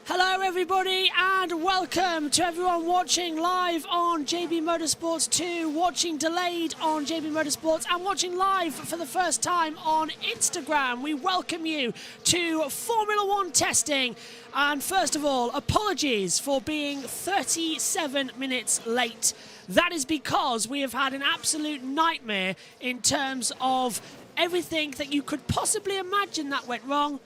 Hello everybody and welcome to everyone watching live on JB Motorsports 2, watching delayed on JB Motorsports and watching live for the first time on Instagram. We welcome you to Formula 1 testing, and first of all, apologies for being 37 minutes late. That is because we have had an absolute nightmare in terms of everything that you could possibly imagine that went wrong.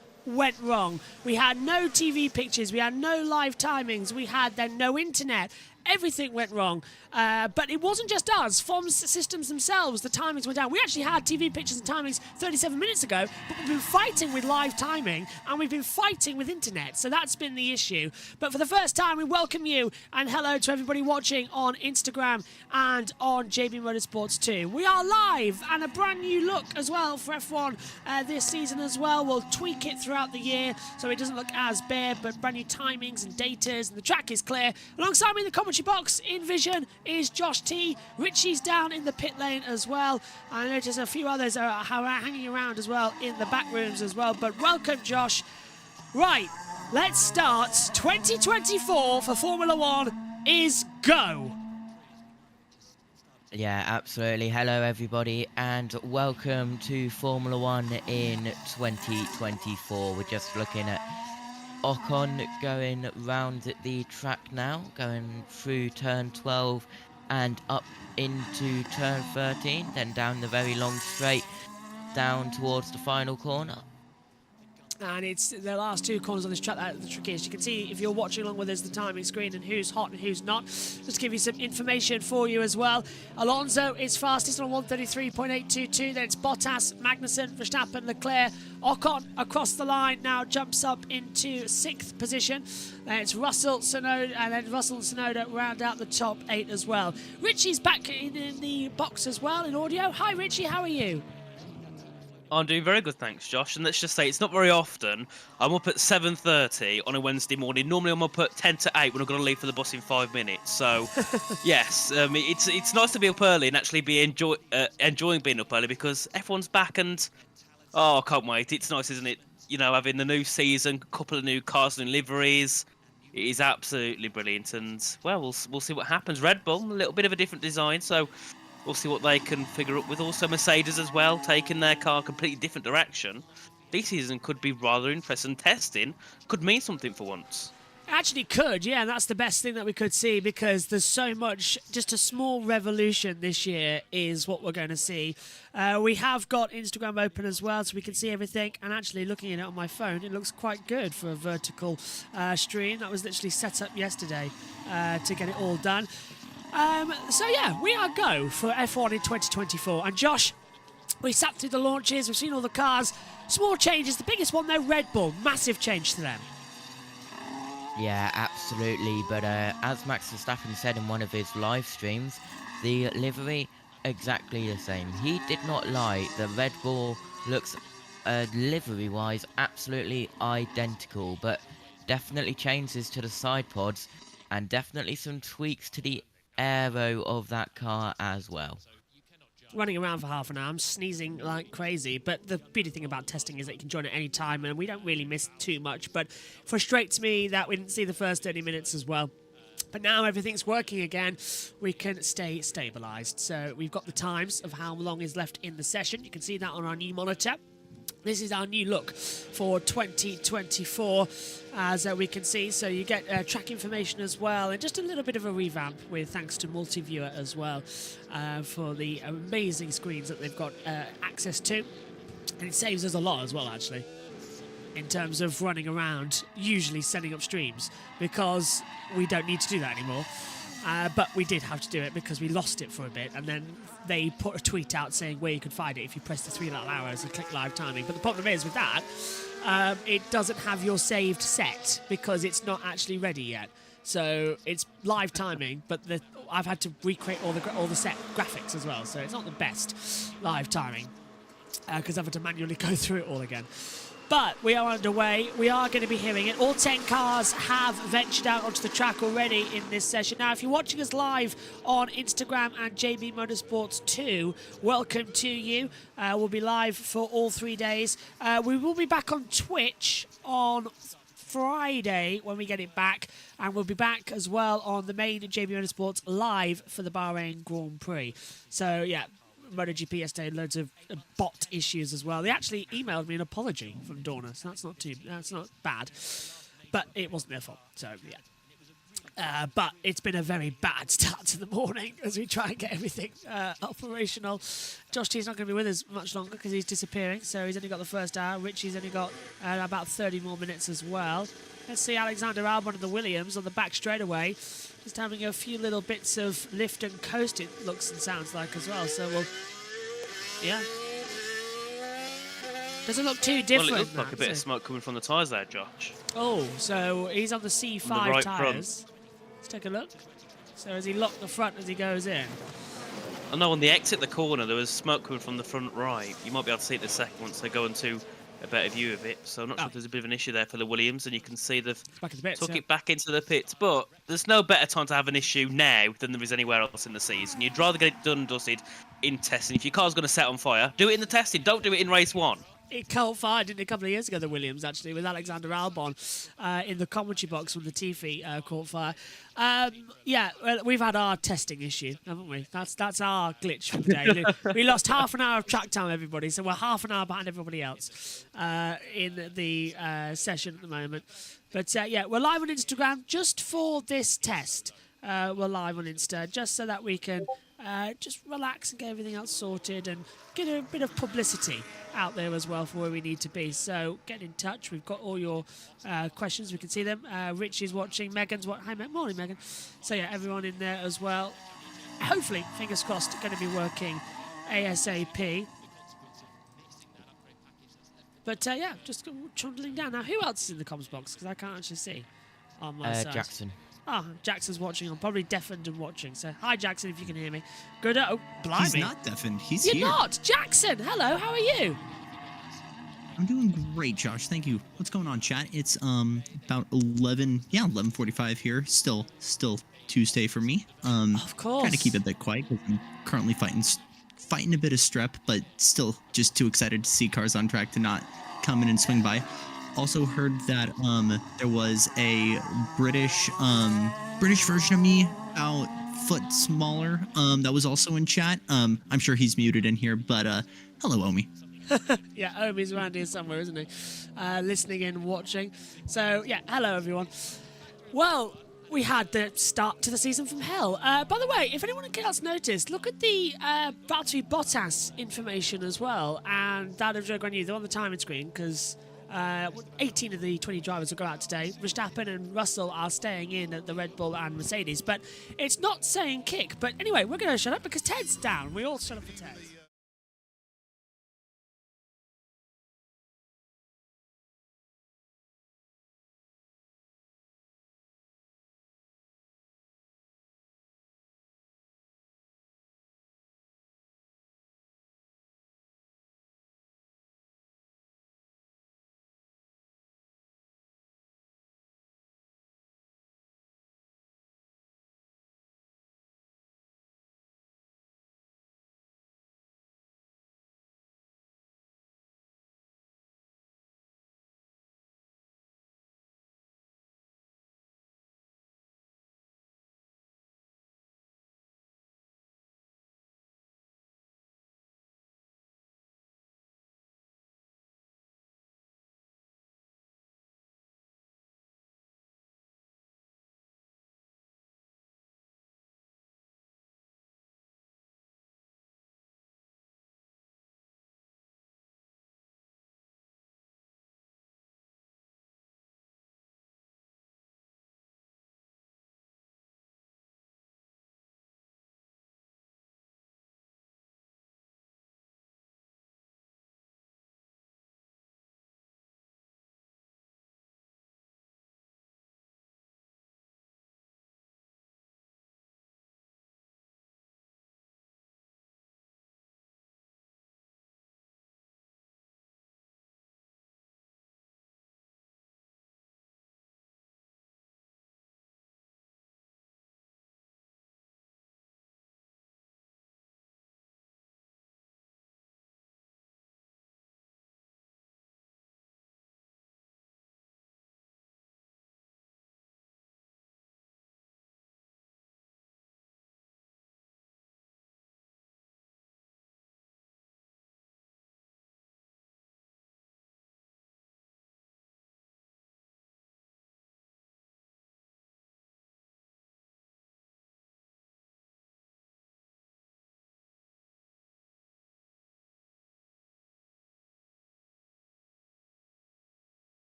We had no TV pictures, we had no live timings, we had then no internet. Everything went wrong. But it wasn't just us. FOM's systems themselves, the timings went down. We actually had TV pictures and timings 37 minutes ago, but we've been fighting with live timing and we've been fighting with internet. So that's been the issue. But for the first time, we welcome you and hello to everybody watching on Instagram and on JB Motorsports 2. We are live and a brand new look as well for F1 this season as well. We'll tweak it throughout the year so it doesn't look as bare, but brand new timings and datas, and the track is clear. Alongside me in the commentary box in Vision is Josh T. Richie's down in the pit lane as well. I notice a few others are hanging around as well in the back rooms as well. But welcome, Josh. Right, let's start. 2024 for Formula 1 is go. Yeah, absolutely. Hello, everybody, and welcome to Formula 1 in 2024. We're just looking at Ocon going round the track now, going through turn 12 and up into turn 13, then down the very long straight down towards the final corner. And it's the last two corners on this track that are the trickiest. You can see, if you're watching along with us, the timing screen and who's hot and who's not. Just to give you some information for you as well. Alonso is fastest on 133.822. Then it's Bottas, Magnussen, Verstappen, Leclerc. Ocon across the line now jumps up into 6th position. Then it's Russell, Tsunoda, and then Russell and Tsunoda round out the top 8 as well. Richie's back in the box as well in audio. Hi Richie, how are you? I'm doing very good, thanks, Josh. And let's just say it's not very often I'm up at 7:30 on a Wednesday morning. Normally I'm up at 10 to 8 when I've got to leave for the bus in 5 minutes. So, yes, it's nice to be up early and actually be enjoying being up early because F1's back and, oh, I can't wait. It's nice, isn't it? You know, having the new season, a couple of new cars and liveries. It is absolutely brilliant. And, well, we'll see what happens. Red Bull, a little bit of a different design, so we'll see what they can figure up with. Also Mercedes as well, taking their car a completely different direction. This season could be rather interesting. Testing could mean something for once. Actually could, yeah, and that's the best thing that we could see because there's so much, just a small revolution this year is what we're going to see. We have got Instagram open as well so we can see everything, and actually looking at it on my phone, it looks quite good for a vertical stream. That was literally set up yesterday to get it all done. So yeah, we are go for F1 in 2024. And Josh, we sat through the launches, we've seen all the cars. Small changes, the biggest one though, Red Bull. Massive change to them. Yeah, absolutely. But as Max Verstappen said in one of his live streams, the livery exactly the same. He did not lie. The Red Bull looks livery-wise absolutely identical, but definitely changes to the side pods and definitely some tweaks to the aero of that car as well. Running around for half an hour, I'm sneezing like crazy, but the beauty thing about testing is that you can join at any time and we don't really miss too much, but frustrates me that we didn't see the first 30 minutes as well. But now everything's working again, we can stay stabilised. So we've got the times of how long is left in the session. You can see that on our new monitor. This is our new look for 2024, as we can see. So you get track information as well, and just a little bit of a revamp with thanks to Multiviewer as well for the amazing screens that they've got access to. And it saves us a lot as well, actually, in terms of running around, usually setting up streams, because we don't need to do that anymore. But we did have to do it because we lost it for a bit, and then they put a tweet out saying where you could find it if you press the 3 little arrows and click live timing. But the problem is with that, it doesn't have your saved set because it's not actually ready yet. So it's live timing, but I've had to recreate all the set graphics as well, so it's not the best live timing because I've had to manually go through it all again. But we are underway. We are going to be hearing it. All 10 cars have ventured out onto the track already in this session. Now, if you're watching us live on Instagram and JB Motorsports 2, welcome to you. We'll be live for all 3 days. We will be back on Twitch on Friday when we get it back, and we'll be back as well on the main JB Motorsports live for the Bahrain Grand Prix. So, yeah. MotoGP yesterday, loads of bot issues as well. They actually emailed me an apology from Dorna, so that's not bad. But it wasn't their fault, so yeah. But it's been a very bad start to the morning as we try and get everything operational. Josh T's not going to be with us much longer because he's disappearing, so he's only got the first hour. Richie's only got about 30 more minutes as well. Let's see Alexander Albon and the Williams on the back straightaway. Just having a few little bits of lift and coast, it looks and sounds like as well. So we'll, yeah. Doesn't look too different. Well, it looks like a bit of smoke coming from the tyres there, Josh. Oh, so he's on the C5 tyres. Let's take a look. So has he locked the front as he goes in? I know on the exit the corner there was smoke coming from the front right. You might be able to see it in a second once they go into a better view of it. So I'm not sure if there's a bit of an issue there for the Williams, and you can see they've took it back into the pits. But there's no better time to have an issue now than there is anywhere else in the season. You'd rather get it done and dusted in testing. If your car's going to set on fire, do it in the testing. Don't do it in race one. It caught fire, didn't it, a couple of years ago, the Williams, actually, with Alexander Albon in the commentary box when the Tiffy caught fire. Yeah, well, we've had our testing issue, haven't we? That's our glitch for the day. We lost half an hour of track time, everybody, so we're half an hour behind everybody else in the session at the moment. But, yeah, we're live on Instagram just for this test. We're live on Insta just so that we can just relax and get everything else sorted and get a bit of publicity out there as well for where we need to be. So get in touch. We've got all your questions. We can see them. Rich is watching. Megan's watching. Hi, morning, Megan. So yeah, everyone in there as well. Hopefully, fingers crossed, going to be working ASAP. But yeah, just trundling down. Now, who else is in the comms box? Because I can't actually see on my side. Jackson. Oh, Jackson's watching. I'm probably deafened and watching. So, hi, Jackson, if you can hear me. Good. Oh, blimey. He's not deafened. He's You're here. You're not. Jackson, hello. How are you? I'm doing great, Josh. Thank you. What's going on, chat? It's about 11:45 here. Still Tuesday for me. Of course. Trying to keep it a bit quiet because I'm currently fighting a bit of strep, but still just too excited to see cars on track to not come in and swing by. Also heard that there was a British version of me about foot smaller that was also in chat. I'm sure he's muted in here, but hello, Omi. Yeah, Omi's around here somewhere, isn't he? Listening in, watching. So yeah, hello everyone. Well, we had the start to the season from hell. By the way, if anyone else noticed, look at the Valtteri Bottas information as well, and that of Joe Grenier. They're on the timing screen because 18 of the 20 drivers will go out today. Verstappen and Russell are staying in at the Red Bull and Mercedes, but it's not saying kick. But anyway, we're going to shut up because Ted's down. We all shut up for Ted.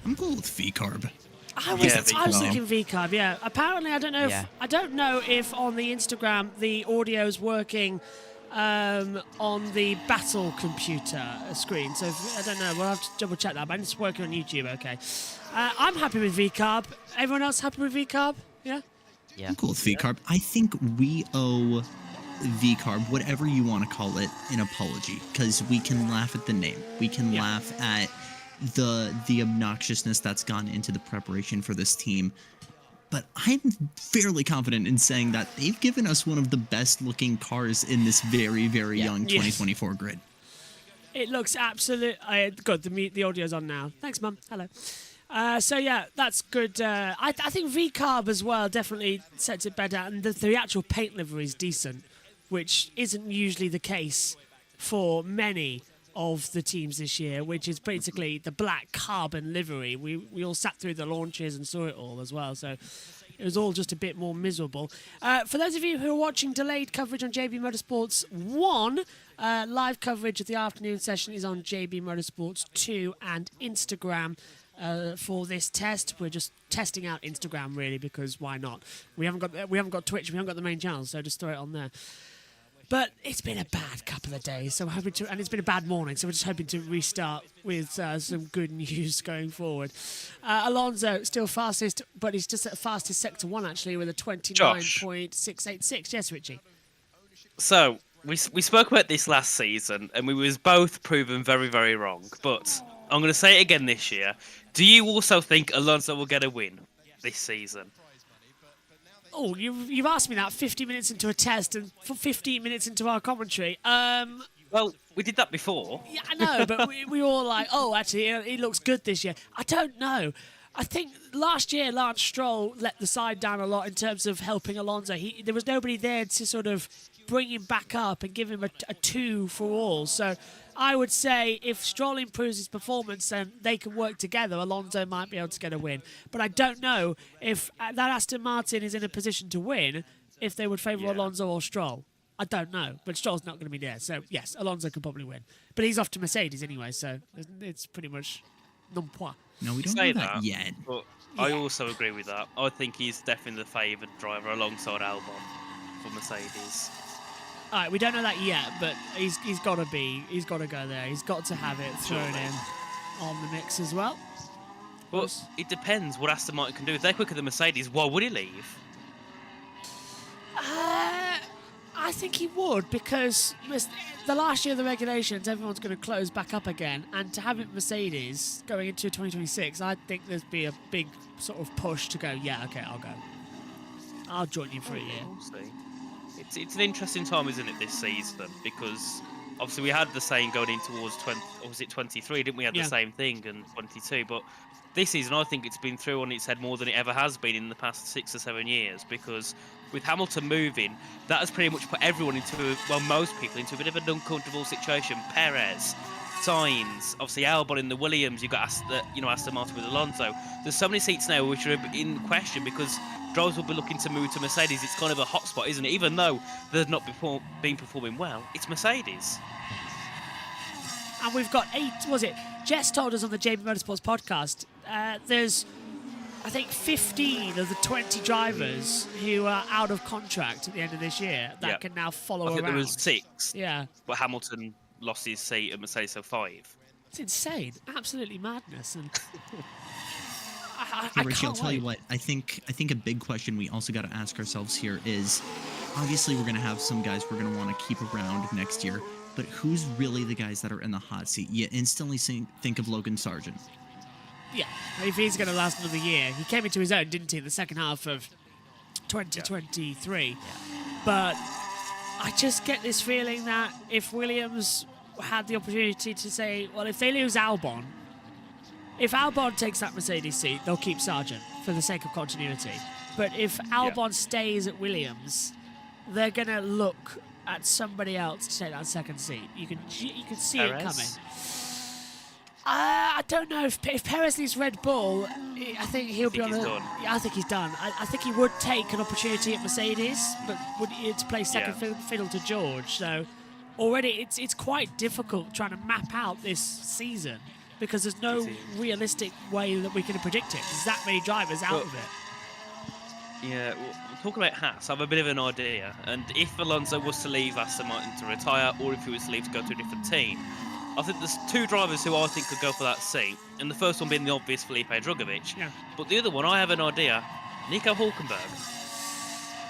I'm cool with V-Carb. I was, Yeah, I was V-carb. thinking V-carb. Yeah. Apparently, I don't know. Yeah. I don't know if on the Instagram the audio's working on the battle computer screen. So I don't know. We'll have to double check that. But it's working on YouTube. Okay. I'm happy with V-carb. Everyone else happy with V-carb? Yeah. Yeah. I'm cool with V-Carb. I think we owe V-Carb, whatever you want to call it, an apology, because we can laugh at the name. We can laugh at the obnoxiousness that's gone into the preparation for this team. But I'm fairly confident in saying that they've given us one of the best looking cars in this very, very young Yes. 2024 grid. It looks absolute. Good. The audio's on now. Thanks, Mum. Hello. So yeah, that's good. I think V-Carb as well definitely sets it better, and the actual paint livery is decent, which isn't usually the case for many of the teams this year, which is basically the black carbon livery. We all sat through the launches and saw it all as well, so it was all just a bit more miserable. For those of you who are watching delayed coverage on JB Motorsports 1, live coverage of the afternoon session is on JB Motorsports 2 and Instagram. For this test, we're just testing out Instagram really, because why not? We haven't got Twitch, we haven't got the main channel, so just throw it on there. But it's been a bad couple of days, so we're hoping to, and it's been a bad morning, so we're just hoping to restart with some good news going forward. Alonso still fastest, but he's just at fastest sector 1 actually with a 29.686. Yes, Richie. So we spoke about this last season, and we was both proven very, very wrong. But I'm going to say it again this year. Do you also think Alonso will get a win this season? Oh, you've asked me that 50 minutes into a test and 15 minutes into our commentary. Well, we did that before. Yeah, I know, but we all like, oh, actually, he looks good this year. I don't know. I think last year Lance Stroll let the side down a lot in terms of helping Alonso. There was nobody there to sort of bring him back up and give him a 2 for all. So I would say if Stroll improves his performance and they can work together, Alonso might be able to get a win. But I don't know if that Aston Martin is in a position to win if they would favour Alonso or Stroll. I don't know, but Stroll's not going to be there. So, yes, Alonso can probably win. But he's off to Mercedes anyway, so it's pretty much non-point. No, we don't Say know that that, yet. But I also agree with that. I think he's definitely the favoured driver alongside Albon for Mercedes. All right, we don't know that yet, but he's got to be. He's got to go there. He's got to have it thrown Surely. in on the mix as well. But it depends what Aston Martin can do. If they're quicker than Mercedes, why would he leave? I think he would, because the last year of the regulations, everyone's going to close back up again, and to have it Mercedes going into 2026, I think there'd be a big sort of push to go. Yeah, okay, I'll go. I'll join you for a year. We'll see. It's an interesting time, isn't it, this season? Because obviously we had the same going in towards 20, or was it 23? Didn't we have Yeah. the same thing in 22? But this season, I think it's been through on its head more than it ever has been in the past 6 or 7 years. Because with Hamilton moving, that has pretty much put everyone into, well, most people into a bit of an uncomfortable situation. Perez, Sainz, obviously Albon in the Williams. You've got Aston Martin with Alonso. There's so many seats now which are in question because drivers will be looking to move to Mercedes. It's kind of a hot spot, isn't it? Even though they've not been performing well, it's Mercedes. And we've got 8, was it? Jess told us on the JB Motorsports podcast, there's, I think, 15 of the 20 drivers who are out of contract at the end of this year that Yeah. can now follow I think around. there was 6, Yeah. but Hamilton lost his seat at Mercedes, so 5. It's insane. Absolutely madness. And I Hey, Richie, I'll can't tell you wait. what. I think a big question we also got to ask ourselves here is, obviously we're going to have some guys we're going to want to keep around next year, but who's really the guys that are in the hot seat? You instantly think of Logan Sargent. Yeah, if he's going to last another year. He came into his own, didn't he, in the second half of 2023. But I just get this feeling that if Williams had the opportunity to say, well, if they lose Albon, if Albon takes that Mercedes seat, they'll keep Sargent for the sake of continuity. But if Albon stays at Williams, they're going to look at somebody else to take that second seat. You can see it Perez? coming. I don't know if Perez leaves Red Bull. I think he'll be on he's the. done. Yeah, I think he's done. I think he would take an opportunity at Mercedes, but would to play second fiddle to George. So already it's quite difficult trying to map out this season because there's no realistic way that we can predict it. There's that many drivers out of it. Yeah, well, talking about Haas, I have a bit of an idea. And if Alonso was to leave Aston Martin to retire, or if he was to leave to go to a different team, I think there's two drivers who I think could go for that seat. And the first one being the obvious Felipe Drugovich. Yeah. But the other one, I have an idea. Nico Hülkenberg.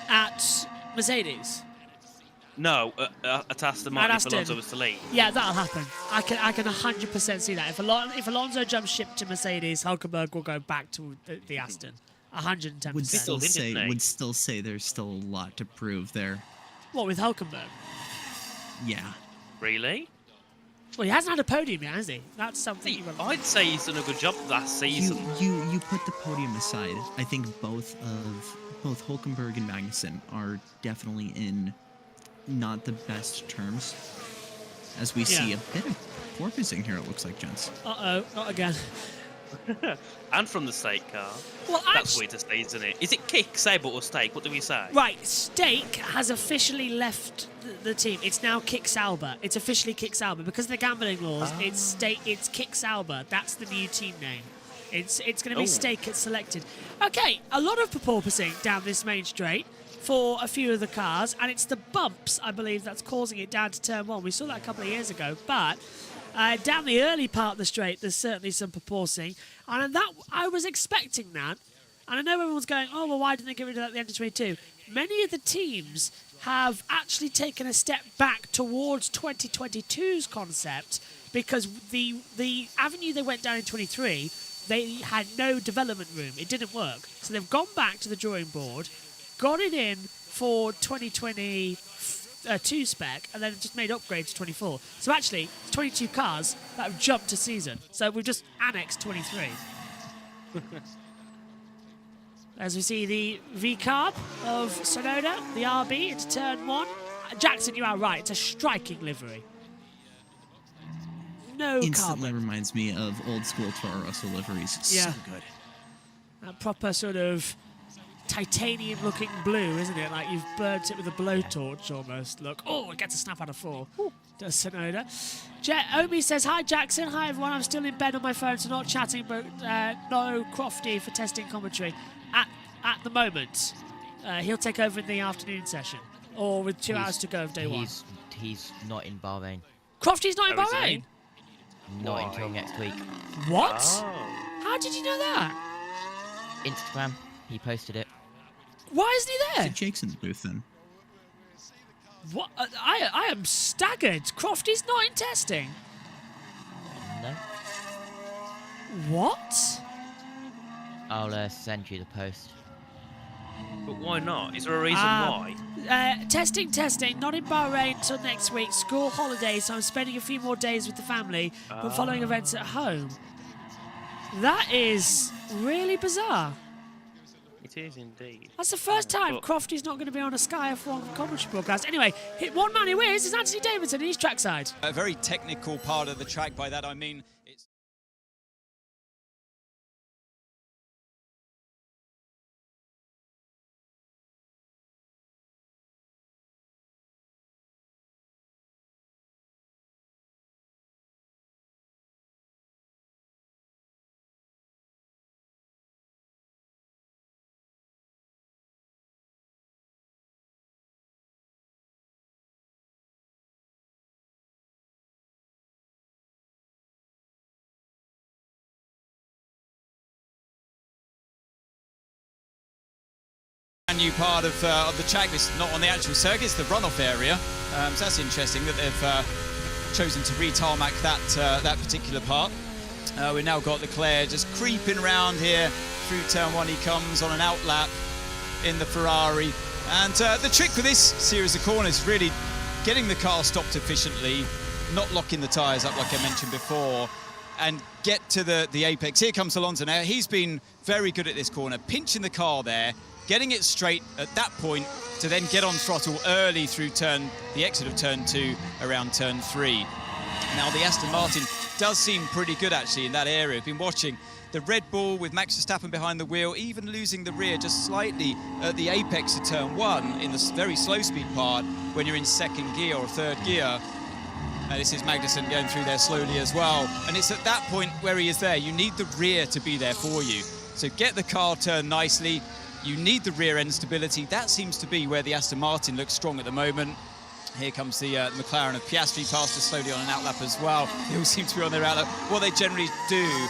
At Mercedes. No, at Aston Martin if Alonso was to leave. Yeah, that'll happen. I can 100% see that. If Alonso jumps ship to Mercedes, Hülkenberg will go back to the Aston. 110%. Would still say there's still a lot to prove there. What, with Hülkenberg? Yeah. Really? Well, he hasn't had a podium yet, has he? That's something. I'd say he's done a good job last season. You put the podium aside. I think both Hülkenberg and Magnussen are definitely in not the best terms. As we see a bit of porpoising here, it looks like, gents. Uh-oh, not again. And from the stake car. Well, that's weird to say, isn't it? Is it kick, Sable, or stake? What do we say? Right, Stake has officially left the team. It's now Kick Sauber. It's officially Kick Sauber. Because of the gambling laws, it's Kick Sauber. That's the new team name. It's going to be Stake at selected. Okay, a lot of porpoising down this main straight for a few of the cars, and it's the bumps, I believe, that's causing it down to turn one. We saw that a couple of years ago, but down the early part of the straight, there's certainly some porpoising, and that I was expecting that. And I know everyone's going, oh, well, why didn't they get rid of that at the end of 22? Many of the teams have actually taken a step back towards 2022's concept because the avenue they went down in 23, they had no development room. It didn't work. So they've gone back to the drawing board, got it in for 2022 spec, and then just made upgrades to 24. So actually, it's 22 cars that have jumped a season. So we've just annexed 23. As we see the V-carb of Sonoda, the RB into turn one. Jackson, you are right. It's a striking livery. No Instantly carbon. reminds me of old school Toro Rosso liveries. Yeah. So good. That proper sort of titanium-looking blue, isn't it? Like you've burnt it with a blowtorch almost. Look. Oh, it gets a snap out of 4. Does Sonoda. Omi says, hi, Jackson. Hi, everyone. I'm still in bed on my phone, so not chatting, but no Crofty for testing commentary. At the moment, he'll take over in the afternoon session, or with 2 hours to go of day one. He's not in Bahrain. Crofty's not in Bahrain? Not until next week. What? Oh. How did you know that? Instagram, he posted it. Why isn't he there? So Jake's in the booth then. What? I am staggered. Crofty's not in testing. No? What? I'll send you the post. But why not? Is there a reason why? Testing, not in Bahrain till next week. School holidays, so I'm spending a few more days with the family, but following events at home. That is really bizarre. It is indeed. That's the first time Crofty's not going to be on a Sky F1 commentary broadcast. Anyway, one man who is Anthony Davidson, and he's trackside. A very technical part of the track. By that I mean it's... New part of the track. This is not on the actual circuit, it's the runoff area. So that's interesting that they've chosen to re-tarmac that particular part. We've now got Leclerc just creeping around here through turn one. He comes on an outlap in the Ferrari. And the trick with this series of corners is really getting the car stopped efficiently, not locking the tyres up like I mentioned before, and get to the apex. Here comes Alonso now. He's been very good at this corner, pinching the car there, getting it straight at that point to then get on throttle early through the exit of turn 2 around turn 3. Now the Aston Martin does seem pretty good actually in that area. We've been watching the Red Bull with Max Verstappen behind the wheel, even losing the rear just slightly at the apex of turn 1 in the very slow speed part when you're in second gear or third gear. This is Magnussen going through there slowly as well. And it's at that point where he is there. You need the rear to be there for you. So get the car turned nicely. You need the rear end stability. That seems to be where the Aston Martin looks strong at the moment. Here comes the McLaren of Piastri past us slowly on an outlap as well. They all seem to be on their outlap. What they generally do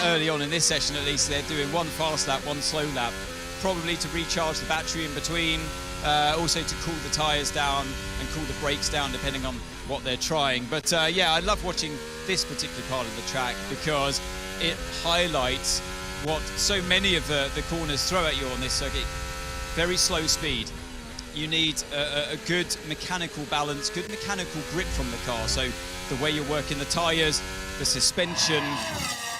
early on in this session, at least, they're doing one fast lap, one slow lap, probably to recharge the battery in between, also to cool the tyres down and cool the brakes down, depending on what they're trying. But yeah, I love watching this particular part of the track because it highlights what so many of the corners throw at you on this circuit. Very slow speed. You need a good mechanical balance, good mechanical grip from the car. So the way you're working the tyres, the suspension,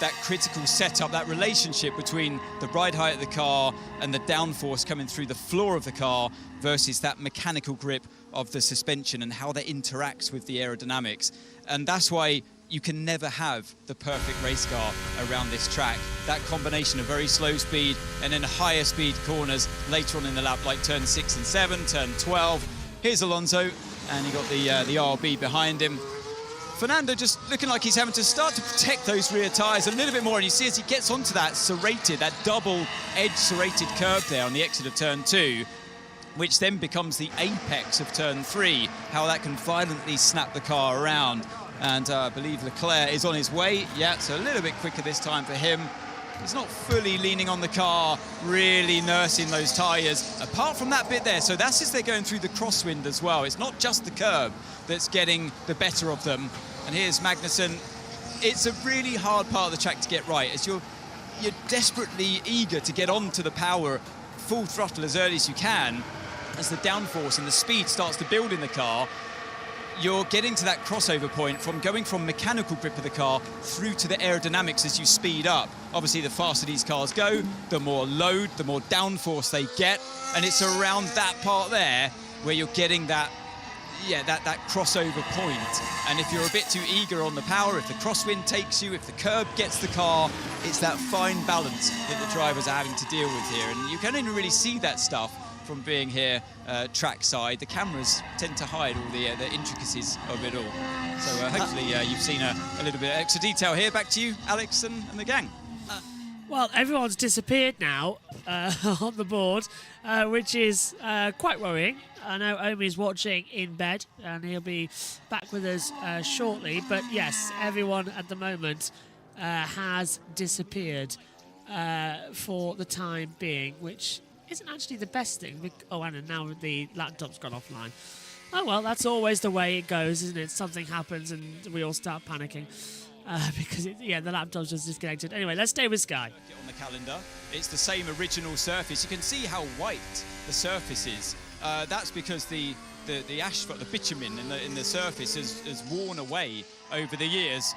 that critical setup, that relationship between the ride height of the car and the downforce coming through the floor of the car versus that mechanical grip of the suspension and how that interacts with the aerodynamics. And that's why you can never have the perfect race car around this track. That combination of very slow speed and then higher speed corners later on in the lap, like turn 6 and 7, turn 12. Here's Alonso, and he got the RB behind him. Fernando just looking like he's having to start to protect those rear tyres a little bit more, and you see as he gets onto that serrated, that double edge serrated curve there on the exit of turn 2, which then becomes the apex of turn 3, how that can violently snap the car around. And I believe Leclerc is on his way. Yeah, so a little bit quicker this time for him. He's not fully leaning on the car, really nursing those tyres, apart from that bit there. So that's as they're going through the crosswind as well. It's not just the curb that's getting the better of them. And here's Magnussen. It's a really hard part of the track to get right, as you're desperately eager to get onto the power full throttle as early as you can. As the downforce and the speed starts to build in the car, you're getting to that crossover point from going from mechanical grip of the car through to the aerodynamics as you speed up. Obviously, the faster these cars go, the more load, the more downforce they get. And it's around that part there where you're getting that crossover point. And if you're a bit too eager on the power, if the crosswind takes you, if the curb gets the car, it's that fine balance that the drivers are having to deal with here. And you can only really see that stuff from being here trackside. The cameras tend to hide all the intricacies of it all. So hopefully you've seen a little bit of extra detail here. Back to you, Alex and the gang. Well, everyone's disappeared now on the board, which is quite worrying. I know Omi's watching in bed, and he'll be back with us shortly. But yes, everyone at the moment has disappeared for the time being, which isn't actually the best thing. Oh, and now the laptop's gone offline. Oh, well, that's always the way it goes, isn't it? Something happens and we all start panicking because, the laptop's just disconnected. Anyway, let's stay with Sky. On the calendar, it's the same original surface. You can see how white the surface is. That's because the asphalt, the bitumen in the surface has worn away over the years.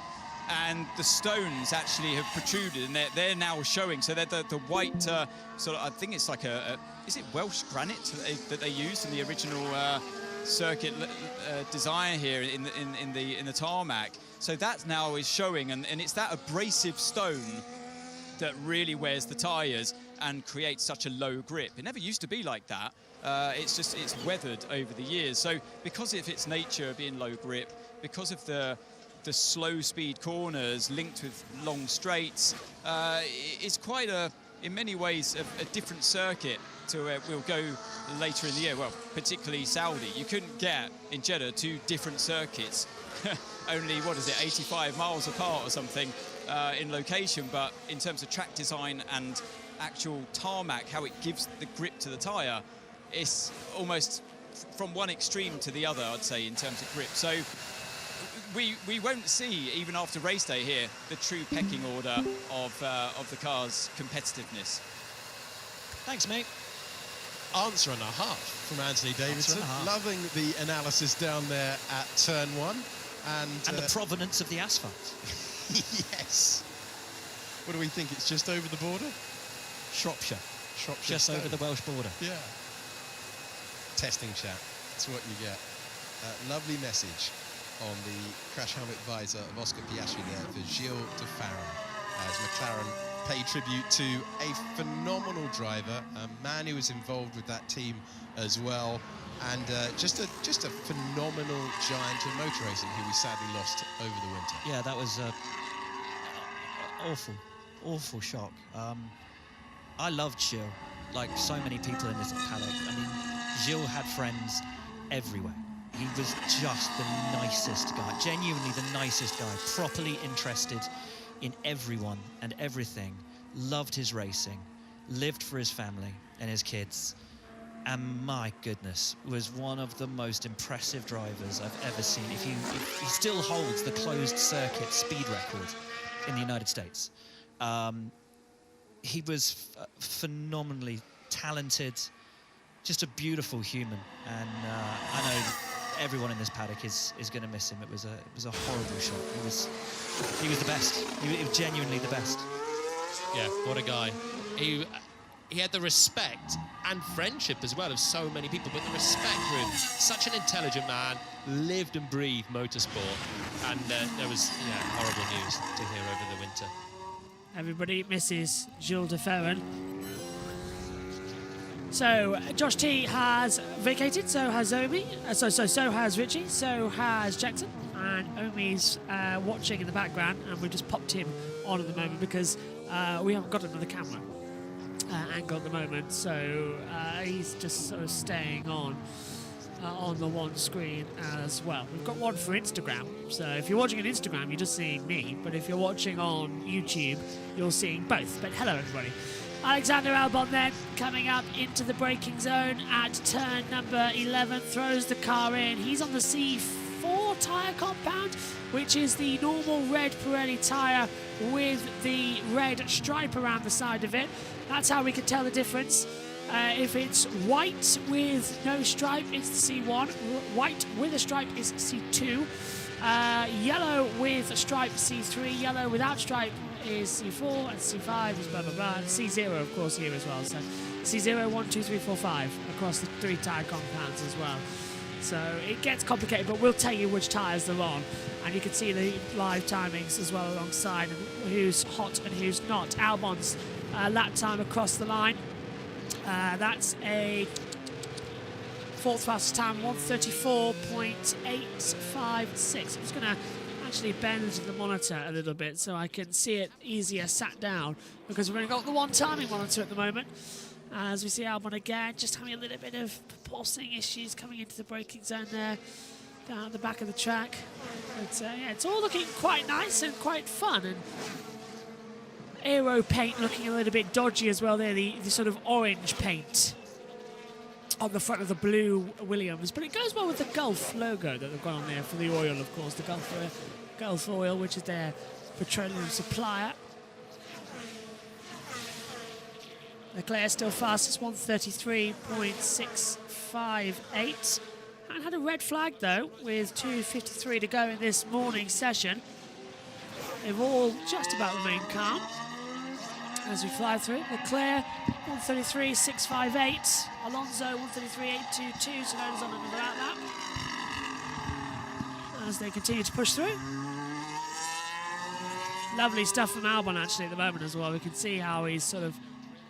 And the stones actually have protruded, and they're now showing. So they're the white sort of, I think it's like is it Welsh granite that they used in the original circuit design here in the tarmac. So that now is showing, and it's that abrasive stone that really wears the tyres and creates such a low grip. It never used to be like that. It's weathered over the years. So because of its nature being low grip, because of the slow speed corners linked with long straights, it's quite in many ways a different circuit to where we'll go later in the year. Well, particularly Saudi. You couldn't get in Jeddah 2 different circuits, only 85 miles apart or something in location, but in terms of track design and actual tarmac, how it gives the grip to the tyre, it's almost from one extreme to the other, I'd say, in terms of grip. So we won't see, even after race day here, the true pecking order of the car's competitiveness. Thanks, mate. Answer and a half from Anthony Davidson. Loving the analysis down there at turn 1. And the provenance of the asphalt. Yes. What do we think? It's just over the border? Shropshire. Just over the Welsh border. Yeah. Testing chat. That's what you get. Lovely message on the crash helmet visor of Oscar Piastri there for Gilles de Farron, as McLaren pay tribute to a phenomenal driver, a man who was involved with that team as well. and just a phenomenal giant in motor racing who we sadly lost over the winter. Yeah, that was awful shock. I loved Gilles, like so many people in this paddock. I mean, Gilles had friends everywhere. He was just the nicest guy, genuinely the nicest guy, properly interested in everyone and everything, loved his racing, lived for his family and his kids, and my goodness, was one of the most impressive drivers I've ever seen. If he still holds the closed circuit speed record in the United States. He was phenomenally talented, just a beautiful human, and I know everyone in this paddock is going to miss him. It was a horrible shot. He was the best. He was genuinely the best. Yeah, what a guy. He had the respect and friendship as well of so many people, but the respect for him. Such an intelligent man, lived and breathed motorsport, and there was horrible news to hear over the winter. Everybody misses Gilles de Ferran. So Josh T has vacated, so has Omi, so has Richie, so has Jackson, and Omi's watching in the background, and we've just popped him on at the moment because we haven't got another camera angle at the moment, so he's just sort of staying on the one screen as well. We've got one for Instagram, so if you're watching on Instagram, you're just seeing me, but if you're watching on YouTube, you're seeing both. But hello, everybody. Alexander Albon then coming up into the braking zone at turn number 11, throws the car in. He's on the C4 tyre compound, which is the normal red Pirelli tyre with the red stripe around the side of it. That's how we can tell the difference. If it's white with no stripe, it's the C1. White with a stripe is C2. Yellow with a stripe, C3. Yellow without stripe is C4, and C5 is blah blah blah, and C0 of course here as well. So C0, 1, 2, 3, 4, 5 across the 3 tyre compounds as well. So it gets complicated, but we'll tell you which tyres they're on, and you can see the live timings as well alongside who's hot and who's not. Albon's lap time across the line. That's a fourth fastest time, 1:34.856. I'm just going to actually bend the monitor a little bit so I can see it easier sat down, because we've only got the one timing monitor at the moment. As we see Albon again, just having a little bit of pulsing issues coming into the braking zone there, down at the back of the track. But yeah, it's all looking quite nice and quite fun. And aero paint looking a little bit dodgy as well there, the sort of orange paint on the front of the blue Williams, but it goes well with the Gulf logo that they've got on there for the oil, of course, the Gulf oil, which is their petroleum supplier. Leclerc still fastest, 1:33.658. And had a red flag though, with 2:53 to go in this morning session. They've all just about remained calm as we fly through. Leclerc, 1:33.658. Alonso, 1:33.822. Tsunoda's on another lap as they continue to push through. Lovely stuff from Albon actually at the moment as well. We can see how he's sort of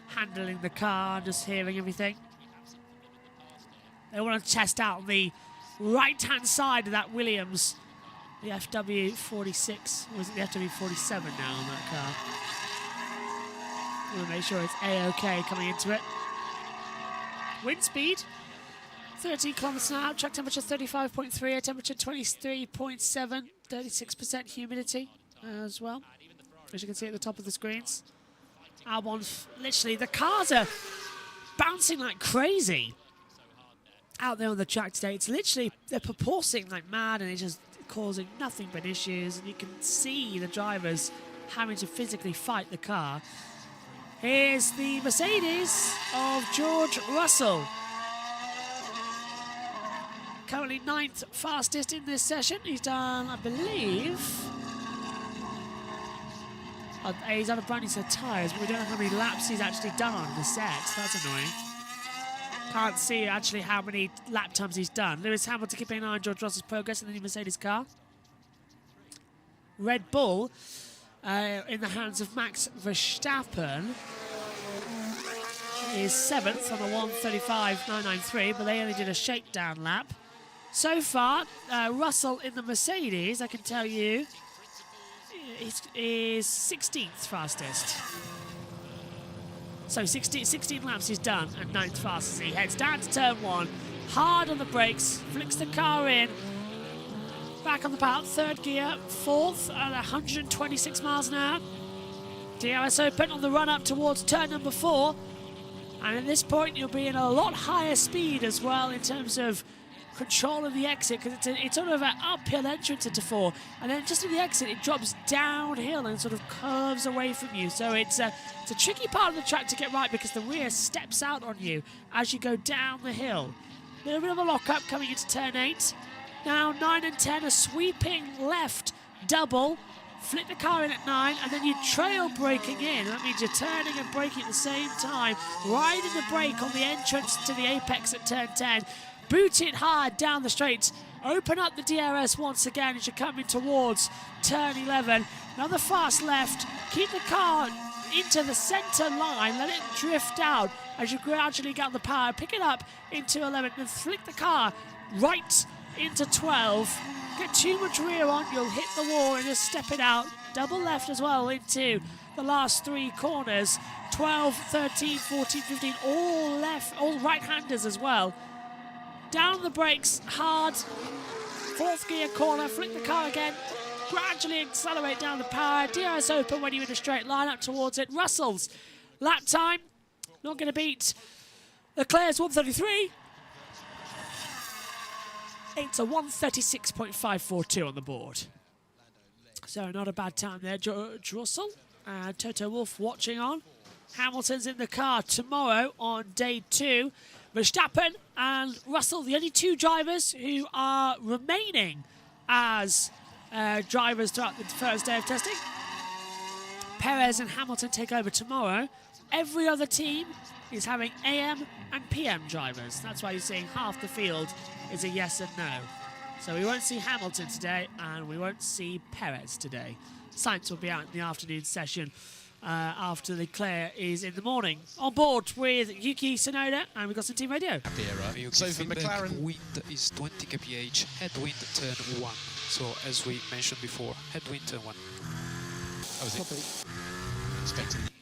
handling the car, just hearing everything. They want to test out the right-hand side of that Williams, the FW46, or is it the FW47 now on that car? Want to make sure it's A-OK coming into it. Wind speed, 13 kilometers an hour. Track temperature 35.3, air temperature 23.7, 36% humidity as well, as you can see at the top of the screens. Albon, literally, the cars are bouncing like crazy out there on the track today. It's literally, they're propulsing like mad, and it's just causing nothing but issues. And you can see the drivers having to physically fight the car. Here's the Mercedes of George Russell. Currently 9th fastest in this session. He's done, I believe, he's had a brand new set of tyres, but we don't know how many laps he's actually done on the set. That's annoying. Can't see actually how many lap times he's done. Lewis Hamilton keeping an eye on George Russell's progress in the new Mercedes car. Red Bull in the hands of Max Verstappen. is 7th on the 1:35.993, but they only did a shakedown lap. So far, Russell in the Mercedes, I can tell you, is 16th fastest. So 16 laps he's done, and 9th fastest. He heads down to turn 1, hard on the brakes, flicks the car in, back on the path, 3rd gear, 4th at 126 miles an hour. DRS Open on the run up towards turn number 4, and at this point you'll be in a lot higher speed as well in terms of control of the exit, because it's sort of an uphill entrance into 4, and then just in the exit it drops downhill and sort of curves away from you. So it's a tricky part of the track to get right, because the rear steps out on you as you go down the hill. A little bit of a lock-up coming into turn 8. Now 9 and 10 are sweeping left double, flip the car in at 9, and then you're trail braking in. That means you're turning and braking at the same time, riding the brake on the entrance to the apex at turn 10. Boot it hard down the straight. Open up the DRS once again as you're coming towards turn 11. Another fast left. Keep the car into the centre line. Let it drift out as you gradually get the power. Pick it up into 11 and flick the car right into 12. Get too much rear on, you'll hit the wall and just step it out. Double left as well into the last 3 corners. 12, 13, 14, 15, all left, all right-handers as well. Down the brakes, hard. 4th gear corner, flick the car again. Gradually accelerate down the power. DRS Open when you're in a straight line up towards it. Russell's lap time, not going to beat Leclerc's 1:33. It's a 1:36.542 on the board. So not a bad time there, Russell. Toto Wolff watching on. Hamilton's in the car tomorrow on day 2. Verstappen and Russell, the only 2 drivers who are remaining as drivers throughout the first day of testing. Perez and Hamilton take over tomorrow. Every other team is having AM and PM drivers. That's why you're seeing half the field is a yes and no. So we won't see Hamilton today, and we won't see Perez today. Sainz will be out in the afternoon session after Leclerc is in the morning. On board with Yuki Tsunoda, and we've got some team radio. So for McLaren, wind is 20 kph, headwind turn 1. So as we mentioned before, headwind turn 1.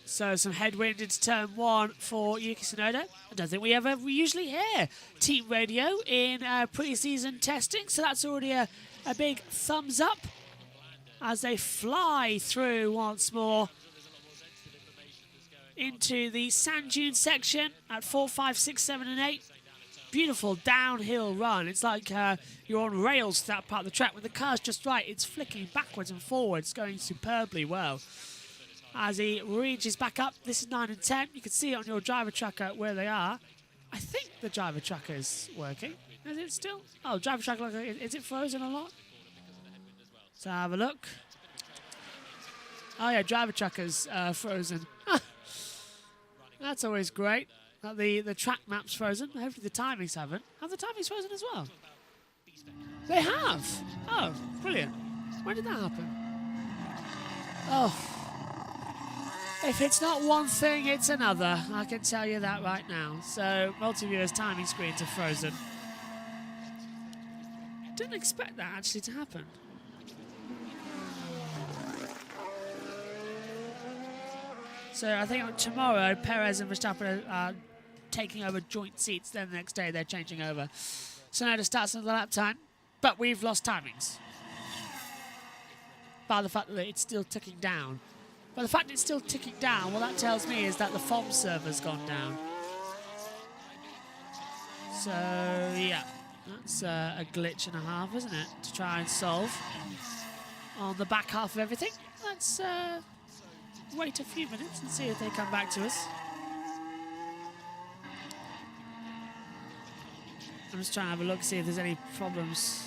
So some headwind into turn 1 for Yuki Tsunoda. I don't think we usually hear team radio in pre-season testing, so that's already a big thumbs up as they fly through once more into the sand dune section at 4, 5, 6, 7 and 8. Beautiful downhill run. It's like you're on rails to that part of the track. When the car's just right, it's flicking backwards and forwards, going superbly well. As he reaches back up, this is 9 and 10. You can see it on your driver tracker where they are. I think the driver tracker is working. Is it still? Oh, driver tracker, is it frozen a lot? So have a look. Oh yeah, driver tracker's frozen. That's always great. The track map's frozen. Hopefully the timings haven't. Have the timings frozen as well? They have. Oh, brilliant. When did that happen? Oh. If it's not one thing, it's another. I can tell you that right now. So, multi-viewer's timing screens are frozen. Didn't expect that actually to happen. So I think tomorrow, Perez and Verstappen are taking over joint seats. Then the next day, they're changing over. So now to start another lap time. But we've lost timings. By the fact that it's still ticking down. But the fact it's still ticking down, what that tells me is that the FOM server's gone down. So, yeah. That's a glitch and a half, isn't it? To try and solve on the back half of everything. Let's wait a few minutes and see if they come back to us. I'm just trying to have a look, see if there's any problems.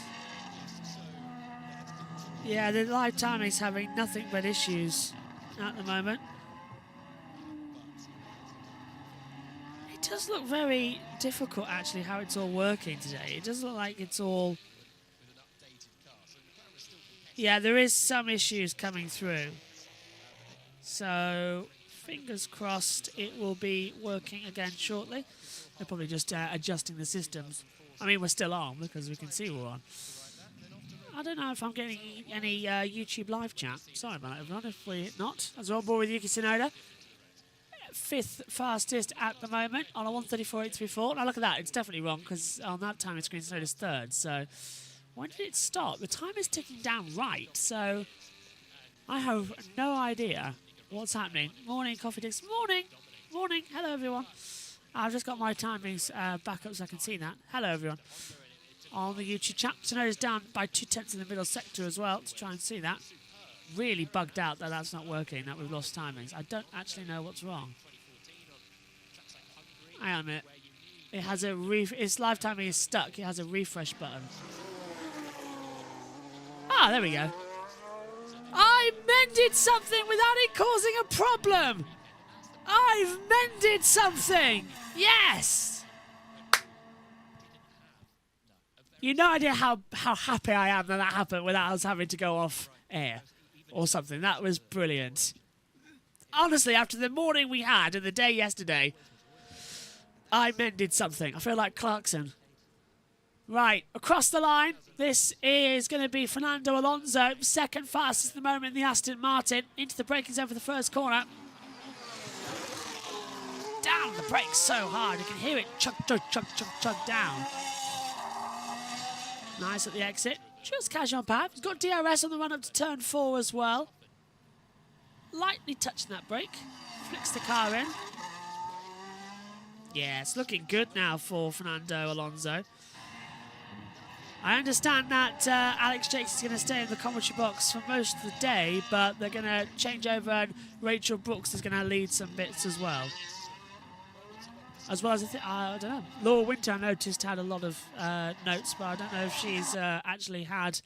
Yeah, the live timing's having nothing but issues at the moment. It does look very difficult, actually, how it's all working today. It does look like it's all... Yeah, there is some issues coming through. So, fingers crossed it will be working again shortly. They're probably just adjusting the systems. I mean, we're still on because we can see we're on. I don't know if I'm getting any YouTube live chat. Sorry about that, everyone. If we're not, as we're on board with Yuki Tsunoda. 5th fastest at the moment on a 1:34.834. Now look at that. It's definitely wrong because on that timing screen, Tsunoda's 3rd. So when did it stop? The time is ticking down right. So I have no idea what's happening. Morning, Coffee Dicks. Morning. Morning. Hello, everyone. I've just got my timings back up so I can see that. Hello, everyone. On the YouTube chat, Tsunoda's down by 2/10 in the middle sector as well to try and see that. Really bugged out that that's not working, that we've lost timings. I don't actually know what's wrong. Hang on a minute. It has a its live timing is stuck. It has a refresh button. Ah, there we go. I mended something without it causing a problem. I've mended something. Yes. You no idea how happy I am that happened without us having to go off air or something. That was brilliant. Honestly, after the morning we had and the day yesterday, I mended something. I feel like Clarkson. Right, across the line, this is going to be Fernando Alonso, 2nd fastest at the moment in the Aston Martin, into the braking zone for the first corner. Down the brakes so hard, you can hear it chug, chug, chug, chug, chug down. Nice at the exit. Just casual on pad. He's got DRS on the run up to turn 4 as well. Lightly touching that brake. Flicks the car in. Yeah, it's looking good now for Fernando Alonso. I understand that Alex Jakes is going to stay in the commentary box for most of the day, but they're going to change over and Rachel Brooks is going to lead some bits as well. As well as, I don't know, Laura Winter I noticed had a lot of notes, but I don't know if she's actually had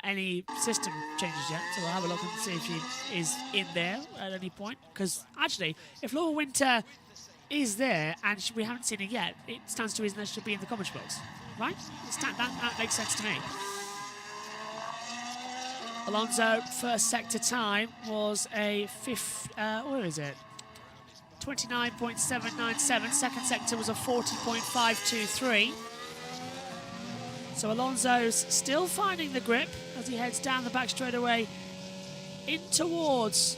any system changes yet. So we'll have a look and see if she is in there at any point. Because actually, if Laura Winter is there and we haven't seen it yet, it stands to reason that she'll be in the commentary box. Right? That makes sense to me. Alonso, first sector time was a what is it? 29.797. Second sector was a 40.523. So Alonso's still finding the grip as he heads down the back straightaway in towards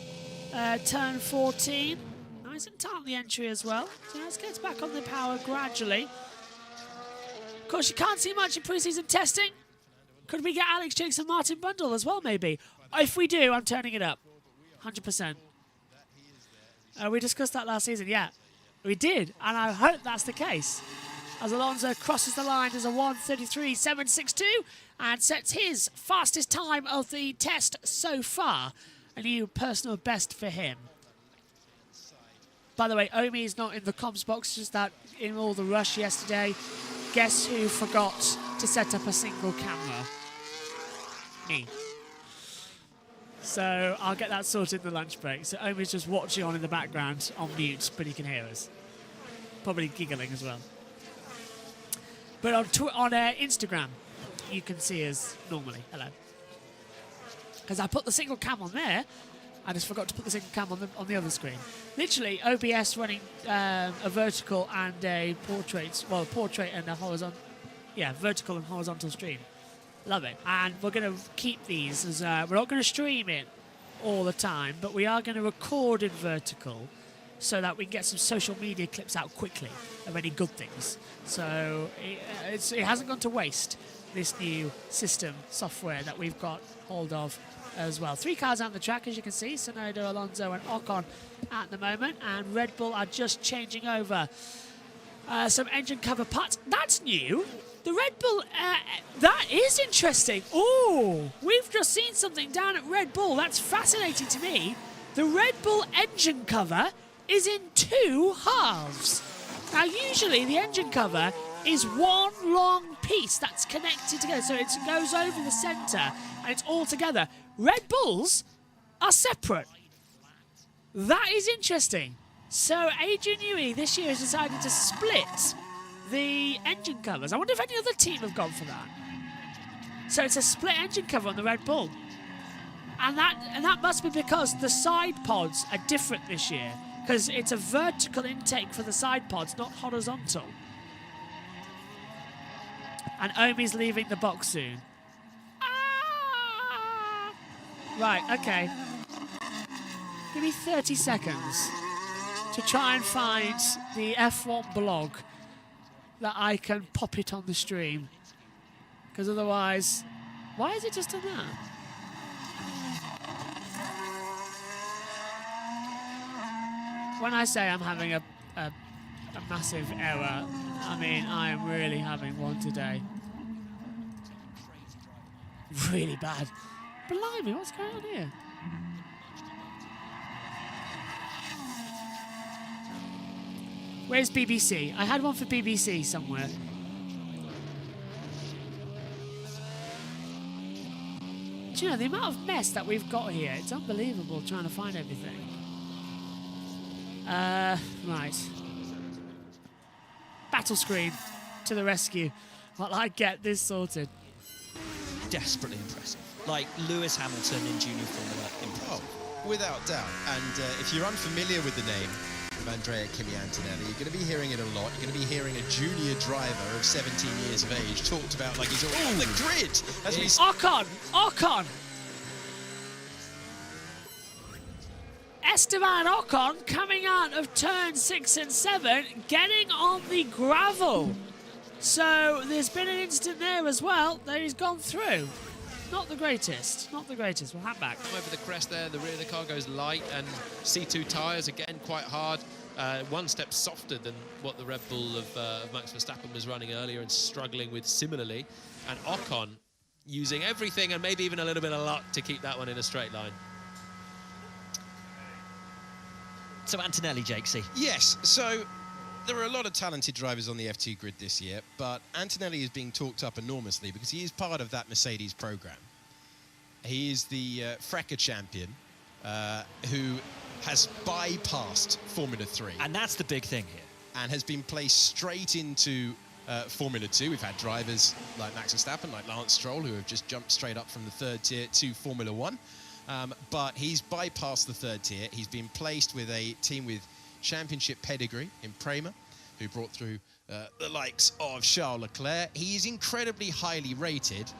turn 14. Nice and tight on the entry as well. So let's get back on the power gradually. Of course, you can't see much in pre-season testing. Could we get Alex Jakes and Martin Brundle as well, maybe? If we do, I'm turning it up. 100%. We discussed that last season, yeah. We did, and I hope that's the case. As Alonso crosses the line as a 1:33.762 and sets his fastest time of the test so far. A new personal best for him. By the way, Omi is not in the comms box, just that in all the rush yesterday, guess who forgot to set up a single camera? Me. So I'll get that sorted in the lunch break. So Omi's just watching on in the background on mute, but he can hear us. Probably giggling as well. But on Instagram, you can see us normally. Hello. Because I put the single cam on there, I just forgot to put the single cam on the other screen. Literally, OBS running a vertical and a portrait, well, portrait and a horizontal, yeah, vertical and horizontal stream. Love it. And we're going to keep these as, we're not going to stream it all the time, but we are going to record in vertical so that we can get some social media clips out quickly of any good things. So it hasn't gone to waste, this new system software that we've got hold of as well. 3 cars out on the track, as you can see, Tsunoda, Alonso and Ocon at the moment, and Red Bull are just changing over some engine cover parts. That's new. The Red Bull, that is interesting. Oh, we've just seen something down at Red Bull. That's fascinating to me. The Red Bull engine cover is in 2 halves. Now, usually the engine cover is one long piece that's connected together. So it goes over the centre and it's all together. Red Bulls are separate. That is interesting. So Adrian Newey this year has decided to split the engine covers. I wonder if any other team have gone for that. So it's a split engine cover on the Red Bull. And that must be because the side pods are different this year, because it's a vertical intake for the side pods, not horizontal. And Omi's leaving the box soon. Ah! Right, okay. Give me 30 seconds to try and find the F1 blog that I can pop it on the stream. Because otherwise, why is it just done that? When I say I'm having a massive error, I mean I am really having one today. Really bad. Blimey, what's going on here? Where's BBC? I had one for BBC somewhere. Do you know, the amount of mess that we've got here, it's unbelievable trying to find everything. Right. Battle screen to the rescue while I get this sorted. Desperately impressive. Like Lewis Hamilton in junior Formula, impressive. Oh, without doubt. And if you're unfamiliar with the name of Andrea Kimi Antonelli, you're going to be hearing it a lot. You're going to be hearing a junior driver of 17 years of age talked about like he's on the grid. As we Ocon! Esteban Ocon coming out of turn 6 and 7, getting on the gravel. So there's been an incident there as well that he's gone through. Not the greatest, not the greatest. We'll have back. Over the crest there, the rear of the car goes light, and C2 tyres again quite hard. One step softer than what the Red Bull of Max Verstappen was running earlier and struggling with similarly. And Ocon using everything and maybe even a little bit of luck to keep that one in a straight line. So Antonelli, Jakesy. Yes, so there are a lot of talented drivers on the F2 grid this year, but Antonelli is being talked up enormously because he is part of that Mercedes program. He is the FRECA champion who has bypassed Formula 3. And that's the big thing here. And has been placed straight into Formula 2. We've had drivers like Max Verstappen, like Lance Stroll, who have just jumped straight up from the third tier to Formula 1. But he's bypassed the third tier. He's been placed with a team with championship pedigree in Prema, who brought through the likes of Charles Leclerc. He is incredibly highly rated.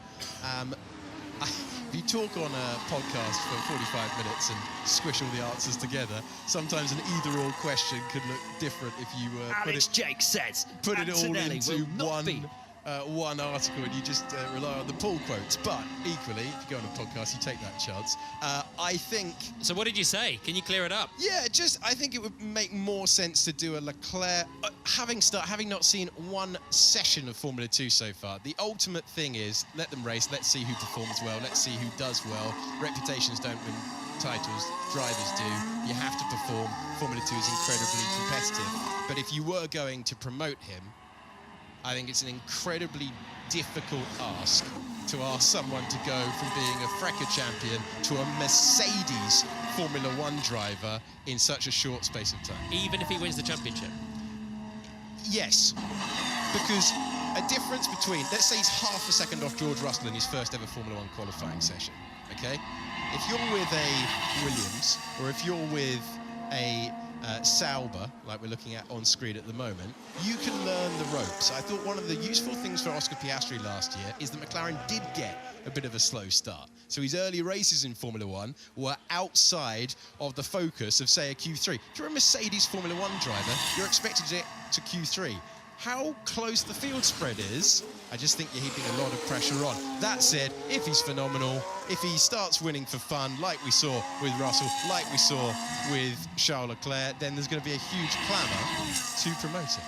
If you talk on a podcast for 45 minutes and squish all the answers together, sometimes an either-or question could look different if you put it all into one article and you just rely on the pull quotes. But equally, if you go on a podcast, you take that chance. I think... So what did you say? Can you clear it up? Yeah, I think it would make more sense to do a Leclerc... having not seen one session of Formula 2 so far, the ultimate thing is let them race, let's see who performs well, let's see who does well. Reputations don't win titles, drivers do. You have to perform. Formula 2 is incredibly competitive. But if you were going to promote him, I think it's an incredibly difficult ask to ask someone to go from being a FRECA champion to a Mercedes Formula 1 driver in such a short space of time. Even if he wins the championship? Yes, because a difference between, let's say he's half a second off George Russell in his first ever Formula 1 qualifying session, okay? If you're with a Williams, or if you're with a Sauber, like we're looking at on screen at the moment, you can learn the ropes. I thought one of the useful things for Oscar Piastri last year is that McLaren did get a bit of a slow start. So his early races in Formula 1 were outside of the focus of, say, a Q3. If you're a Mercedes Formula 1 driver, you're expected to get to Q3. How close the field spread is, I just think you're heaping a lot of pressure on. That said, if he's phenomenal, if he starts winning for fun, like we saw with Russell, like we saw with Charles Leclerc, then there's going to be a huge clamour to promote it.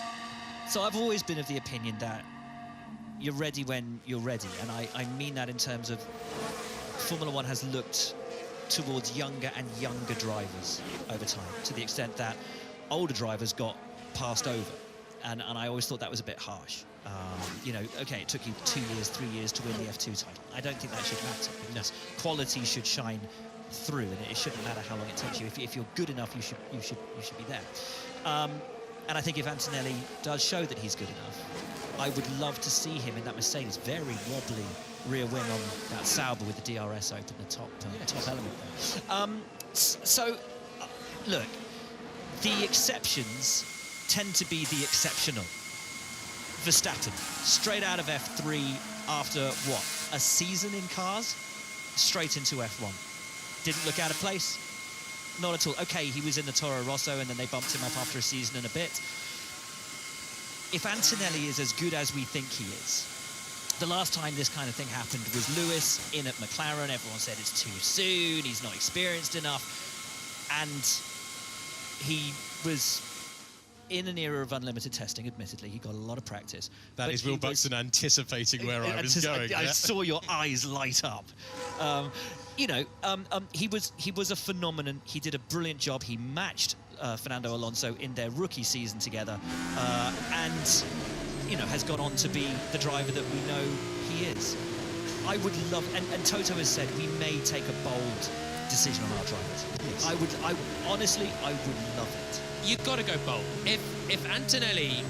So I've always been of the opinion that you're ready when you're ready, and I mean that in terms of Formula 1 has looked towards younger and younger drivers over time, to the extent that older drivers got passed over. And I always thought that was a bit harsh. You know, okay, it took you 2 years, 3 years to win the F2 title. I don't think that should matter, because quality should shine through, and it shouldn't matter how long it takes you. If you're good enough, you should be there. And I think if Antonelli does show that he's good enough, I would love to see him in that Mercedes, very wobbly rear wing on that Sauber with the DRS open, the top element there. Look, the exceptions tend to be the exceptional. Verstappen, straight out of F3 after, what, a season in cars? Straight into F1. Didn't look out of place? Not at all. Okay, he was in the Toro Rosso and then they bumped him up after a season and a bit. If Antonelli is as good as we think he is, the last time this kind of thing happened was Lewis in at McLaren. Everyone said it's too soon, he's not experienced enough. And he was in an era of unlimited testing, admittedly. He got a lot of practice. That is Will Buxton anticipating where I was going. I saw your eyes light up. He was a phenomenon. He did a brilliant job. He matched Fernando Alonso in their rookie season together, and has gone on to be the driver that we know he is. I would love, and Toto has said we may take a bold decision on our drivers. Yes. I would love it. You've got to go bold. If Antonelli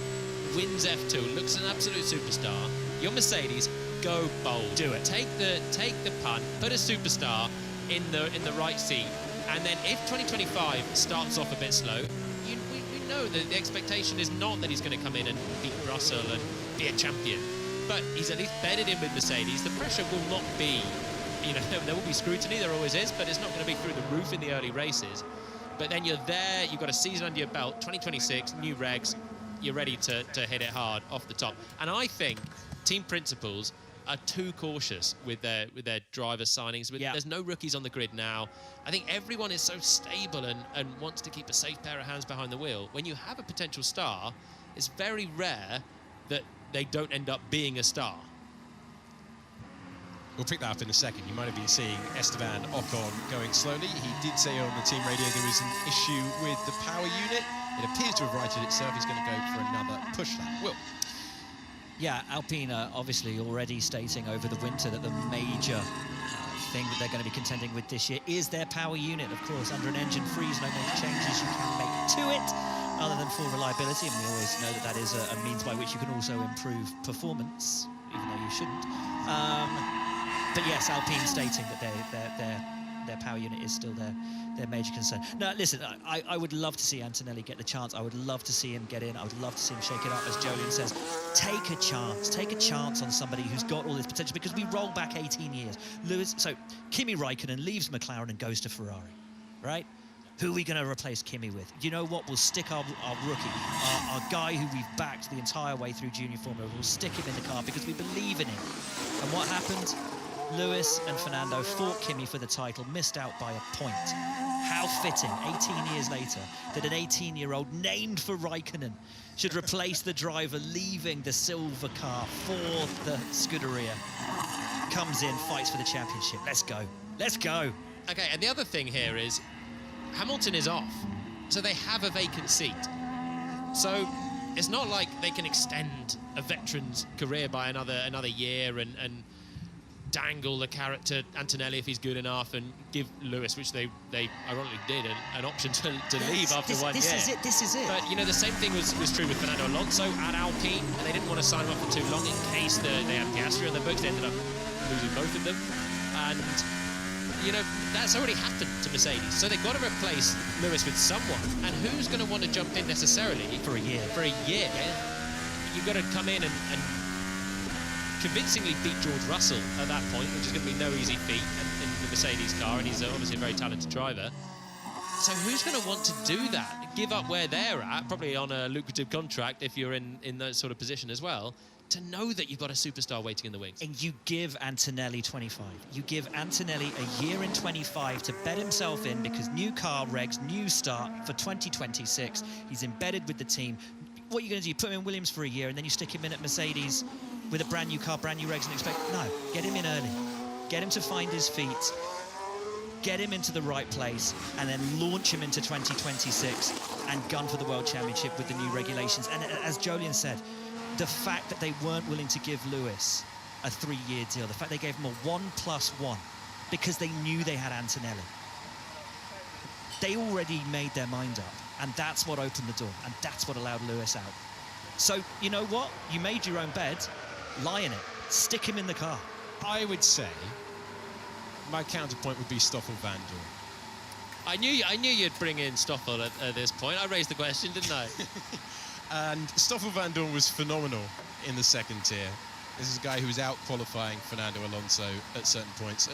wins F2, looks an absolute superstar, your Mercedes, go bold. Do it. Take the punt. Put a superstar in the right seat, and then if 2025 starts off a bit slow, we know that the expectation is not that he's going to come in and beat Russell and be a champion, but he's at least bedded in with Mercedes. The pressure will not be, there will be scrutiny, there always is, but it's not going to be through the roof in the early races. But then you're there, you've got a season under your belt, 2026, new regs, you're ready to hit it hard off the top. And I think team principals are too cautious with their driver signings. There's no rookies on the grid now. I think everyone is so stable and wants to keep a safe pair of hands behind the wheel. When you have a potential star, it's very rare that they don't end up being a star. We'll pick that up in a second. You might have been seeing Esteban Ocon going slowly. He did say on the team radio there was an issue with the power unit. It appears to have righted itself. He's going to go for another push lap. Will? Yeah, Alpine obviously already stating over the winter that the major thing that they're going to be contending with this year is their power unit. Of course, under an engine freeze, no more changes you can make to it other than for reliability. And we always know that is a means by which you can also improve performance, even though you shouldn't. But yes, Alpine stating that their power unit is still their major concern. Now, listen, I would love to see Antonelli get the chance. I would love to see him get in. I would love to see him shake it up, as Jolyon says. Take a chance on somebody who's got all this potential, because we roll back 18 years. Kimi Räikkönen leaves McLaren and goes to Ferrari, right? Who are we going to replace Kimi with? You know what? We'll stick our rookie, our guy who we've backed the entire way through Junior Formula. We'll stick him in the car because we believe in him. And what happened? Lewis and Fernando fought Kimi for the title, missed out by a point. How fitting, 18 years later, that an 18-year-old named for Räikkönen should replace the driver leaving the silver car for the Scuderia. Comes in, fights for the championship. Let's go. Let's go. Okay, and the other thing here is Hamilton is off, so they have a vacant seat. So it's not like they can extend a veteran's career by another year and dangle the carrot to Antonelli if he's good enough, and give Lewis, which they ironically did, an option to leave after 1 year. This is it. But the same thing was true with Fernando Alonso at Alpine, and they didn't want to sign him up for too long in case they had Piastri on their books. They ended up losing both of them, and that's already happened to Mercedes. So they've got to replace Lewis with someone, and who's going to want to jump in necessarily for a year? You've got to come in and convincingly beat George Russell at that point, which is going to be no easy feat in the Mercedes car, and he's obviously a very talented driver. So who's going to want to do that? Give up where they're at, probably on a lucrative contract if you're in that sort of position as well, to know that you've got a superstar waiting in the wings. And you give Antonelli 25. You give Antonelli a year in 25 to bed himself in, because new car regs, new start for 2026. He's embedded with the team. What are you going to do? You put him in Williams for a year and then you stick him in at Mercedes with a brand new car, brand new regs, and expect, no, get him in early. Get him to find his feet, get him into the right place, and then launch him into 2026 and gun for the World Championship with the new regulations. And as Jolyon said, the fact that they weren't willing to give Lewis a 3-year deal, the fact they gave him a 1+1 because they knew they had Antonelli. They already made their mind up, and that's what opened the door, and that's what allowed Lewis out. So, you know what? You made your own bed. Lie in it. Stick him in the car. I would say my counterpoint would be Stoffel Vandoorne. I knew you'd bring in Stoffel at this point. I raised the question, didn't I? And Stoffel Vandoorne was phenomenal in the second tier. This is a guy who was out-qualifying Fernando Alonso at certain points.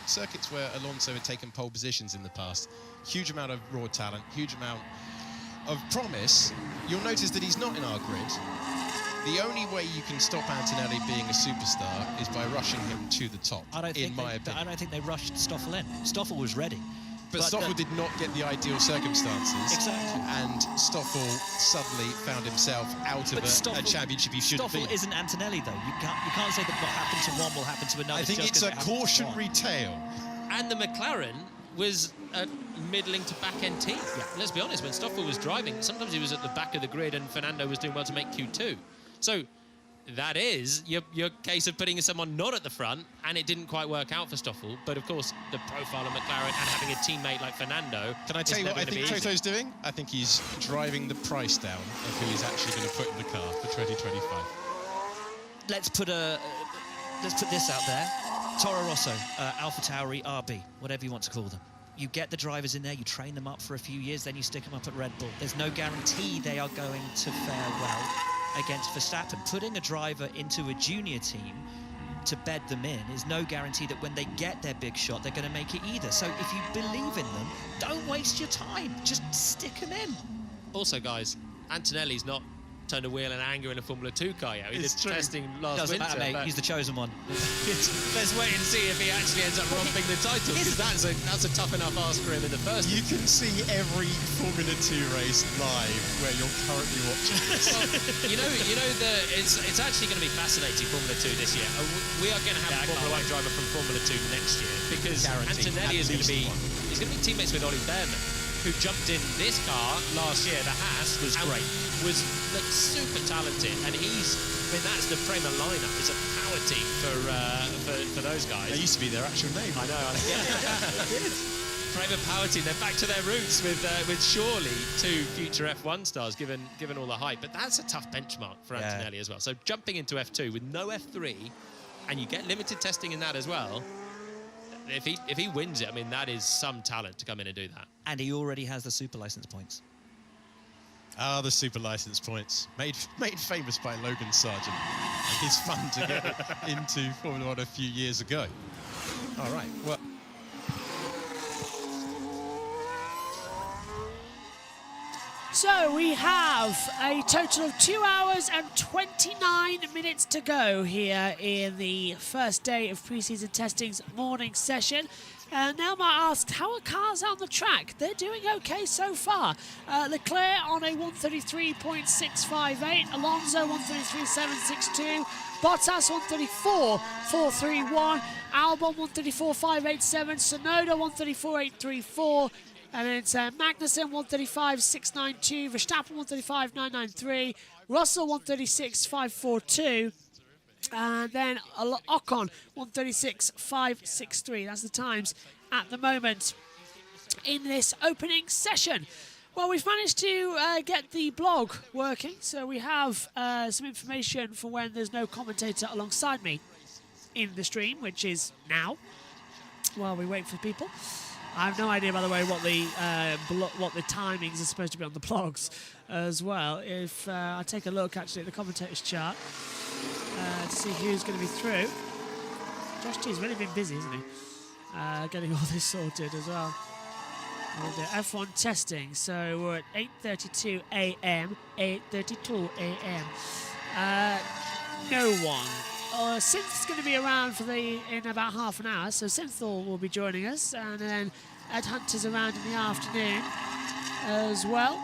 Circuits where Alonso had taken pole positions in the past. Huge amount of raw talent, huge amount of promise. You'll notice that he's not in our grid. The only way you can stop Antonelli being a superstar is by rushing him to the top, in my opinion. I don't think they rushed Stoffel in. Stoffel was ready. But Stoffel did not get the ideal circumstances. Exactly. And Stoffel suddenly found himself out of a championship he shouldn't be. Stoffel isn't Antonelli, though. You can't say that what happened to one will happen to another. I think it's a cautionary tale. And the McLaren was a middling to back-end team. Yeah. Let's be honest, when Stoffel was driving, sometimes he was at the back of the grid and Fernando was doing well to make Q2. So that is your case of putting someone not at the front, and it didn't quite work out for Stoffel. But of course, the profile of McLaren and having a teammate like Fernando. Can I tell you what I think Toto's doing? I think he's driving the price down of who he's actually going to put in the car for 2025. Let's put this out there. Toro Rosso, AlphaTauri, RB, whatever you want to call them. You get the drivers in there, you train them up for a few years, then you stick them up at Red Bull. There's no guarantee they are going to fare well against Verstappen. Putting a driver into a junior team to bed them in is no guarantee that when they get their big shot, they're going to make it either. So if you believe in them, don't waste your time. Just stick them in. Also, guys, Antonelli's not turned a wheel in anger in a Formula 2 car yet. He did testing last winter. Doesn't matter, mate. He's the chosen one. Let's wait and see if he actually ends up romping the title, because that's a tough enough ask for him in the first. You can see every Formula 2 race live where you're currently watching this. Well, it's actually going to be fascinating, Formula 2 this year. We are going to have a Formula 1 driver from Formula 2 next year, because Antonelli is going to be teammates with Ollie Behrman, who jumped in this car last year. The Haas was great, was super talented, and that's the Prema lineup. It's a power team for those guys. They used to be their actual name. I know. It is. Prema power team. They're back to their roots with surely two future F1 stars, given all the hype. But that's a tough benchmark for Antonelli as well. So jumping into F2 with no F3, and you get limited testing in that as well. If he wins it, I mean, that is some talent to come in and do that. And he already has the super license points. Ah, the super license points. Made famous by Logan Sargent. It's fun to get into Formula 1 a few years ago. All right, well... So we have a total of 2 hours and 29 minutes to go here in the first day of pre-season testing's morning session. Now I asked, how are cars on the track? They're doing okay so far. Leclerc on a 133.658, Alonso 133.762, Bottas 134.431, Albon 134.587, Tsunoda 134.834, and then it's Magnussen 135.692, Verstappen 135.993, Russell 136.542, and then Ocon 136.563. That's the times at the moment in this opening session. Well, we've managed to get the blog working, so we have some information for when there's no commentator alongside me in the stream, which is now, while we wait for people. I have no idea, by the way, what the timings are supposed to be on the blogs as well. If I take a look, actually, at the commentators chart to see who's going to be through. Josh G's really been busy, isn't he? Getting all this sorted as well. And F1 testing, so we're at 8:32 a.m. 8:32 a.m. No one. Synth's going to be around in about half an hour, so Synthal will be joining us, and then Ed Hunter's around in the afternoon as well.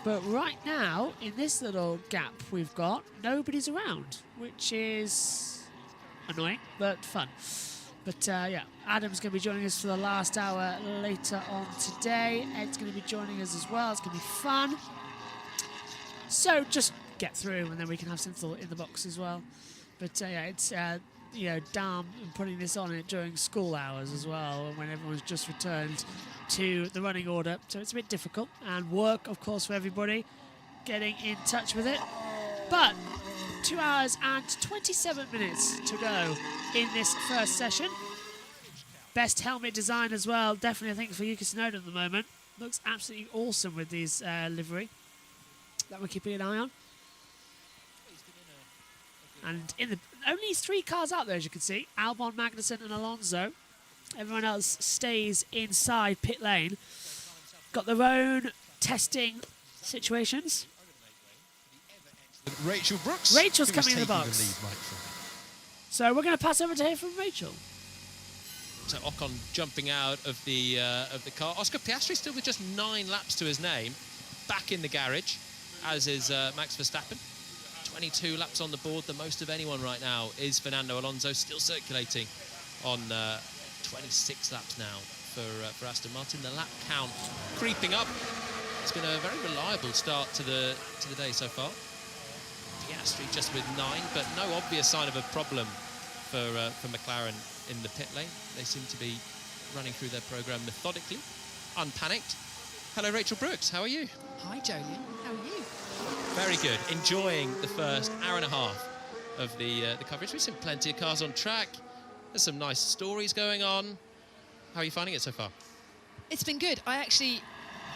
But right now, in this little gap we've got, nobody's around, which is annoying, but fun. But yeah, Adam's going to be joining us for the last hour later on today. Ed's going to be joining us as well. It's going to be fun. So just get through, and then we can have Synthal in the box as well. But yeah, it's damn putting this on it during school hours as well, when everyone's just returned to the running order. So it's a bit difficult, and work, of course, for everybody getting in touch with it. But 2 hours and 27 minutes to go in this first session. Best helmet design as well, definitely I think for Yuka Tsunoda at the moment. Looks absolutely awesome with these livery that we're keeping an eye on. And in the only 3 cars out there, as you can see, Albon, Magnussen and Alonso. Everyone else stays inside pit lane. Got their own testing situations. Rachel Brooks. Rachel's who was coming in the taking box. lead right from. So we're going to pass over to hear from Rachel. So Ocon jumping out of the car. Oscar Piastri still with just 9 laps to his name, back in the garage, as is Max Verstappen. 22 laps on the board, the most of anyone right now is Fernando Alonso, still circulating on 26 laps now for Aston Martin. The lap count creeping up. It's been a very reliable start to the day so far. Piastri just with 9, but no obvious sign of a problem for McLaren in the pit lane. They seem to be running through their program methodically, unpanicked. Hello, Rachel Brooks. How are you? Hi, Jolien. How are you? Very good. Enjoying the first hour and a half of the coverage. We've seen plenty of cars on track. There's some nice stories going on. How are you finding it so far? It's been good. I actually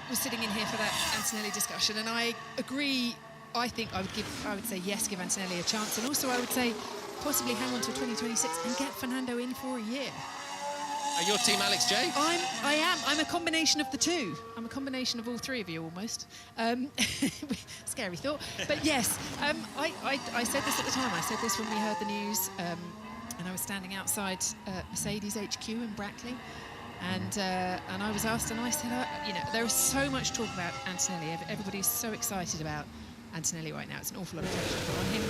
was sitting in here for that Antonelli discussion, and I agree. I think I would say yes, give Antonelli a chance, and also I would say possibly hang on till 2026 and get Fernando in for a year. Are your team Alex J? I am. I'm a combination of the two. I'm a combination of all 3 of you almost. Scary thought. But yes, I said this at the time. I said this when we heard the news, and I was standing outside Mercedes HQ in Brackley, and I was asked, and I said, you know, there is so much talk about Antonelli. Everybody's so excited about Antonelli right now. It's an awful lot of pressure put on him.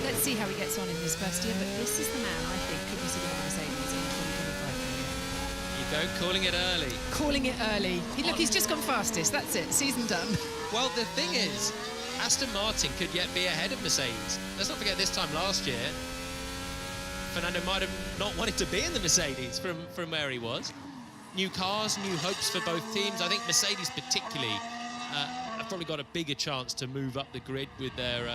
Let's see how he gets on in his first year. But this is the man I think could be sitting in Mercedes in 2025. You go, calling it early. Calling it early. Look, he's just gone fastest. That's it. Season done. Well, the thing is, Aston Martin could yet be ahead of Mercedes. Let's not forget this time last year, Fernando might have not wanted to be in the Mercedes from where he was. New cars, new hopes for both teams. I think Mercedes particularly have probably got a bigger chance to move up the grid with their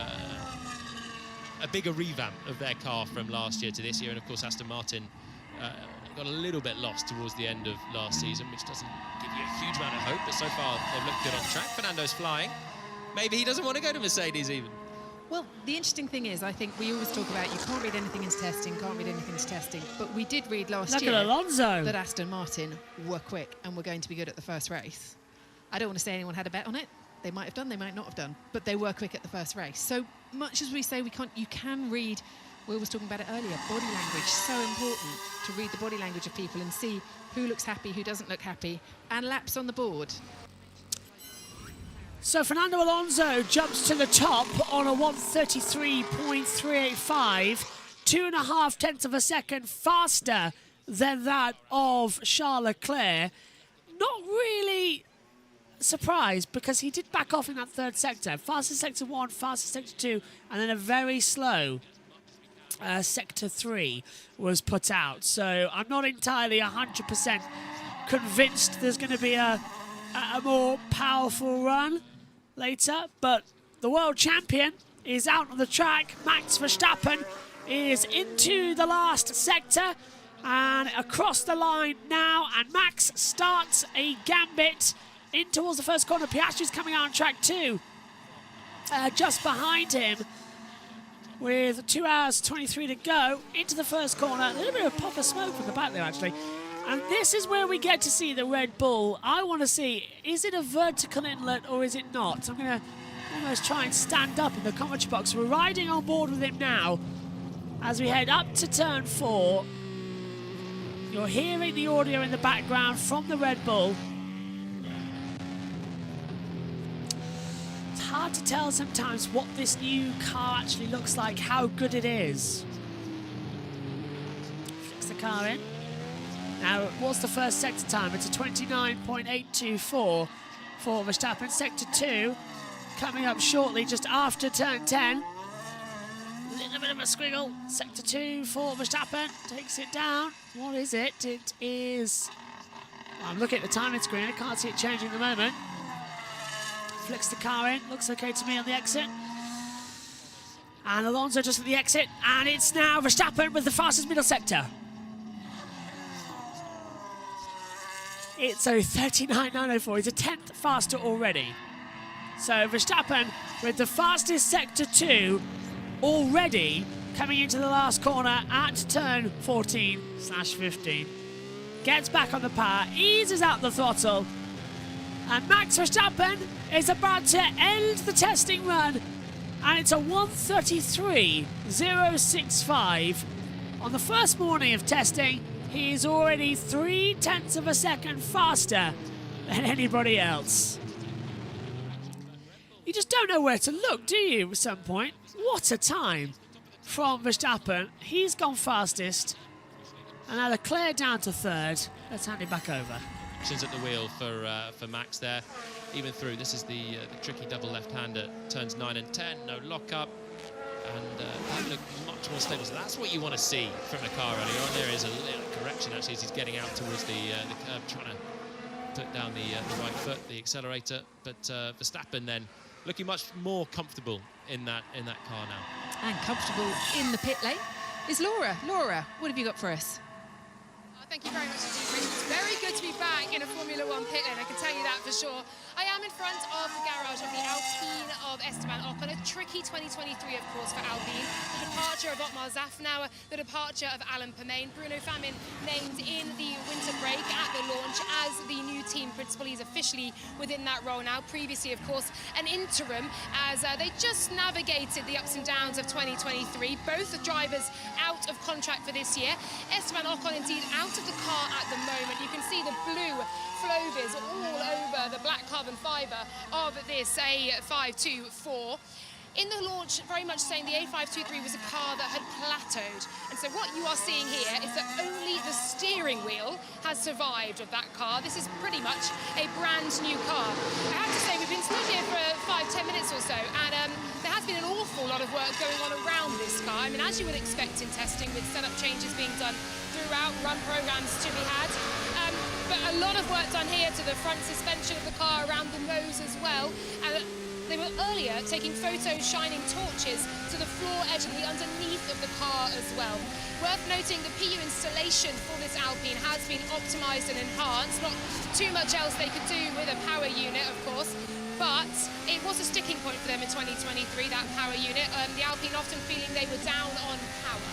a bigger revamp of their car from last year to this year. And of course, Aston Martin got a little bit lost towards the end of last season, which doesn't give you a huge amount of hope, but so far they've looked good on track. Fernando's flying. Maybe he doesn't want to go to Mercedes even. Well, the interesting thing is, I think we always talk about you can't read anything into testing, but we did read last year that Aston Martin were quick and were going to be good at the first race. I don't want to say anyone had a bet on it. They might have done, they might not have done, but they were quick at the first race. So much as we say we can't, you can read, Will was talking about it earlier, body language, so important to read the body language of people and see who looks happy, who doesn't look happy, and laps on the board. So Fernando Alonso jumps to the top on a 1:33.385, 2.5 tenths of a second faster than that of Charles Leclerc. Not really surprised because he did back off in that third sector. Fastest sector 1, fastest sector 2, and then a very slow sector 3 was put out. So I'm not entirely 100% convinced there's going to be a more powerful run later, but the world champion is out on the track. Max Verstappen is into the last sector and across the line now, and Max starts a gambit in towards the first corner. Piastri's coming out on track too, just behind him with 2 hours 23 to go into the first corner. A little bit of a puff of smoke from the back there actually. And this is where we get to see the Red Bull. I want to see, is it a vertical inlet or is it not? I'm going to almost try and stand up in the commentary box. We're riding on board with him now as we head up to turn 4. You're hearing the audio in the background from the Red Bull. It's hard to tell sometimes what this new car actually looks like, how good it is. Flicks the car in. Now, what's the first sector time? It's a 29.824 for Verstappen. Sector 2 coming up shortly, just after turn 10. Little bit of a squiggle. Sector 2 for Verstappen. Takes it down. What is it? It is... I'm looking at the timing screen. I can't see it changing at the moment. Flicks the car in. Looks okay to me on the exit. And Alonso just at the exit, and it's now Verstappen with the fastest middle sector. It's a 39.904. He's a 10th faster already. So Verstappen with the fastest sector 2 already coming into the last corner at turn 14/15. Gets back on the power, eases out the throttle, and Max Verstappen is about to end the testing run, and it's a 1:33.065. On the first morning of testing, he is already 0.3 of a second faster than anybody else. You just don't know where to look, do you, at some point? What a time from Verstappen. He's gone fastest. And now Leclerc down to 3rd. Let's hand it back over. At the wheel for Max there. Even through, this is the tricky double left-hander, turns 9 and 10, no lock-up. And that looked much more stable. So that's what you want to see from the car earlier on. There is a little correction, actually, as he's getting out towards the curb, trying to put down the right foot, the accelerator. But Verstappen then looking much more comfortable in that car now. And comfortable in the pit lane is Laura. Laura, what have you got for us? Thank you very much indeed, Rachel. It's very good to be back in a Formula One pit lane, I can tell you that for sure. I am in front of the garage of the Alpine of Esteban Ocon. A tricky 2023, of course, for Alpine. The departure of Otmar Zafnauer, the departure of Alan Permain. Bruno Famin named in the winter break at the launch as the new team principal. He's officially within that role now. Previously, of course, an interim as they just navigated the ups and downs of 2023. Both the drivers out of contract for this year. Esteban Ocon, indeed, out of the car at the moment. You can see the blue Flowbiz all over the black carbon fibre of this A524. In the launch, very much saying the A523 was a car that had plateaued. And so what you are seeing here is that only the steering wheel has survived of that car. This is pretty much a brand new car. I have to say, we've been stood here for 5-10 minutes or so, and there has been an awful lot of work going on around this car. I mean, as you would expect in testing, with setup changes being done throughout, run programs to be had. But a lot of work done here to the front suspension of the car, around the nose as well. And they were earlier taking photos, shining torches to the floor edge and the underneath of the car as well. Worth noting, the PU installation for this Alpine has been optimised and enhanced. Not too much else they could do with a power unit, of course, but it was a sticking point for them in 2023, that power unit. The Alpine often feeling they were down on power.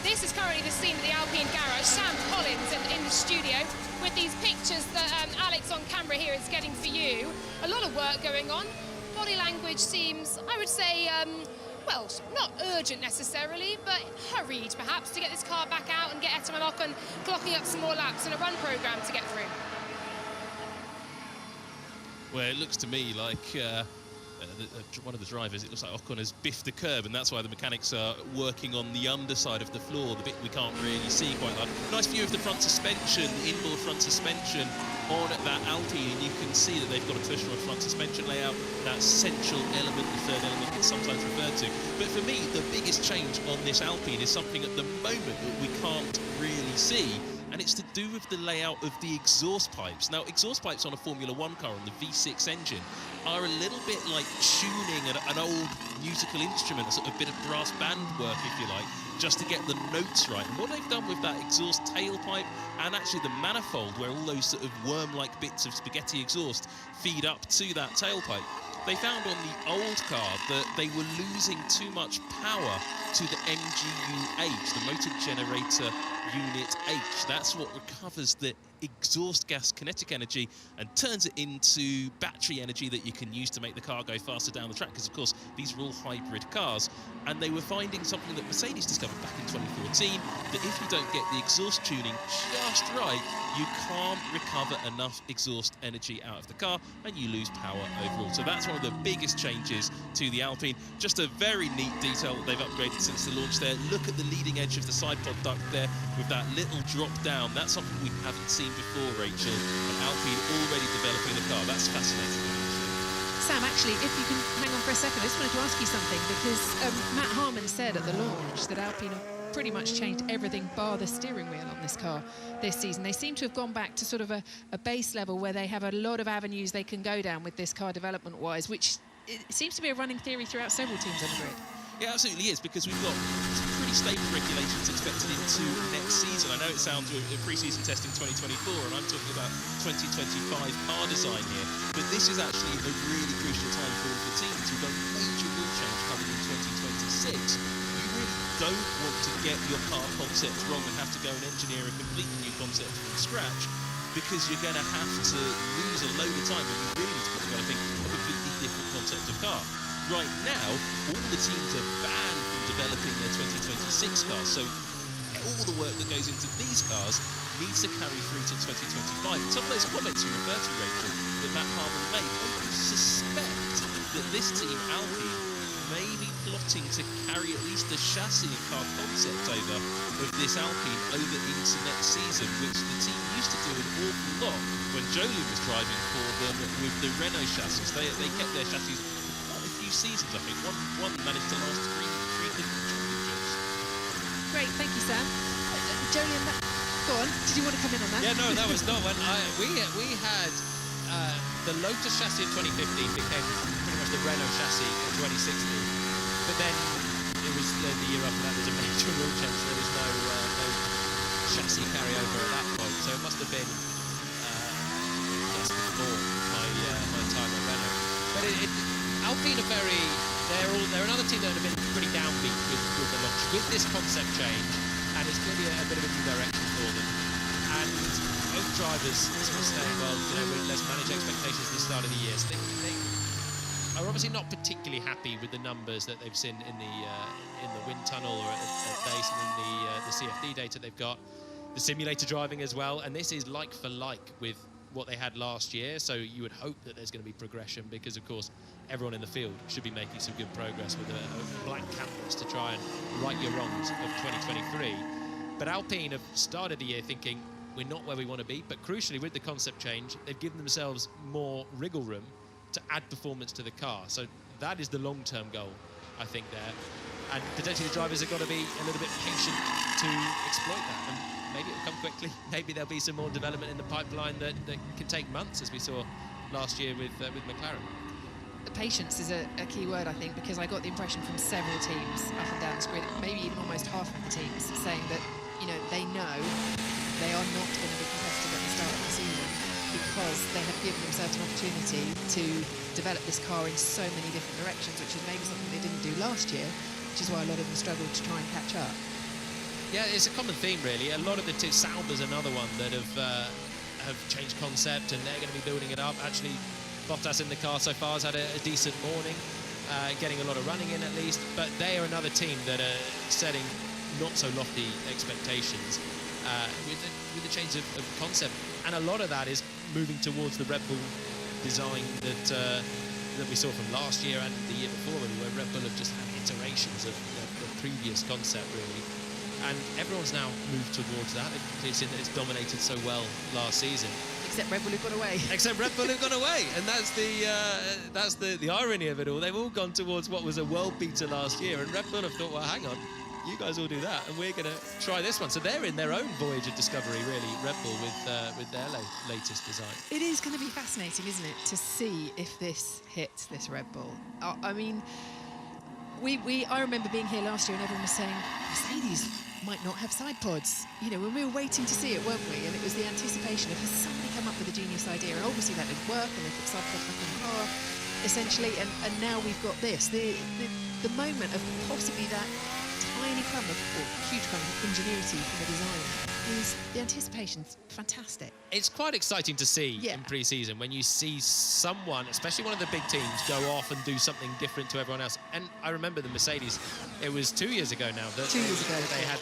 This is currently the scene of the Alpine garage. Sam Collins in the studio with these pictures that Alex on camera here is getting for you. A lot of work going on. Body language seems, I would say, well, not urgent necessarily, but hurried perhaps to get this car back out and get Esteban Ocon clocking up some more laps and a run programme to get through. Well, it looks to me like one of the drivers, it looks like Ocon has biffed the curb, and that's why the mechanics are working on the underside of the floor, the bit we can't really see quite like. Nice view of the front suspension, the inboard front suspension on that Alpine, and you can see that they've got a push from a front suspension layout, that central element, the third element it's sometimes referred to. But for me, the biggest change on this Alpine is something at the moment that we can't really see, and it's to do with the layout of the exhaust pipes. Now, exhaust pipes on a Formula One car on the V6 engine are a little bit like tuning an old musical instrument, a sort of bit of brass band work, if you like, just to get the notes right. And what they've done with that exhaust tailpipe and actually the manifold, where all those sort of worm-like bits of spaghetti exhaust feed up to that tailpipe, they found on the old car that they were losing too much power to the MGU-H, the motor generator unit H. That's what recovers the exhaust gas kinetic energy and turns it into battery energy that you can use to make the car go faster down the track, because of course these are all hybrid cars. And they were finding something that Mercedes discovered back in 2014, that if you don't get the exhaust tuning just right, you can't recover enough exhaust energy out of the car and you lose power overall. So that's one of the biggest changes to the Alpine. Just a very neat detail that they've upgraded since the launch there. Look at the leading edge of the side pod duct there with that little drop down. That's something we haven't seen before, Rachel. And Alpine already developing the car. That's fascinating. Sam, actually, if you can hang on for a second, I just wanted to ask you something, because Matt Harmon said at the launch that Alpine have pretty much changed everything bar the steering wheel on this car this season. They seem to have gone back to sort of a base level where they have a lot of avenues they can go down with this car development-wise, which it seems to be a running theory throughout several teams on the grid. It absolutely is, because we've got some pretty stable regulations expected into next season. I know it sounds pre-season testing 2024, and I'm talking about 2025 car design here, but this is actually a really crucial time for all the teams. We've got a major rule change coming in 2026. You really don't want to get your car concept wrong and have to go and engineer a completely new concept from scratch, because you're going to have to lose a load of time and you really need to be developing a completely different concept of car. Right now, all the teams are banned from developing their 2026 cars, so all the work that goes into these cars needs to carry through to 2025. And some of those comments you refer to, Rachel, that Matt Harmon made, I would suspect that this team, Alpine, may be plotting to carry at least the chassis and car concept over of this Alpine over into next season, which the team used to do an awful lot when Jolien was driving for them with the Renault chassis. They kept their chassis seasons, I think. One managed to last three different championships. Great, thank you, Sam. Jolien, go on. Did you want to come in on that? Yeah, no, that was not when we had the Lotus chassis in 2015 became pretty much the Renault chassis in 2016, but then it was the year after that was a major rule change. So there was no chassis carryover at that point, so it must have been just before my time at Renault. But Alpine are they're another team that have been pretty downbeat with the launch, with this concept change, and it's clearly a bit of a new direction for them. And both drivers sort of saying, well, let's manage expectations at the start of the year. So they are obviously not particularly happy with the numbers that they've seen in the wind tunnel or at base, and in the CFD data they've got, the simulator driving as well, and this is like for like with what they had last year, so you would hope that there's going to be progression, because of course everyone in the field should be making some good progress with a blank canvas to try and right your wrongs of 2023. But Alpine have started the year thinking we're not where we want to be, but crucially with the concept change they've given themselves more wriggle room to add performance to the car, so that is the long-term goal, I think, there. And potentially the drivers have got to be a little bit patient to exploit that, and maybe it'll come quickly. Maybe there'll be some more development in the pipeline that can take months, as we saw last year with McLaren. Patience is a key word, I think, because I got the impression from several teams up and down the grid, maybe even almost half of the teams, saying that they know they are not going to be competitive at the start of the season because they have given themselves an opportunity to develop this car in so many different directions, which is maybe something they didn't do last year, which is why a lot of them struggled to try and catch up. Yeah, it's a common theme, really. A lot of the teams, Sauber's another one that have changed concept, and they're going to be building it up. Actually, Bottas in the car so far has had a decent morning, getting a lot of running in at least, but they are another team that are setting not so lofty expectations with the change of concept, and a lot of that is moving towards the Red Bull design that we saw from last year and the year before, really, where Red Bull have just had iterations of the previous concept, really. And everyone's now moved towards that. They've seen that it's dominated so well last season. Except Red Bull have gone away. Except Red Bull have gone away, and that's the irony of it all. They've all gone towards what was a world beater last year, and Red Bull have thought, well, hang on, you guys all do that, and we're going to try this one. So they're in their own voyage of discovery, really, Red Bull, with their latest design. It is going to be fascinating, isn't it, to see if this hits this Red Bull. I mean, I remember being here last year and everyone was saying Mercedes might not have side pods, when we were waiting to see it, weren't we? And it was the anticipation of, has somebody come up with a genius idea? And obviously that didn't work, and they put side pods back in the car, essentially, and now we've got this. The moment of possibly that tiny crumb or huge crumb of ingenuity from the design is, the anticipation's fantastic. It's quite exciting to see in pre-season when you see someone, especially one of the big teams, go off and do something different to everyone else. And I remember the Mercedes, it was 2 years ago now that 2 years ago they had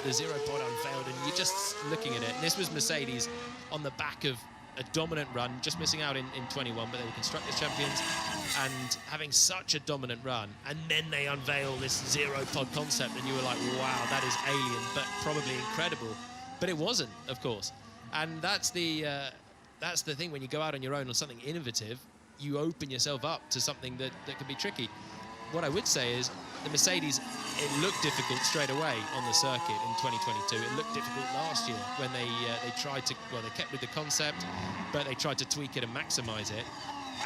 the zero pod unveiled, and you're just looking at it. And this was Mercedes on the back of a dominant run, just missing out in 21, but they were Constructors' champions and having such a dominant run, and then they unveil this zero pod concept, and you were like, wow, that is alien, but probably incredible. But it wasn't, of course. And that's the thing, when you go out on your own on something innovative, you open yourself up to something that can be tricky. What I would say is the Mercedes, it looked difficult straight away on the circuit in 2022. It looked difficult last year when they tried to, well, they kept with the concept, but they tried to tweak it and maximize it.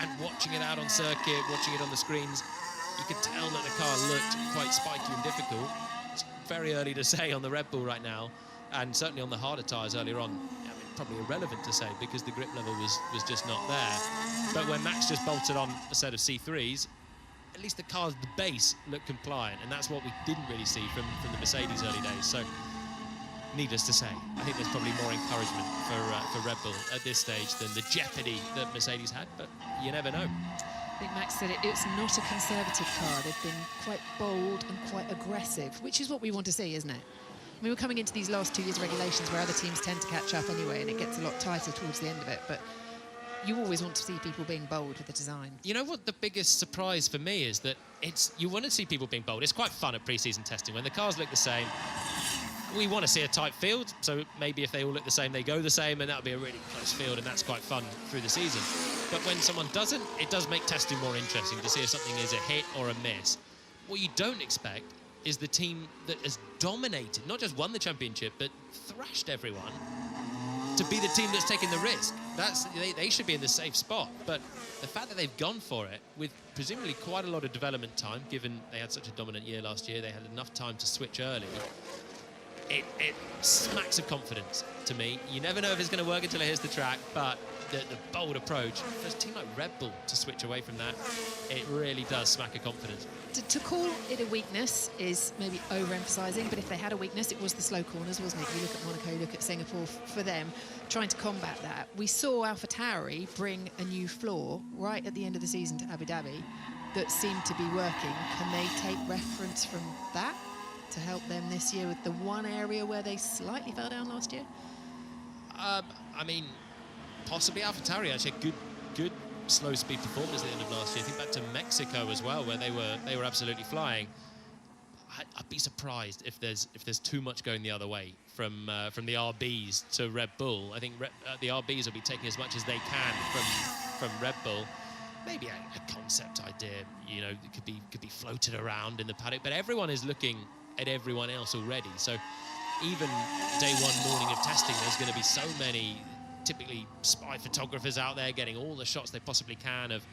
And watching it out on circuit, watching it on the screens, You could tell that the car looked quite spiky and difficult. It's very early to say on the Red Bull right now, and certainly on the harder tyres earlier on. I mean, probably irrelevant to say because the grip level was just not there. But when Max just bolted on a set of C3s, at least the car's the base looked compliant, and that's what we didn't really see from the Mercedes early days. So, needless to say, I think there's probably more encouragement for Red Bull at this stage than the jeopardy that Mercedes had, but you never know. I think Max said it's not a conservative car. They've been quite bold and quite aggressive, which is what we want to see, isn't it? I mean, we're coming into these last 2 years of regulations where other teams tend to catch up anyway, and it gets a lot tighter towards the end of it, but you always want to see people being bold with the design. You know what the biggest surprise for me is that you want to see people being bold. It's quite fun at pre-season testing when the cars look the same. We want to see a tight field, so maybe if they all look the same, they go the same, and that'll be a really close field, and that's quite fun through the season. But when someone doesn't, it does make testing more interesting to see if something is a hit or a miss. What you don't expect is the team that has dominated, not just won the championship, but thrashed everyone, to be the team that's taking the risk. They should be in the safe spot. But the fact that they've gone for it with presumably quite a lot of development time, given they had such a dominant year last year, they had enough time to switch early. It smacks of confidence to me. You never know if it's going to work until it hits the track, but the bold approach, for a team like Red Bull to switch away from that, it really does smack of confidence. To call it a weakness is maybe overemphasising, but if they had a weakness, it was the slow corners, wasn't it? You look at Monaco, you look at Singapore, for them, trying to combat that. We saw AlphaTauri bring a new floor right at the end of the season to Abu Dhabi that seemed to be working. Can they take reference from that to help them this year with the one area where they slightly fell down last year? I mean, possibly AlphaTauri actually had good slow speed performance at the end of last year. I think back to Mexico as well, where they were absolutely flying. I'd be surprised if there's too much going the other way from the RBs to Red Bull. I think the RBs will be taking as much as they can from Red Bull. Maybe a concept idea, you know, could be floated around in the paddock, but everyone is looking at everyone else already. So even day one morning of testing, there's going to be so many typically spy photographers out there getting all the shots they possibly can of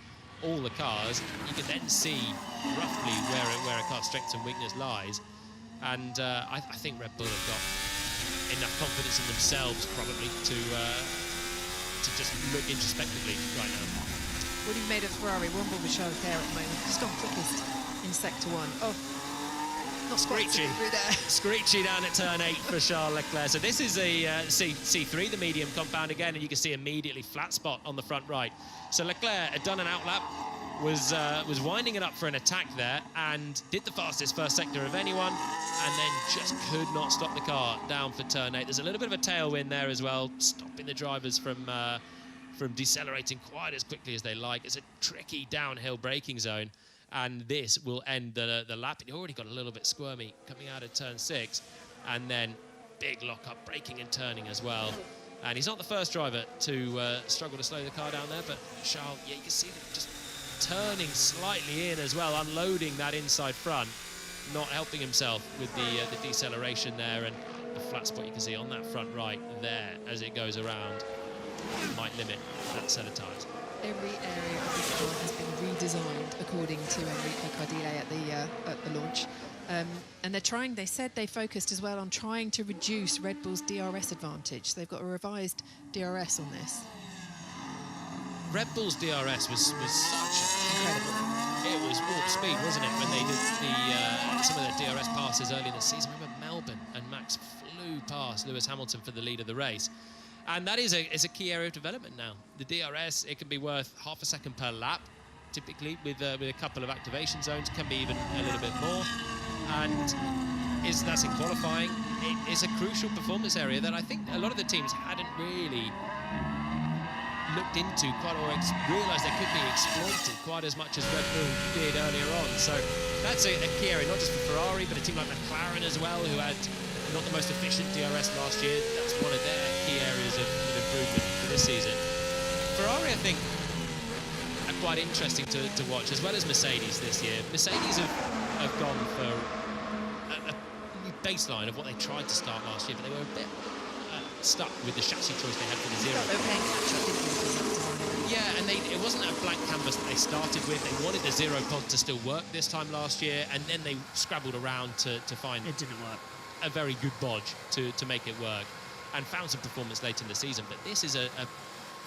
all the cars. You can then see roughly where a car's strength and weakness lies. And I think Red Bull have got enough confidence in themselves probably to just look introspectively right now. What have you made of Ferrari? We're on board with Charles Leclerc at the moment. Just on quickest in sector one. Oh, not Screechy. Screechy down at turn 8 for Charles Leclerc. So this is a C3, the medium compound again, and you can see immediately flat spot on the front right. So Leclerc had done an outlap, was winding it up for an attack there, and did the fastest first sector of anyone, and then just could not stop the car down for turn 8. There's a little bit of a tailwind there as well, stopping the drivers from decelerating quite as quickly as they like. It's a tricky downhill braking zone, and this will end the lap. He already got a little bit squirmy coming out of turn 6, and then big lock-up braking and turning as well. And he's not the first driver to struggle to slow the car down there, but Charles, yeah, you can see them just turning slightly in as well, unloading that inside front, not helping himself with the deceleration there, and the flat spot you can see on that front right there as it goes around might limit that set of tyres. Every area of this car has been redesigned according to Enrico Cardile at the launch. And they said they focused as well on trying to reduce Red Bull's DRS advantage. So they've got a revised DRS on this. Red Bull's DRS was such incredible. It was warp speed, wasn't it, when they did some of their DRS passes early in the season. Remember Melbourne, and Max flew past Lewis Hamilton for the lead of the race. And that is a key area of development now. The DRS, it can be worth half a second per lap, typically with a couple of activation zones, can be even a little bit more. And that's in qualifying. It's a crucial performance area that I think a lot of the teams hadn't really looked into quite, or realised they could be exploited quite as much as Red Bull did earlier on. So that's a key area, not just for Ferrari, but a team like McLaren as well, who had not the most efficient DRS last year. That's one of their key areas of improvement for this season. Ferrari, I think, are quite interesting to watch, as well as Mercedes this year. Mercedes have gone for a baseline of what they tried to start last year, but they were a bit stuck with the chassis choice they had for the Zero. Yeah, and it wasn't a blank canvas that they started with. They wanted the zero pod to still work this time last year, and then they scrabbled around to find it didn't work. A very good bodge to make it work, and found some performance late in the season. But this is a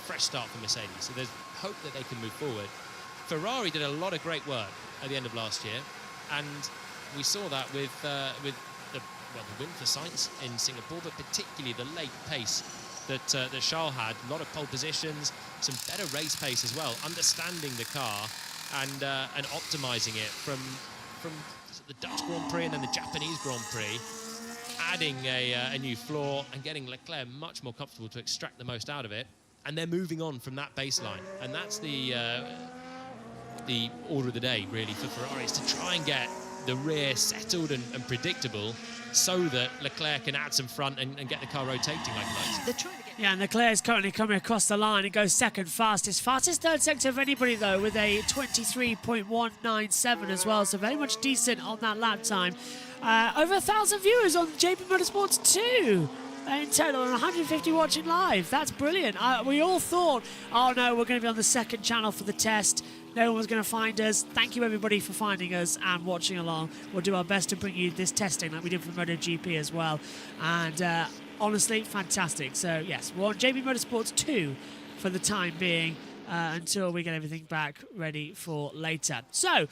fresh start for Mercedes, so there's hope that they can move forward. Ferrari did a lot of great work at the end of last year, and we saw that with the win for Sainz in Singapore, but particularly the late pace that Charles had. A lot of pole positions, some better race pace as well, understanding the car and optimizing it from the Dutch Grand Prix and then the Japanese Grand Prix, adding a new floor and getting Leclerc much more comfortable to extract the most out of it. And they're moving on from that baseline, and that's the order of the day really for Ferrari, is to try and get the rear settled and predictable, so that Leclerc can add some front and get the car rotating like he likes. They're trying to get... Yeah, and Leclerc is currently coming across the line. It goes second fastest third sector of anybody though, with a 23.197 as well, so very much decent on that lap time. Over 1,000 viewers on JB Motorsports 2 in total, and 150 watching live. That's brilliant. We all thought, oh no, we're going to be on the second channel for the test. No one was going to find us. Thank you everybody for finding us and watching along. We'll do our best to bring you this testing like we did for MotoGP as well. And honestly, fantastic. So yes, we're on JB Motorsports 2 for the time being until we get everything back ready for later. So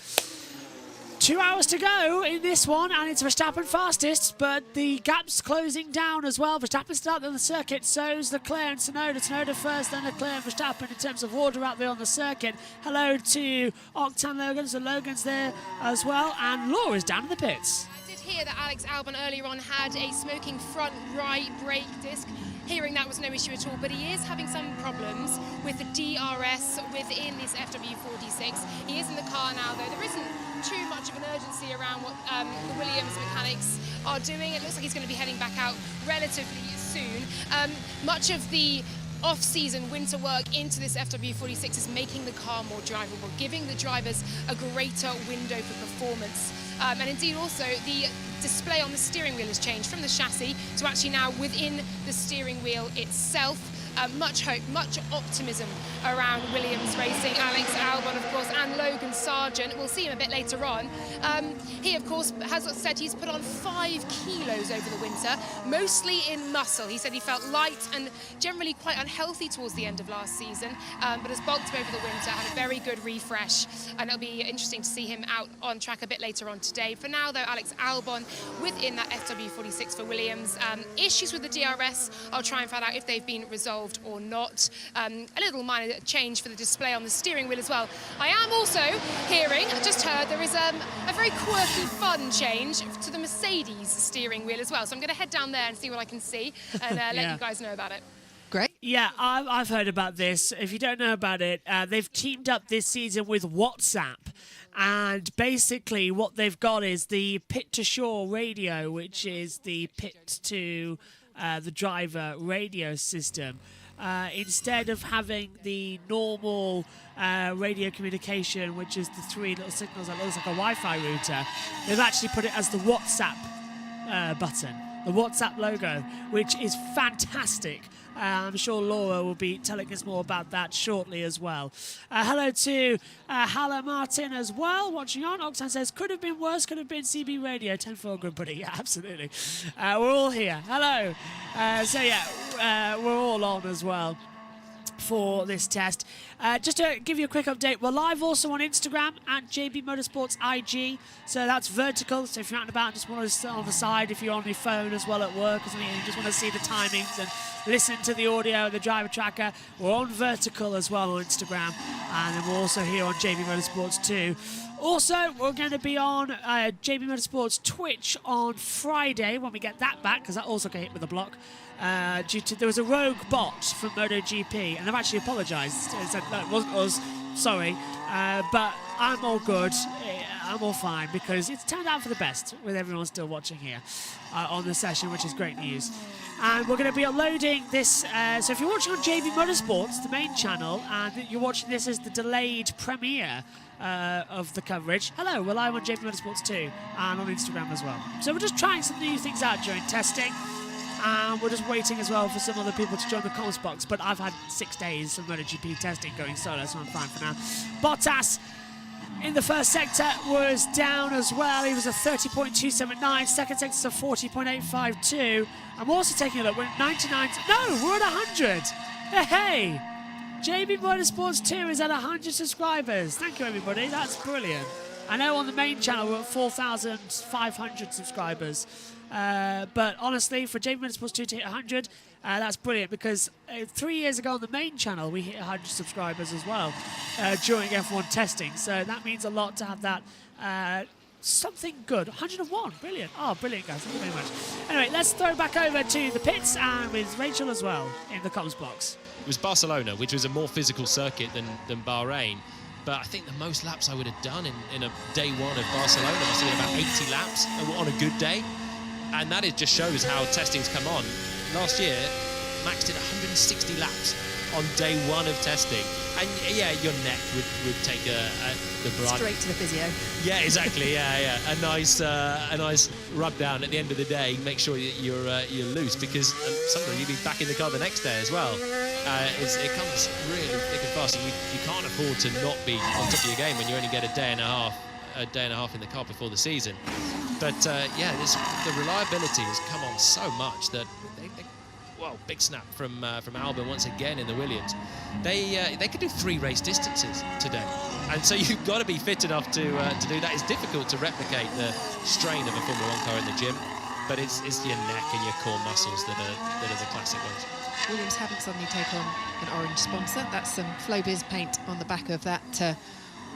2 hours to go in this one, and it's Verstappen fastest, but the gap's closing down as well. Verstappen started on the circuit, so's Leclerc and Tsunoda. Tsunoda first, then Leclerc and Verstappen in terms of order out there on the circuit. Hello to Octane Logan, so Logan's there as well, and Laura's down in the pits. I did hear that Alex Albon earlier on had a smoking front right brake disc. Hearing that was no issue at all, but he is having some problems with the DRS within this FW46. He is in the car now, though. There isn't too much of an urgency around what the Williams mechanics are doing. It looks like he's going to be heading back out relatively soon. Much of the off-season winter work into this FW46 is making the car more drivable, giving the drivers a greater window for performance. And indeed also the display on the steering wheel has changed from the chassis to actually now within the steering wheel itself. Much hope, much optimism around Williams Racing. Alex Albon, of course, and Logan Sargent. We'll see him a bit later on. He, of course, has said he's put on 5 kilos over the winter, mostly in muscle. He said he felt light and generally quite unhealthy towards the end of last season, but has bulked up over the winter, had a very good refresh, and it'll be interesting to see him out on track a bit later on today. For now, though, Alex Albon within that FW46 for Williams. Issues with the DRS, I'll try and find out if they've been resolved or not. A little minor change for the display on the steering wheel as well. I am also hearing, I just heard, there is a very quirky, fun change to the Mercedes steering wheel as well. So I'm going to head down there and see what I can see and let you guys know about it. Great. Yeah, I've heard about this. If you don't know about it, they've teamed up this season with WhatsApp. And basically what they've got is the pit to shore radio, which is the pit to the driver radio system. Instead of having the normal radio communication, which is the 3 little signals that looks like a Wi-Fi router, they've actually put it as the WhatsApp button, the WhatsApp logo, which is fantastic. I'm sure Laura will be telling us more about that shortly as well. Hello to Hala Martin as well, watching on. Oxan says, could have been worse, could have been CB Radio. 10-4, good buddy. Yeah, absolutely. We're all here. Hello. We're all on as well for this test. Just to give you a quick update, we're live also on Instagram at JB Motorsports IG. So that's vertical. So if you're out and about, just want to sit on the side, if you're on your phone as well at work or something, and you just want to see the timings and listen to the audio, the driver tracker, we're on vertical as well on Instagram. And then we're also here on JB Motorsports 2. Also, we're going to be on JB Motorsports Twitch on Friday when we get that back, because that also got hit with a block. Due to there was a rogue bot from MotoGP, and they've actually apologised. They said, no, it wasn't us, sorry. But I'm all good. I'm all fine, because it's turned out for the best with everyone still watching here on the session, which is great news. And we're going to be uploading this. So if you're watching on JB Motorsports, the main channel, and you're watching this as the delayed premiere of the coverage, hello, we're live on JB Motorsports 2 and on Instagram as well. So we're just trying some new things out during testing. And we're just waiting as well for some other people to join the comms box. But I've had 6 days of MotoGP testing going solo, so I'm fine for now. Bottas in the first sector was down as well. He was a 30.279. Second sector is a 40.852. I'm also taking a look. We're at 99. No, we're at 100. Hey, JB Motorsports 2 is at 100 subscribers. Thank you, everybody. That's brilliant. I know on the main channel we're at 4,500 subscribers. But honestly, for JB Motorsports 2 to hit 100, that's brilliant, because 3 years ago on the main channel we hit 100 subscribers as well during F1 testing. So that means a lot to have that. Something good. 101. Brilliant. Oh, brilliant, guys. Thank you very much. Anyway, let's throw it back over to the pits and with Rachel as well in the comms box. It was Barcelona, which was a more physical circuit than Bahrain. But I think the most laps I would have done in a day one of Barcelona must have been about 80 laps on a good day. And that it just shows how testing's come on. Last year, Max did 160 laps on day one of testing. And yeah, your neck would take the brunt. Straight to the physio. Yeah, exactly. Yeah. A nice rub down at the end of the day. Make sure you're loose, because sometimes you'll be back in the car the next day as well. It comes really thick and fast, and you can't afford to not be on top of your game when you only get a day and a half in the car before the season. But the reliability has come on so much that well, big snap from Albon once again in the Williams. They could do 3 race distances today, and so you've got to be fit enough to do that. It's difficult to replicate the strain of a Formula 1 car in the gym, but it's your neck and your core muscles that are the classic ones. Williams haven't suddenly taken on an orange sponsor. That's some Flowbiz paint on the back of that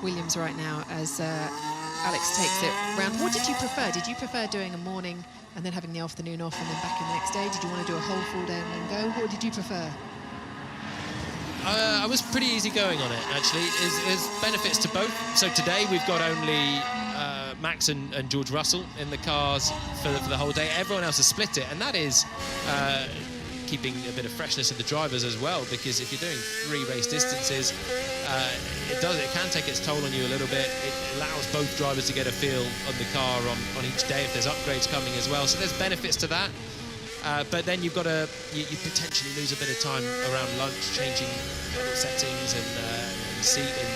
Williams right now as Alex takes it round. What did you prefer? Did you prefer doing a morning and then having the afternoon off and then back in the next day? Did you want to do a whole full day and then go? What did you prefer? I was pretty easy going on it, actually. There's benefits to both. So today we've got only Max and George Russell in the cars for the whole day. Everyone else has split it, and that is keeping a bit of freshness of the drivers as well, because if you're doing 3 race distances, it can take its toll on you a little bit. It allows both drivers to get a feel of the car on each day if there's upgrades coming as well. So there's benefits to that. But then you potentially lose a bit of time around lunch, changing settings and seat and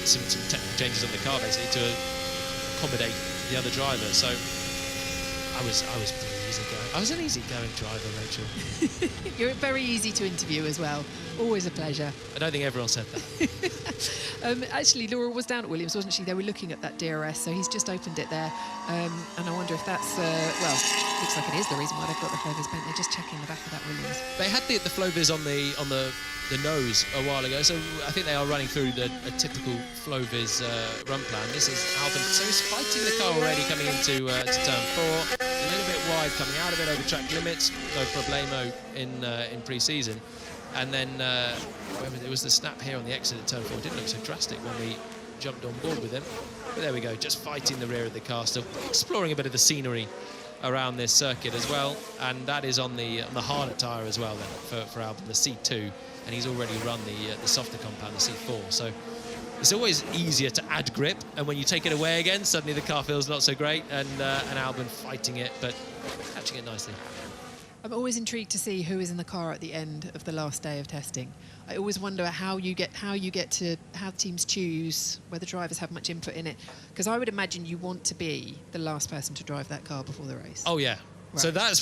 some technical changes on the car basically to accommodate the other drivers. So I was pretty easy going. I was an easygoing driver, Rachel. You're very easy to interview as well. Always a pleasure. I don't think everyone said that. Actually, Laura was down at Williams, wasn't she? They were looking at that DRS, so he's just opened it there. And I wonder if that's, looks like it is the reason why they've got the Flowbiz paint. They're just checking the back of that Williams. They had the Flowbiz on the nose a while ago, so I think they are running through a typical Flowbiz run plan. This is Albon, so he's fighting the car already coming into to turn 4. A little bit wide coming out of it over track limits, no problemo in pre-season. And then it was the snap here on the exit at turn 4. It didn't look so drastic when we jumped on board with him. But there we go, just fighting the rear of the car, still exploring a bit of the scenery around this circuit as well. And that is on the harder tyre as well then for Albon, the C2. And he's already run the softer compound, the C4. So it's always easier to add grip, and when you take it away again, suddenly the car feels not so great. And Albon fighting it, but catching it nicely. I'm always intrigued to see who is in the car at the end of the last day of testing. I always wonder how teams choose whether drivers have much input in it, because I would imagine you want to be the last person to drive that car before the race. Oh yeah. Right. So that's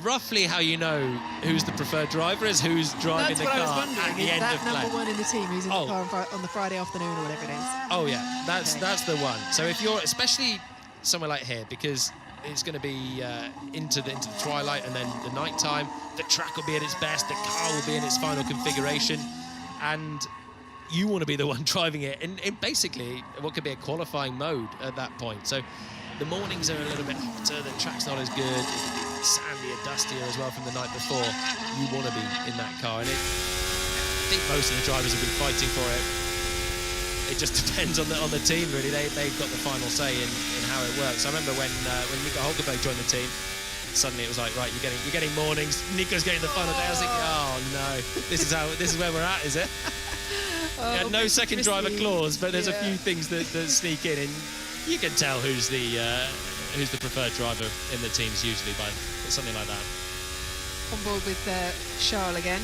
roughly how you know who's the preferred driver, is who's driving the car at the end of play. That's what I was wondering. Is that number 1 in the team who's in the car on the Friday afternoon or whatever it is? Oh yeah, that's the one. So if you're, especially somewhere like here, because it's going to be into the twilight and then the night time, the track will be at its best, the car will be in its final configuration, and you want to be the one driving it in basically what could be a qualifying mode at that point. So the mornings are a little bit hotter, the track's not as good, sandier, dustier as well from the night before. You want to be in that car, and I think most of the drivers have been fighting for it. It just depends on the team really. They've got the final say in how it works. I remember when Nico Hulkenberg joined the team, suddenly it was like, right, you're getting mornings. Nico's getting the final day. I was thinking, oh no, this is where we're at, is it? No second driver clause, but there's a few things that sneak in, and you can tell who's who's the preferred driver in the teams usually by something like that. On board with Charles again,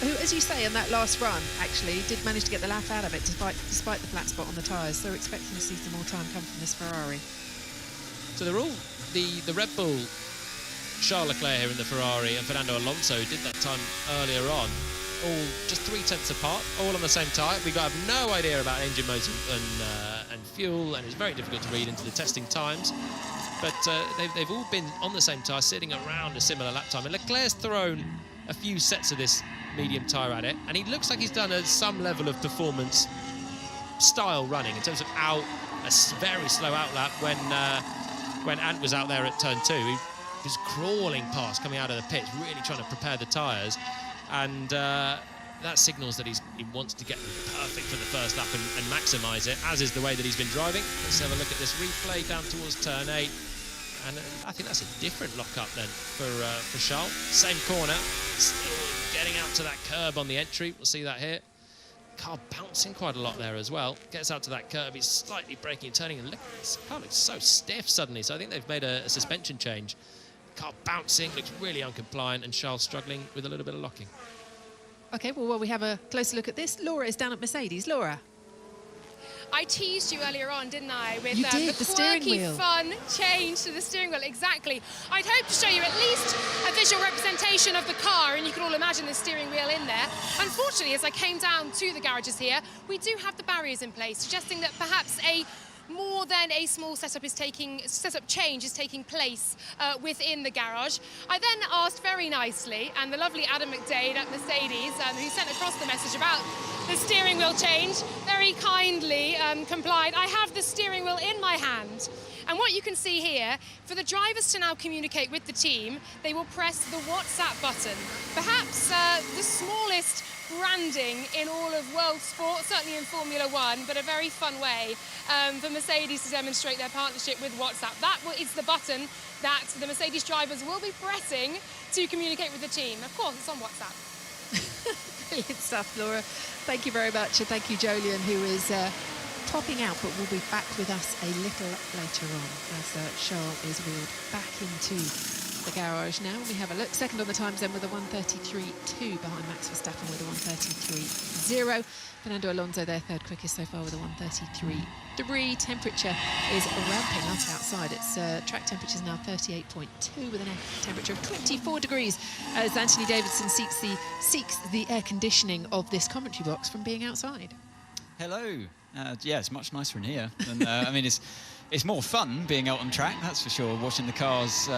who, as you say, on that last run, actually did manage to get the lap out of it despite the flat spot on the tyres. So we're expecting to see some more time come from this Ferrari. So they're all the Red Bull, Charles Leclerc here in the Ferrari, and Fernando Alonso did that time earlier on, all just 3/10 apart, all on the same tyre. We have no idea about engine motor and fuel, and it's very difficult to read into the testing times. But they've all been on the same tyre, sitting around a similar lap time. And Leclerc's thrown a few sets of this medium tyre at it, and he looks like he's done some level of performance style running in terms of a very slow outlap when Ant was out there at turn 2. He was crawling past, coming out of the pits, really trying to prepare the tyres, and that signals that he wants to get them perfect for the first lap and maximise it, as is the way that he's been driving. Let's have a look at this replay down towards turn 8. And I think that's a different lock-up then for Charles. Same corner, still getting out to that curb on the entry. We'll see that here. Car bouncing quite a lot there as well. Gets out to that curb, he's slightly braking and turning. And look, this car looks so stiff suddenly. So I think they've made a suspension change. Car bouncing, looks really uncompliant, and Charles struggling with a little bit of locking. Okay, well, while we have a closer look at this, Laura is down at Mercedes. Laura. I teased you earlier on, didn't I, with the steering quirky, wheel. fun change to the steering wheel. Exactly. I'd hope to show you at least a visual representation of the car, and you can all imagine the steering wheel in there. Unfortunately, as I came down to the garages here, we do have the barriers in place, suggesting that perhaps more than a small setup change is taking place within the garage. I then asked very nicely, and the lovely Adam McDade at Mercedes, who sent across the message about the steering wheel change, very kindly complied. I have the steering wheel in my hand. And what you can see here, for the drivers to now communicate with the team, they will press the WhatsApp button. Perhaps the smallest branding in all of world sport, certainly in Formula One, but a very fun way for Mercedes to demonstrate their partnership with WhatsApp. That is the button that the Mercedes drivers will be pressing to communicate with the team. Of course, it's on WhatsApp. Brilliant stuff, Laura. Thank you very much, and thank you, Jolyon, who is popping out, but will be back with us a little later on as Charles is wheeled back into the garage now. We have a look. Second on the times then with a 1:33.2 behind Max Verstappen with a 1:33.0. Fernando Alonso there third quickest so far with a 1:33.3. Temperature is ramping up outside. Its track temperature is now 38.2 with an air temperature of 24 degrees as Anthony Davidson seeks the air conditioning of this commentary box from being outside. Hello. Yeah, it's much nicer in here. And, I mean, it's more fun being out on track, that's for sure, watching the cars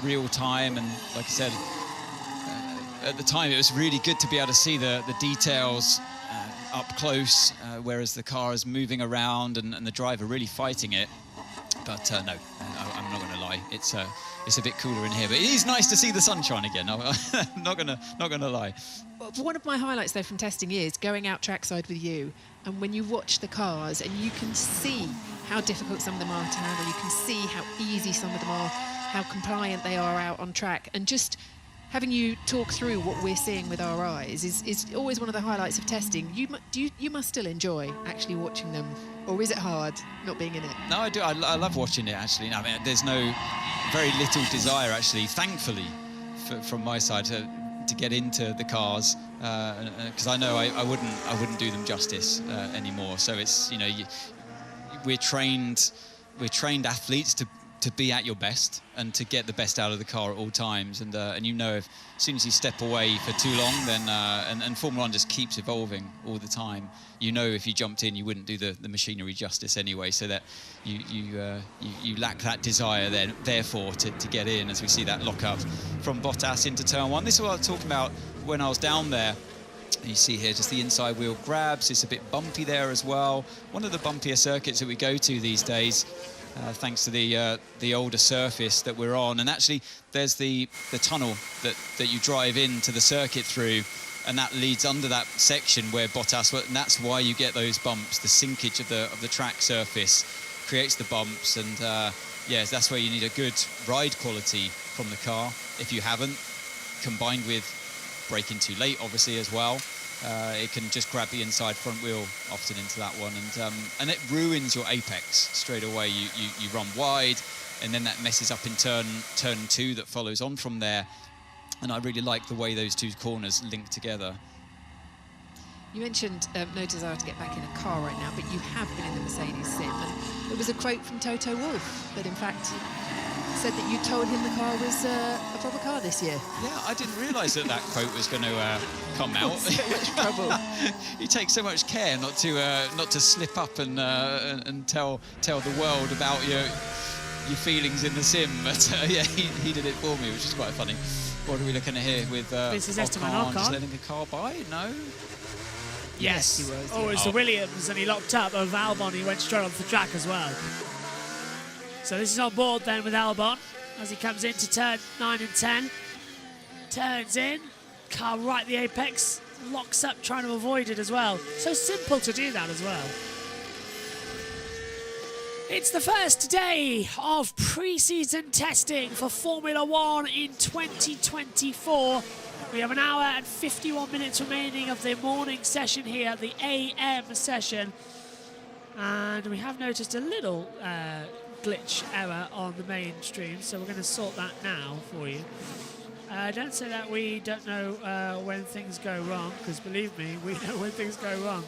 real time. And like I said, at the time, it was really good to be able to see the details up close, whereas the car is moving around and the driver really fighting it. But no, I'm not going to lie, it's a bit cooler in here. But it is nice to see the sunshine again. I'm not gonna lie. One of my highlights though from testing is going out trackside with you, and when you watch the cars and you can see how difficult some of them are to handle, you can see how easy some of them are, how compliant they are out on track, and just having you talk through what we're seeing with our eyes is always one of the highlights of testing. You must still enjoy actually watching them, or is it hard not being in it? No, I do. I love watching it, actually. No, I mean, there's very little desire, actually, thankfully, from my side to get into the cars, because I know I wouldn't do them justice anymore. So it's, you know, we're trained athletes to be at your best and to get the best out of the car at all times, and you know, if as soon as you step away for too long, then and Formula One just keeps evolving all the time. You know, if you jumped in, you wouldn't do the machinery justice anyway, so that you lack that desire then, therefore, to get in, as we see that lock up from Bottas into turn 1. This is what I was talking about when I was down there. You see here just the inside wheel grabs. It's a bit bumpy there as well. One of the bumpier circuits that we go to these days, thanks to the older surface that we're on. And actually, there's the tunnel that you drive into the circuit through, and that leads under that section where Bottas, and that's why you get those bumps. The sinkage of the track surface creates the bumps, and yes, that's where you need a good ride quality from the car. If you haven't, combined with braking too late, obviously, as well, It can just grab the inside front wheel often into that one, and it ruins your apex straight away. You run wide, and then that messes up in turn 2 that follows on from there. And I really like the way those two corners link together. You mentioned no desire to get back in a car right now, but you have been in the Mercedes sim. And there was a quote from Toto Wolff that, in fact, said that you told him the car was a proper car this year. Yeah, I didn't realise that quote was going to come out. So much trouble. You take so much care not to slip up and tell the world about your feelings in the sim. But yeah, he did it for me, which is quite funny. What are we looking at here with this is Esteban Ocon. Just letting the car by? No? Yes. He was. Oh, it's the Williams, and he locked up over Albon. He went straight off the track as well. So this is on board then with Albon as he comes into turn 9 and 10. Turns in, car right at the apex, locks up trying to avoid it as well. So simple to do that as well. It's the first day of pre-season testing for Formula One in 2024. We have an hour and 51 minutes remaining of the morning session here, the AM session. And we have noticed a little glitch error on the main stream, so we're going to sort that now for you. Don't say that we don't know when things go wrong, because believe me, we know when things go wrong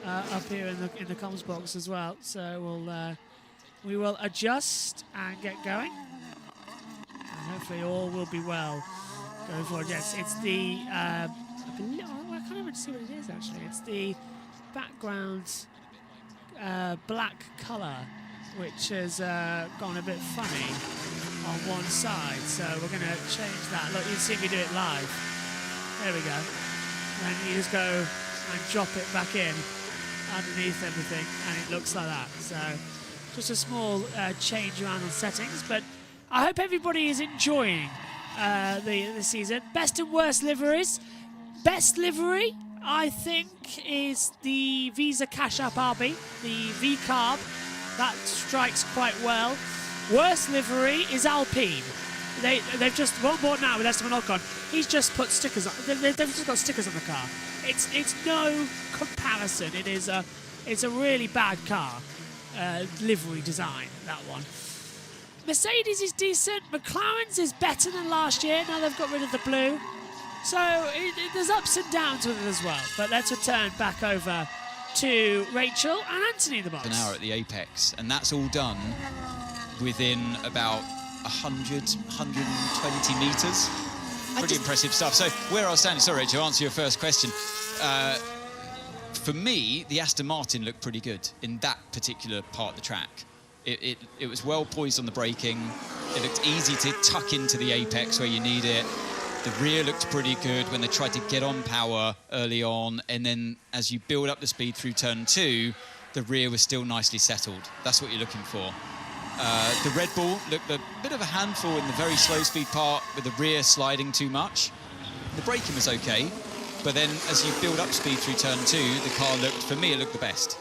up here in the comms box as well. So we will adjust and get going, and hopefully all will be well going forward. Yes, it's the I can't even see what it is actually. It's the background black colour, which has gone a bit funny on one side, so we're going to change that. Look, you see me do it live. There we go. And you just go and drop it back in underneath everything, and it looks like that. So just a small change around on settings, but I hope everybody is enjoying the season. Best and worst liveries. Best livery, I think, is the Visa Cash App RB, the V-Carb. That strikes quite well. Worst livery is Alpine. They've just on board now with Esteban Ocon. He's just put stickers on. They've just got stickers on the car. It's no comparison. It's a really bad car livery design, that one. Mercedes is decent. McLaren's is better than last year. Now they've got rid of the blue. So there's ups and downs with it as well. But let's return back over to Rachel and Anthony in the box. An hour at the apex, and that's all done within about 100, 120 metres. Pretty impressive stuff. So where I was standing, sorry, to answer your first question, for me, the Aston Martin looked pretty good in that particular part of the track. It was well poised on the braking. It looked easy to tuck into the apex where you need it. The rear looked pretty good when they tried to get on power early on, and then as you build up the speed through turn 2, the rear was still nicely settled. That's what you're looking for. The Red Bull looked a bit of a handful in the very slow speed part with the rear sliding too much. The braking was okay, but then as you build up speed through turn 2, the car looked, for me, it looked the best.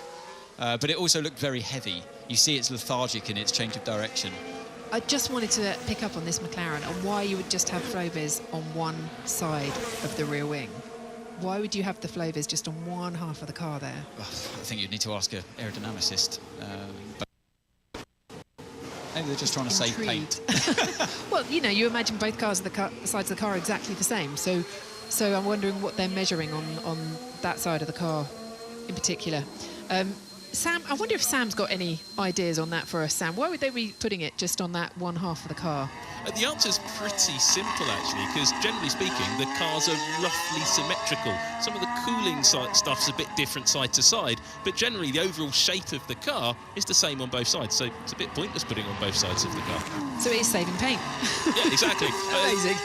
But it also looked very heavy. You see it's lethargic in its change of direction. I just wanted to pick up on this McLaren and why you would just have Flowbiz on one side of the rear wing. Why would you have the Flowbiz just on one half of the car there? I think you'd need to ask an aerodynamicist. But maybe they're just trying to save paint. Well, you know, you imagine both cars of the sides of the car are exactly the same. So I'm wondering what they're measuring on that side of the car in particular. Sam, I wonder if Sam's got any ideas on that for us. Sam, why would they be putting it just on that one half of the car? The answer's pretty simple, actually, because generally speaking, the cars are roughly symmetrical. Some of the cooling stuff's a bit different side to side, but generally the overall shape of the car is the same on both sides, so it's a bit pointless putting on both sides of the car. So it is saving paint. Yeah, exactly. Amazing.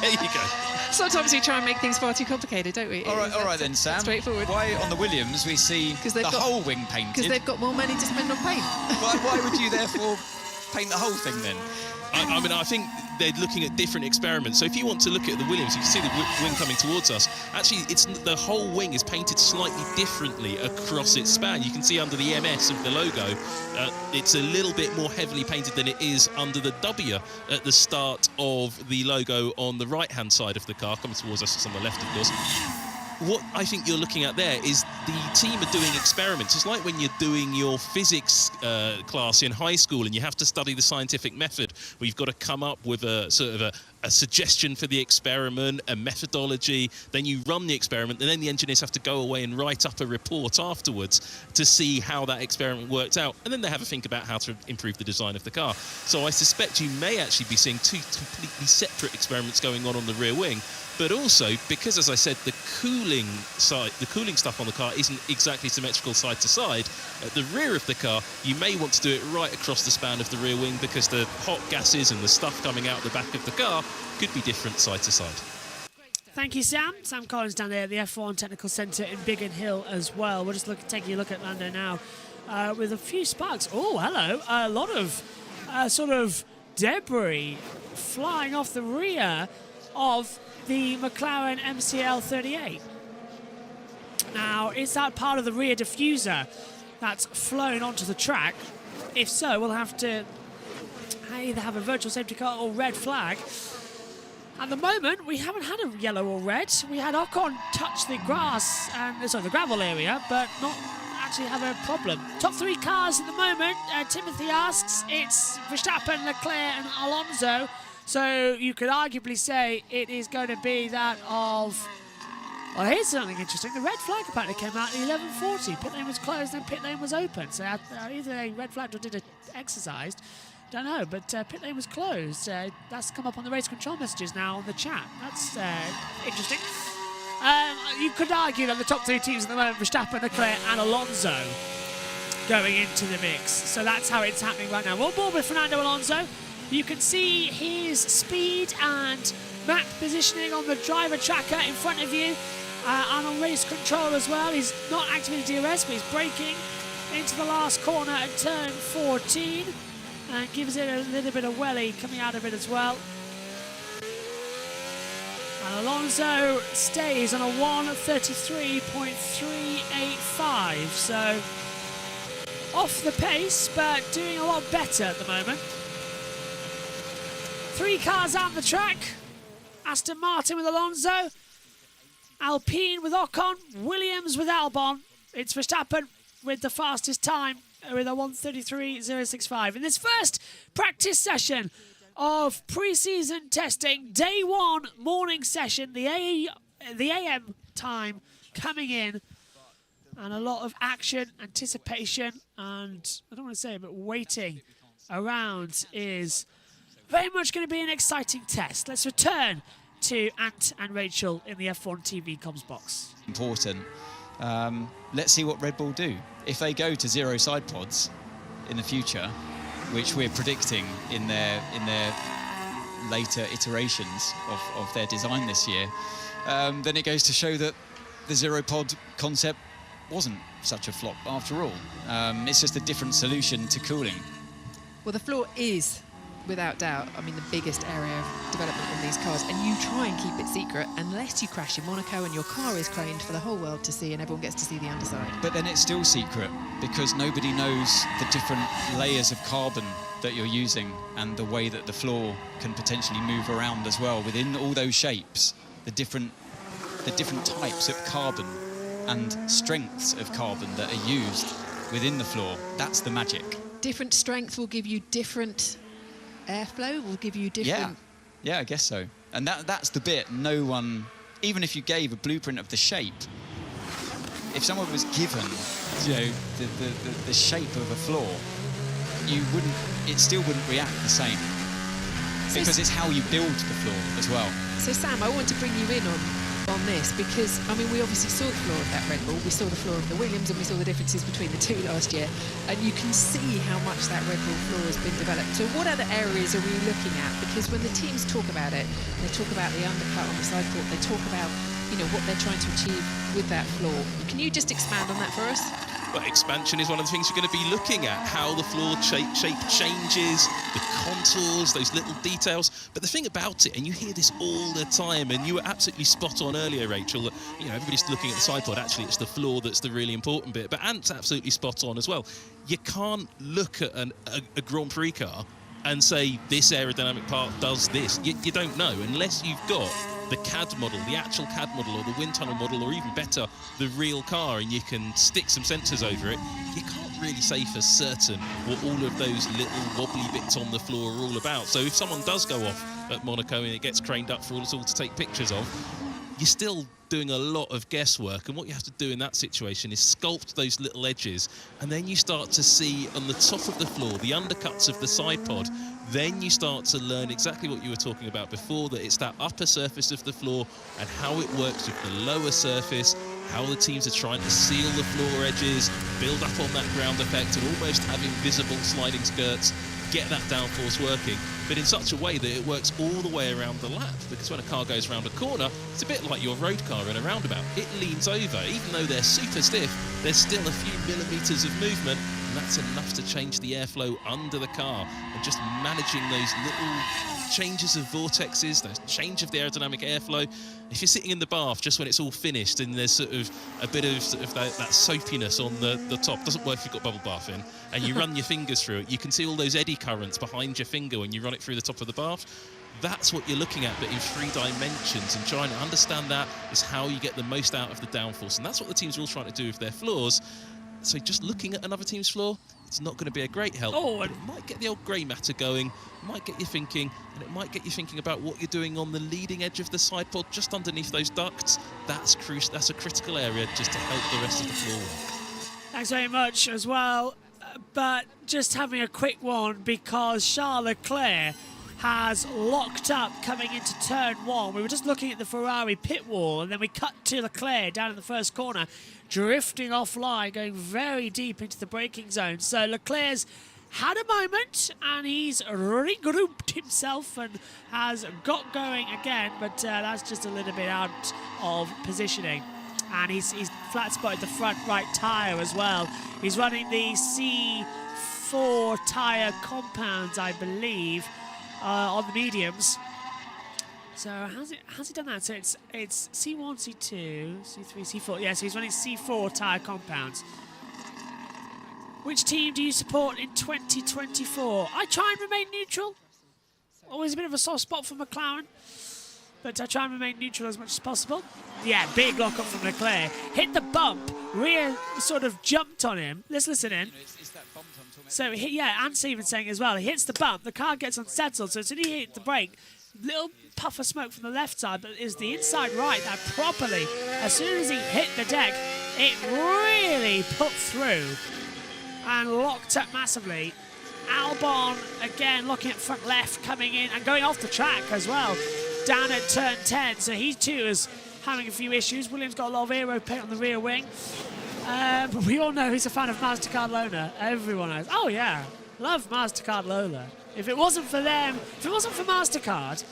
There you go. Sometimes we try and make things far too complicated, don't we? All right then, Sam. Straightforward. Why on the Williams we see the whole wing painted? Because they've got more money to spend on paint. Why would you therefore paint the whole thing then? I mean, I think they're looking at different experiments. So if you want to look at the Williams, you can see the wing coming towards us. Actually, the whole wing is painted slightly differently across its span. You can see under the MS of the logo, it's a little bit more heavily painted than it is under the W at the start of the logo on the right-hand side of the car, coming towards us. It's on the left, of course. what I think you're looking at there is the team are doing experiments. It's like when you're doing your physics class in high school and you have to study the scientific method, where you've got to come up with a sort of a suggestion for the experiment, a methodology, then you run the experiment, and then the engineers have to go away and write up a report afterwards to see how that experiment worked out, and then they have a think about how to improve the design of the car. So I suspect you may actually be seeing two completely separate experiments going on the rear wing. But also, because, as I said, the cooling stuff on the car isn't exactly symmetrical side to side, at the rear of the car, you may want to do it right across the span of the rear wing, because the hot gases and the stuff coming out the back of the car could be different side to side. Thank you, Sam. Sam Collins down there at the F1 Technical Centre in Biggin Hill as well. We're just taking a look at Lando now with a few sparks. Oh, hello. A lot of sort of debris flying off the rear of the McLaren MCL 38. Now, is that part of the rear diffuser that's flown onto the track? If so, we'll have to either have a virtual safety car or red flag. At the moment, we haven't had a yellow or red. We had Ocon touch the grass and the gravel area, but not actually have a problem. Top three cars at the moment. Timothy asks, it's Verstappen, Leclerc, and Alonso. So you could arguably say it is going to be that of... Well, here's something interesting. The red flag apparently came out at 11:40. Pit lane was closed and pit lane was open. So either they red flagged or did it exercised. Don't know, but pit lane was closed. That's come up on the race control messages now on the chat. That's interesting. You could argue that the top three teams at the moment, Verstappen, Leclerc and Alonso, going into the mix. So that's how it's happening right now. We'll board with Fernando Alonso. You can see his speed and map positioning on the driver tracker in front of you and on race control as well. He's not activating DRS, but he's braking into the last corner at turn 14 and gives it a little bit of welly coming out of it as well. And Alonso stays on a 1:33.385, so off the pace, but doing a lot better at the moment. Three cars out on the track. Aston Martin with Alonso, Alpine with Ocon, Williams with Albon. It's Verstappen with the fastest time with a 1:33.065. In this first practice session of pre-season testing, day one morning session, the AM time coming in, and a lot of action, anticipation, and I don't want to say it, but waiting around is very much going to be an exciting test. Let's return to Ant and Rachel in the F1 TV comms box. Important. Let's see what Red Bull do. If they go to zero side pods in the future, which we're predicting in their later iterations of their design this year, then it goes to show that the zero pod concept wasn't such a flop after all. It's just a different solution to cooling. Well, the floor is, without doubt, I mean, the biggest area of development on these cars, and you try and keep it secret unless you crash in Monaco and your car is craned for the whole world to see and everyone gets to see the underside. But then it's still secret because nobody knows the different layers of carbon that you're using and the way that the floor can potentially move around as well within all those shapes, the different types of carbon and strengths of carbon that are used within the floor. That's the magic. Different strength will give you different airflow, will give you different... Yeah, I guess so. And that's the bit no one, even if you gave a blueprint of the shape, if someone was given, the shape of a floor, it still wouldn't react the same. Because it's how you build the floor as well. So Sam, I want to bring you in on this because, I mean, we obviously saw the floor of that Red Bull, we saw the floor of the Williams, and we saw the differences between the two last year, and you can see how much that Red Bull floor has been developed. So what other areas are we looking at? Because when the teams talk about it, they talk about the undercut on the side port, they talk about, what they're trying to achieve with that floor. Can you just expand on that for us? Well, expansion is one of the things you're going to be looking at, how the floor shape changes, the contours, those little details. But the thing about it, and you hear this all the time, and you were absolutely spot on earlier, Rachel, that everybody's looking at the side pod. Actually, it's the floor that's the really important bit. But Ant's absolutely spot on as well. You can't look at a Grand Prix car and say this aerodynamic part does this. You don't know unless you've got the CAD model, the actual CAD model, or the wind tunnel model, or even better, the real car, and you can stick some sensors over it, you can't really say for certain what all of those little wobbly bits on the floor are all about. So if someone does go off at Monaco and it gets craned up for us all to take pictures of, you're still doing a lot of guesswork, and what you have to do in that situation is sculpt those little edges, and then you start to see on the top of the floor the undercuts of the side pod. Then you start to learn exactly what you were talking about before, that it's that upper surface of the floor and how it works with the lower surface, how the teams are trying to seal the floor edges, build up on that ground effect, and almost have invisible sliding skirts, get that downforce working, but in such a way that it works all the way around the lap, because when a car goes around a corner, it's a bit like your road car in a roundabout. It leans over. Even though they're super stiff, there's still a few millimetres of movement, and that's enough to change the airflow under the car, and just managing those little changes of vortexes, the change of the aerodynamic airflow. If you're sitting in the bath just when it's all finished and there's sort of a bit of, that soapiness on the top, doesn't work if you've got bubble bath in, and you run your fingers through it, you can see all those eddy currents behind your finger when you run it through the top of the bath. That's what you're looking at, but in 3 dimensions, and trying to understand that is how you get the most out of the downforce, and that's what the teams are all trying to do with their floors. So just looking at another team's floor, it's not going to be a great help. But it might get the old grey matter going, might get you thinking, and it might get you thinking about what you're doing on the leading edge of the side pod, just underneath those ducts. That's a critical area just to help the rest of the floor work. Thanks very much as well. But just having a quick one, because Charles Leclerc has locked up coming into turn 1. We were just looking at the Ferrari pit wall, and then we cut to Leclerc down in the first corner, drifting offline, going very deep into the braking zone. So Leclerc's had a moment, and he's regrouped himself and has got going again, but that's just a little bit out of positioning. And he's flat spotted the front right tyre as well. He's running the C4 tyre compounds, I believe, on the mediums. So how's he done that? So it's C1, C2, C3, C4. Yeah, so he's running C4 tyre compounds. Which team do you support in 2024? I try and remain neutral. Always a bit of a soft spot for McLaren, but I try and remain neutral as much as possible. Yeah, big lock-up from Leclerc. Hit the bump. Rear sort of jumped on him. Let's listen in. So, Ant's even saying as well, he hits the bump, the car gets unsettled, so as soon as he hit the brake, little puff of smoke from the left side, but is the inside right that properly, as soon as he hit the deck, it really put through and locked up massively. Albon, again, looking at front left, coming in and going off the track as well, down at turn 10, so he too is having a few issues. Williams got a lot of aero paint on the rear wing. But we all know he's a fan of Mastercard Lola. Everyone knows. Oh, yeah. Love Mastercard Lola. If it wasn't for them, if it wasn't for Mastercard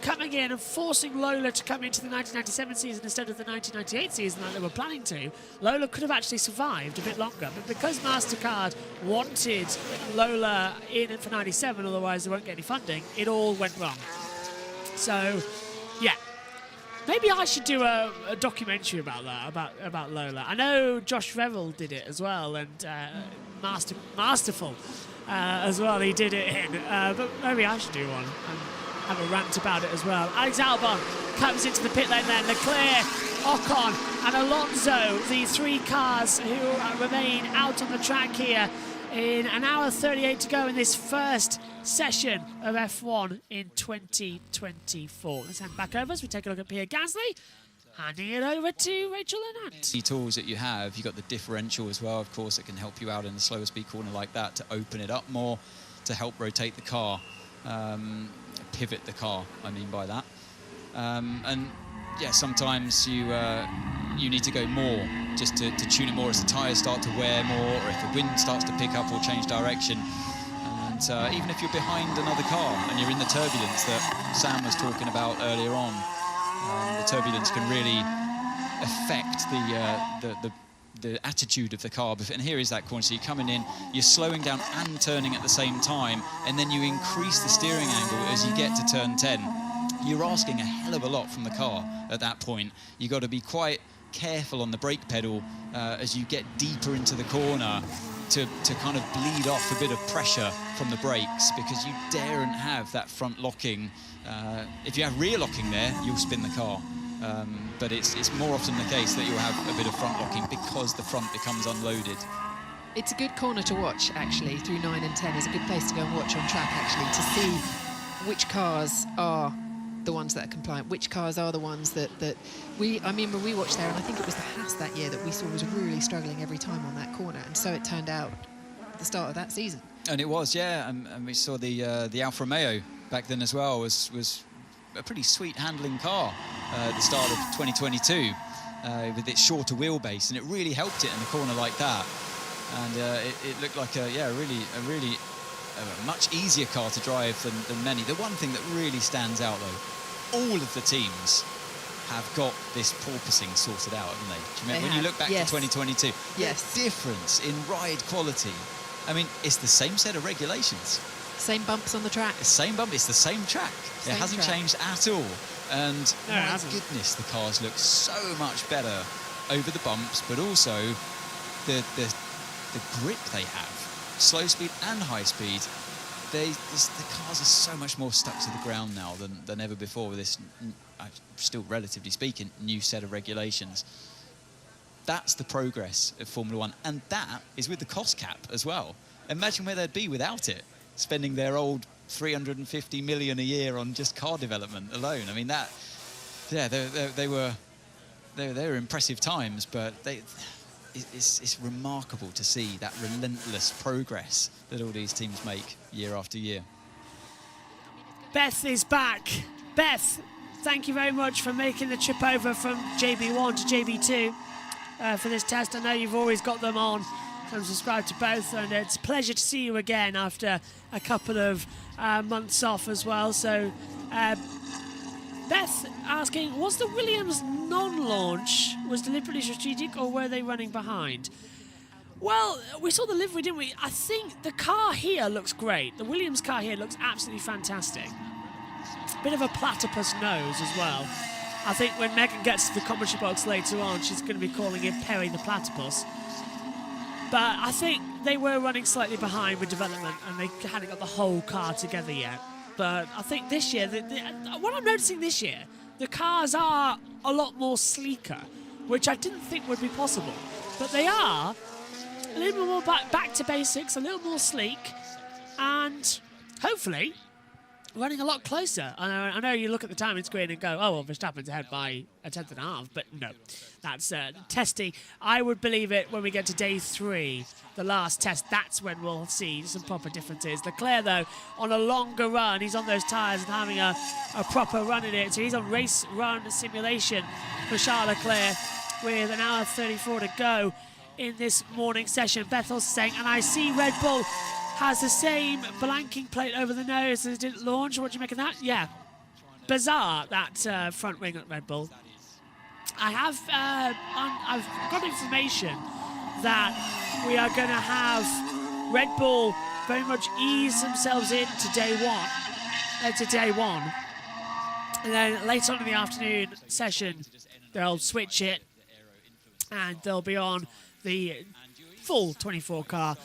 coming in and forcing Lola to come into the 1997 season instead of the 1998 season that they were planning to, Lola could have actually survived a bit longer. But because Mastercard wanted Lola in for 97, otherwise they won't get any funding, it all went wrong. So, yeah. Maybe I should do a documentary about that, about Lola. I know Josh Revel did it as well, and Masterful as well, he did it in. But maybe I should do one and have a rant about it as well. Alex Albon comes into the pit lane then. Leclerc, Ocon and Alonso, the 3 cars who remain out on the track here in an hour 38 to go in this first session of F1 in 2024. Let's hand back over as we take a look at Pierre Gasly, handing it over to Rachel Lennart. The tools that you have, you've got the differential as well, of course, that can help you out in a slower speed corner like that to open it up more, to help rotate the car, pivot the car, I mean by that. And yeah, sometimes you need to go more just to tune it more as the tyres start to wear more, or if the wind starts to pick up or change direction. And even if you're behind another car and you're in the turbulence that Sam was talking about earlier on, the turbulence can really affect the attitude of the car. And here is that corner, so you're coming in, you're slowing down and turning at the same time, and then you increase the steering angle as you get to turn 10. You're asking a hell of a lot from the car at that point. You've got to be quite careful on the brake pedal as you get deeper into the corner to kind of bleed off a bit of pressure from the brakes, because you daren't have that front locking. If you have rear locking there, you'll spin the car. But it's more often the case that you'll have a bit of front locking because the front becomes unloaded. It's a good corner to watch, actually, through 9 and 10. It's a good place to go and watch on track, actually, to see which cars are the ones that are compliant, which cars are the ones that I mean, when we watched there, and I think it was the Haas that year that we saw was really struggling every time on that corner, and so it turned out at the start of that season. And it was, yeah, and we saw the Alfa Romeo back then as well was a pretty sweet handling car at the start of 2022 with its shorter wheelbase, and it really helped it in a corner like that. And it looked like a really much easier car to drive than many. The one thing that really stands out, though, all of the teams have got this porpoising sorted out, haven't they? Do you remember when you look back to 2022? Yes. The difference in ride quality. I mean, it's the same set of regulations. Same bumps on the track. The same bump. It's the same track. It hasn't changed at all. And my goodness, the cars look so much better over the bumps, but also the grip they have, slow speed and high speed. The cars are so much more stuck to the ground now than ever before with this, still relatively speaking, new set of regulations. That's the progress of Formula One, and that is with the cost cap as well. Imagine where they'd be without it, spending their old 350 million a year on just car development alone. I mean, they were impressive times, but it's remarkable to see that relentless progress that all these teams make year after year. Beth is back. Beth, thank you very much for making the trip over from JB1 to JB2 for this test. I know you've always got them on, so I'm subscribed to both, and it's a pleasure to see you again after a couple of months off as well. So Beth asking, was the Williams non-launch was deliberately strategic, or were they running behind? Well, we saw the livery, didn't we? I think the car here looks great. The Williams car here looks absolutely fantastic. Bit of a platypus nose as well. I think when Megan gets to the commentary box later on, she's going to be calling it Perry the Platypus. But I think they were running slightly behind with development, and they hadn't got the whole car together yet. But I think this year, what I'm noticing this year, the cars are a lot more sleeker, which I didn't think would be possible. But they are a little bit more back to basics, a little more sleek, and hopefully running a lot closer. I know you look at the timing screen and go, oh, well, Verstappen's ahead by a 10.5, but no, that's testing. I would believe it when we get to day 3, the last test. That's when we'll see some proper differences. Leclerc, though, on a longer run, he's on those tyres and having a proper run in it. So he's on race run simulation for Charles Leclerc with an hour 34 to go in this morning session. Bethel's saying, and I see Red Bull has the same blanking plate over the nose as it didn't launch. What do you make of that? Yeah, bizarre, that front wing at Red Bull. I've got information that we are going to have Red Bull very much ease themselves into day one, and then later on in the afternoon session they'll switch it and they'll be on the full 24 car.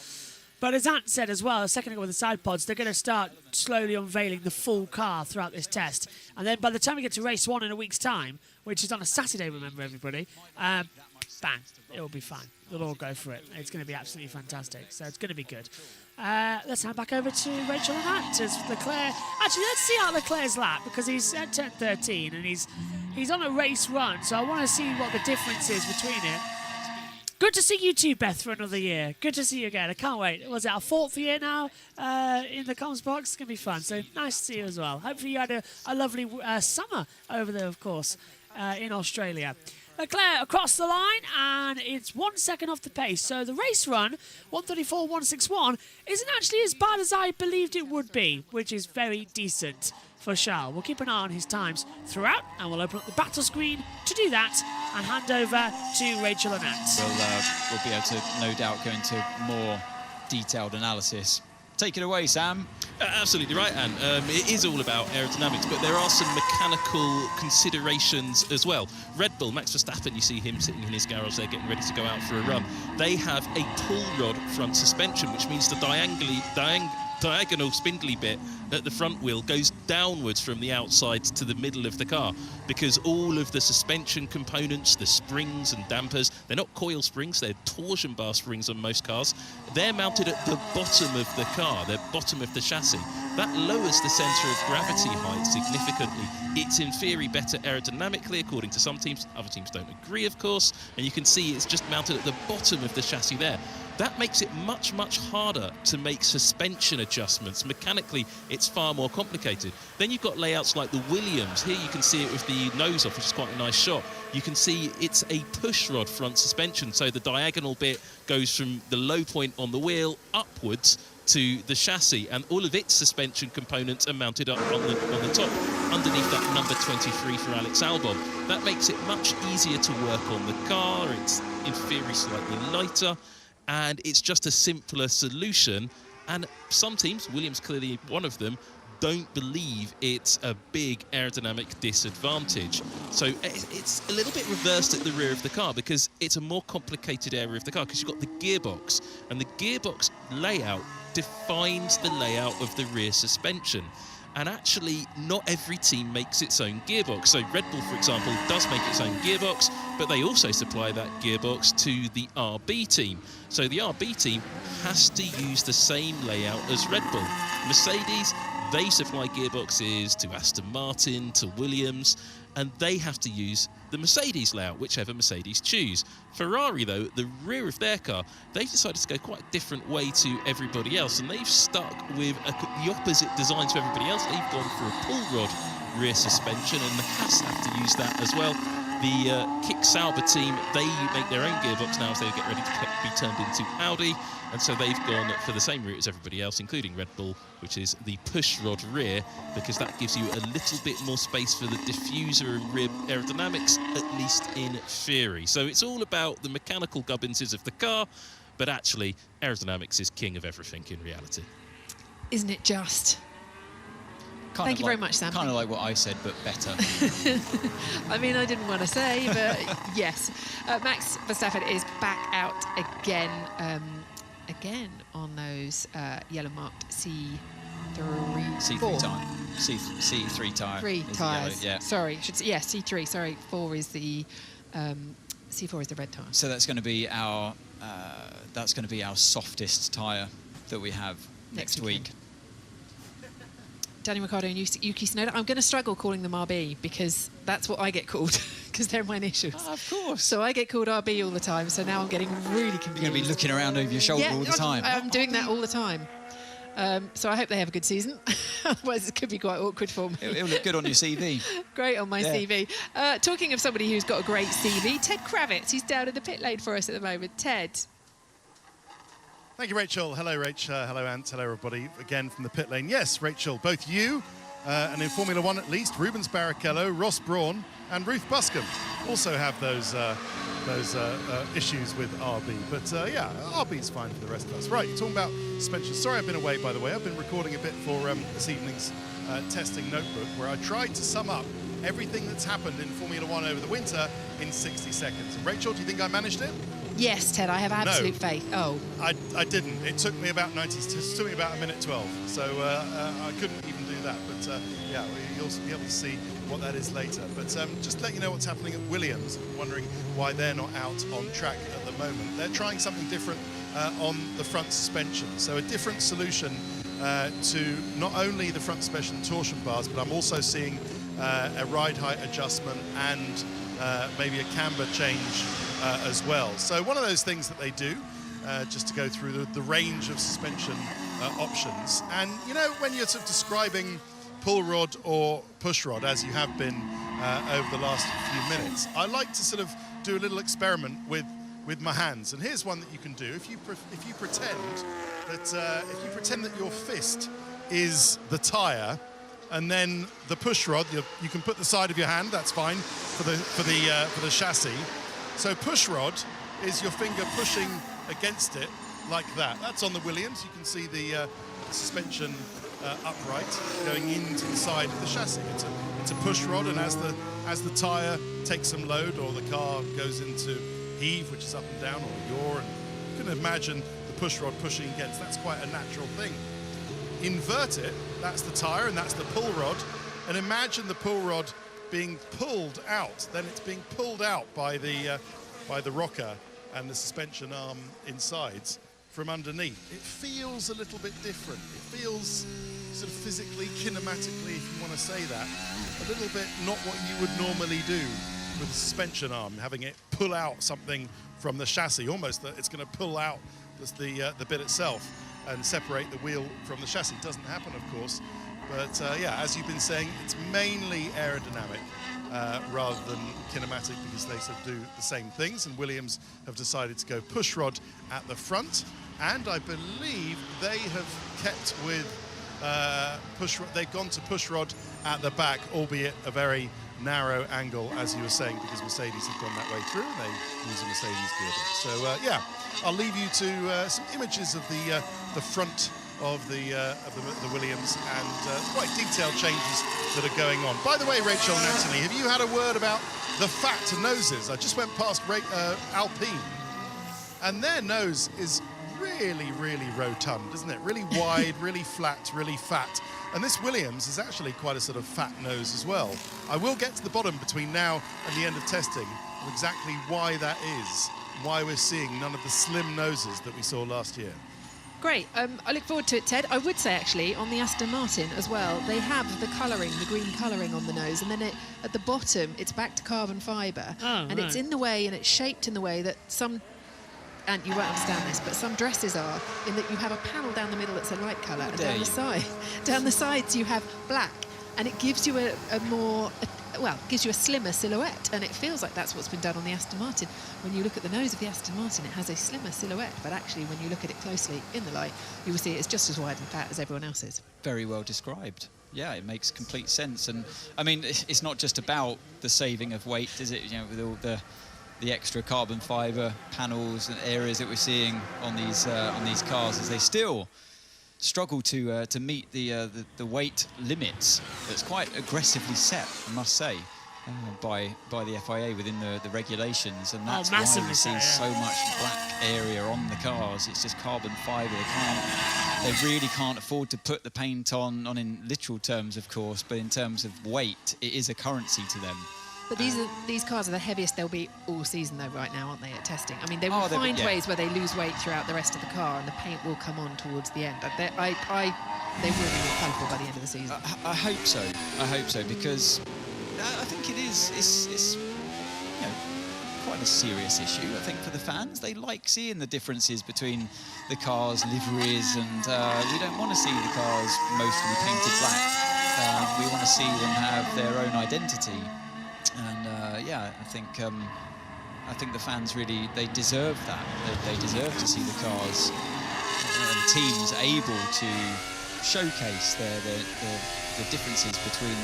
But as Ant said as well, a second ago with the side pods, they're going to start slowly unveiling the full car throughout this test. And then by the time we get to race 1 in a week's time, which is on a Saturday, remember everybody, bang, it'll be fine. We'll all go for it. It's going to be absolutely fantastic. So it's going to be good. Let's hand back over to Rachel and Ant as Leclerc. Actually, let's see out Leclerc's lap, because he's at 10:13 and he's on a race run. So I want to see what the difference is between it. Good to see you too, Beth, for another year. Good to see you again. I can't wait. Was it our 4th year now in the comms box? It's going to be fun. So nice to see you as well. Hopefully you had a lovely summer over there, of course, in Australia. Leclerc across the line, and it's 1 second off the pace. So the race run, 1:34.161, isn't actually as bad as I believed it would be, which is very decent for Charles. We'll keep an eye on his times throughout, and we'll open up the battle screen to do that and hand over to Rachel and Ant. We'll be able to, no doubt, go into more detailed analysis. Take it away, Sam. Absolutely right, Anne. It is all about aerodynamics, but there are some mechanical considerations as well. Red Bull, Max Verstappen, you see him sitting in his garage there getting ready to go out for a run. They have a pull rod front suspension, which means the diagonal spindly bit at the front wheel goes downwards from the outside to the middle of the car, because all of the suspension components, the springs and dampers, they're not coil springs, they're torsion bar springs on most cars. They're mounted at the bottom of the car, they're bottom of the chassis. That lowers the centre of gravity height significantly. It's in theory better aerodynamically, according to some teams. Other teams don't agree, of course, and you can see it's just mounted at the bottom of the chassis there. That makes it much, much harder to make suspension adjustments. Mechanically, it's far more complicated. Then you've got layouts like the Williams. Here you can see it with the nose off, which is quite a nice shot. You can see it's a push rod front suspension, so the diagonal bit goes from the low point on the wheel upwards to the chassis, and all of its suspension components are mounted up on the top, underneath that number 23 for Alex Albon. That makes it much easier to work on the car. It's in theory slightly lighter, and it's just a simpler solution. And some teams, Williams clearly one of them, don't believe it's a big aerodynamic disadvantage. So it's a little bit reversed at the rear of the car, because it's a more complicated area of the car, because you've got the gearbox, and the gearbox layout defines the layout of the rear suspension. And actually, not every team makes its own gearbox. So Red Bull, for example, does make its own gearbox, but they also supply that gearbox to the RB team. So the RB team has to use the same layout as Red Bull. Mercedes, they supply gearboxes to Aston Martin, to Williams, and they have to use the Mercedes layout, whichever Mercedes choose. Ferrari, though, the rear of their car, they've decided to go quite a different way to everybody else, and they've stuck with the opposite design to everybody else. They've gone for a pull rod rear suspension, and the Haas have to use that as well. The Kick Sauber team, they make their own gearbox now as they get ready to be turned into Audi, and so they've gone for the same route as everybody else, including Red Bull, which is the push rod rear, because that gives you a little bit more space for the diffuser and rear aerodynamics, at least in theory. So it's all about the mechanical gubbinses of the car, but actually aerodynamics is king of everything in reality. Isn't it just? Thank you very much, Sam. Kind of like what I said, but better. I mean, I didn't want to say, but yes. Max Verstappen is back out again on those yellow marked C3 tyre. Three tyres. Yeah. Sorry, C3. Sorry, 4 is the C4 is the red tyre. So that's going to be our softest tyre that we have next week. Danny Ricciardo and Yuki Tsunoda. I'm going to struggle calling them RB, because that's what I get called, because they're my initials. Oh, of course. So I get called RB all the time, so now I'm getting really confused. You're going to be looking around over your shoulder all the time. I'm doing that all the time. So I hope they have a good season. Otherwise, it could be quite awkward for me. It'll look good on your CV. Great on my CV. Talking of somebody who's got a great CV, Ted Kravitz. He's down in the pit lane for us at the moment. Ted. Thank you, Rachel. Hello, Rach. Hello, Ant. Hello, everybody. Again from the pit lane. Yes, Rachel, both you and in Formula One at least, Rubens Barrichello, Ross Brawn and Ruth Buscombe also have those issues with RB. But yeah, RB's fine for the rest of us. Right, talking about suspension. Sorry I've been away, by the way. I've been recording a bit for this evening's testing notebook, where I tried to sum up everything that's happened in Formula One over the winter in 60 seconds. And Rachel, do you think I managed it? Yes, Ted, I have absolute faith. Oh. I didn't. It took me about 90, it took me about a minute 12. So I couldn't even do that. But yeah, you'll be able to see what that is later. But just to let you know what's happening at Williams, wondering why they're not out on track at the moment. They're trying something different on the front suspension. So a different solution to not only the front suspension torsion bars, but I'm also seeing a ride height adjustment and maybe a camber change as well. So one of those things that they do, just to go through the range of suspension options. And you know, when you're sort of describing pull rod or push rod, as you have been over the last few minutes, I like to sort of do a little experiment with my hands. And here's one that you can do. If you pretend that your fist is the tyre, and then the push rod, you can put the side of your hand. That's fine for the chassis. So push rod is your finger pushing against it like that. That's on the Williams. You can see the suspension upright going into the side of the chassis. It's a push rod, and as the tyre takes some load, or the car goes into heave, which is up and down, or yaw, and you can imagine the push rod pushing against. That's quite a natural thing. Invert it, that's the tyre, and that's the pull rod, and imagine the pull rod being pulled out. Then it's being pulled out by the rocker and the suspension arm insides from underneath. It feels a little bit different. It feels sort of physically, kinematically, if you want to say that, a little bit not what you would normally do with a suspension arm, having it pull out something from the chassis, almost that it's going to pull out the bit itself and separate the wheel from the chassis. It doesn't happen, of course, but yeah, as you've been saying, it's mainly aerodynamic rather than kinematic, because they sort of do the same things, and Williams have decided to go push rod at the front, and I believe they have kept with push rod. They've gone to push rod at the back, albeit a very narrow angle, as you were saying, because Mercedes have gone that way through, and they use a Mercedes gearbox. So yeah, I'll leave you to some images of the front of the Williams, and quite detailed changes that are going on. By the way, Rachel and Anthony, have you had a word about the fat noses? I just went past Alpine, and their nose is really, really rotund, isn't it? Really wide, really flat, really fat. And this Williams is actually quite a sort of fat nose as well. I will get to the bottom between now and the end of testing of exactly why that is, why we're seeing none of the slim noses that we saw last year. Great. I look forward to it, Ted. I would say, actually, on the Aston Martin as well, they have the colouring, the green colouring on the nose, and then at the bottom, it's back to carbon fibre. Oh, and right. it's in the way, and it's shaped in the way that some, and you won't understand this, but some dresses are, in that you have a panel down the middle that's a light colour, and down the sides you have black, and it gives you gives you a slimmer silhouette, and it feels like that's what's been done on the Aston Martin. When you look at the nose of the Aston Martin, it has a slimmer silhouette, but actually when you look at it closely in the light, you will see it's just as wide and fat as everyone else's. Very well described. Yeah, it makes complete sense. And I mean, it's not just about the saving of weight, is it? You know, with all the extra carbon fibre panels and areas that we're seeing on these cars, as they still struggle to meet the weight limits that's quite aggressively set, I must say, by the FIA within the regulations, and that's why we see so much black area on the cars. It's just carbon fibre. They really can't afford to put the paint on in literal terms, of course, but in terms of weight, it is a currency to them. But these cars are the heaviest they'll be all season, though, right now, aren't they, at testing? I mean, they will find ways where they lose weight throughout the rest of the car, and the paint will come on towards the end. They will be more colourful by the end of the season. I hope so. I hope so, because I think it's you know, quite a serious issue. I think for the fans, they like seeing the differences between the cars' liveries, and we don't want to see the cars mostly painted black. We want to see them have their own identity. And yeah, I think the fans really, they deserve that. They deserve to see the cars and teams able to showcase the differences between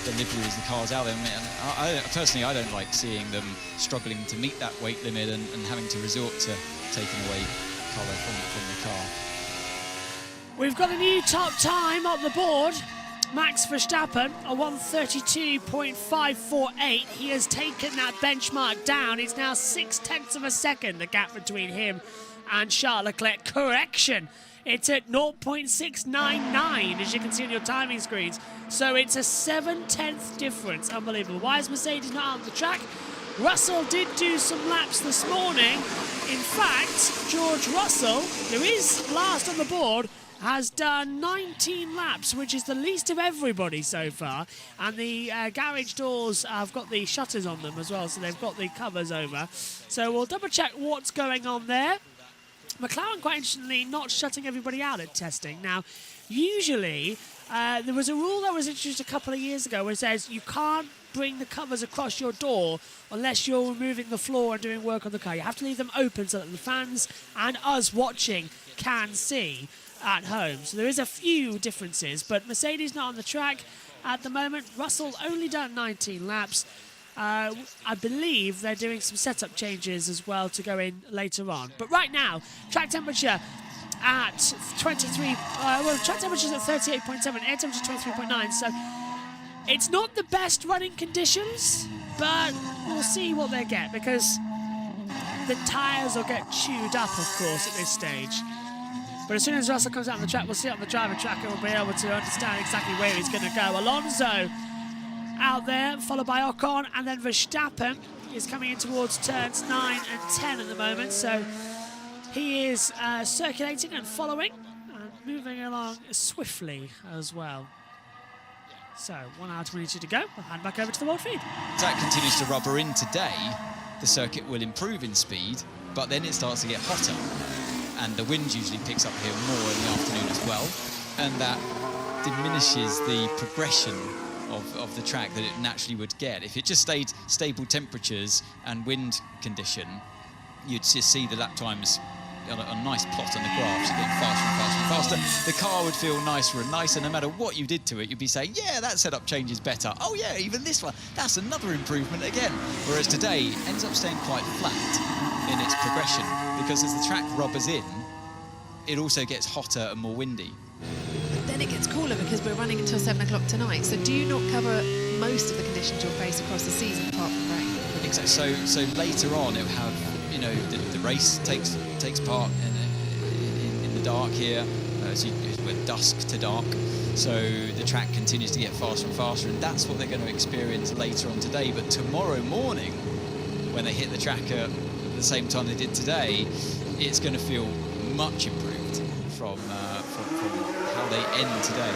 the liveries, the cars out there. And personally, I don't like seeing them struggling to meet that weight limit and having to resort to taking away colour from the car. We've got a new top time on the board. Max Verstappen, a 1:32.548. He has taken that benchmark down. It's now 0.6 of a second, the gap between him and Charles Leclerc. Correction, it's at 0.699, as you can see on your timing screens. So it's a 0.7 difference. Unbelievable. Why is Mercedes not out on the track? Russell did do some laps this morning. In fact, George Russell, who is last on the board, has done 19 laps, which is the least of everybody so far. And the garage doors have got the shutters on them as well, so they've got the covers over. So we'll double check what's going on there. McLaren, quite interestingly, not shutting everybody out at testing. Now, usually, there was a rule that was introduced a couple of years ago where it says you can't bring the covers across your door unless you're removing the floor and doing work on the car. You have to leave them open so that the fans and us watching can see at home. So there is a few differences, but Mercedes not on the track at the moment. Russell only done 19 laps. I believe they're doing some setup changes as well to go in later on. But right now, track temperature at 23. Well, track temperature is at 38.7, air temperature 23.9. So it's not the best running conditions, but we'll see what they get because the tyres will get chewed up, of course, at this stage. But as soon as Russell comes out on the track, we'll see it on the driver track and we'll be able to understand exactly where he's going to go. Alonso out there, followed by Ocon, and then Verstappen is coming in towards turns 9 and 10 at the moment. So he is circulating and following and moving along swiftly as well. So 1 hour 22 to go. We'll hand back over to the world feed. As that continues to rubber in today, the circuit will improve in speed, but then it starts to get hotter. And the wind usually picks up here more in the afternoon as well. And that diminishes the progression of the track that it naturally would get. If it just stayed stable temperatures and wind condition, you'd just see the lap times on a nice plot on the graphs getting faster and faster and faster. The car would feel nicer and nicer. No matter what you did to it, you'd be saying, yeah, that setup change is better. Oh yeah, even this one, that's another improvement again. Whereas today ends up staying quite flat in its progression because as the track rubbers in, it also gets hotter and more windy. But then it gets cooler because we're running until 7 o'clock tonight. So do you not cover most of the conditions you'll face across the season apart from rain? Exactly. So later on, it'll have, you know, the race takes part in the dark here. So we're dusk to dark. So the track continues to get faster and faster, and that's what they're going to experience later on today. But tomorrow morning, when they hit the track at the same time they did today, it's going to feel much improved from how they end today.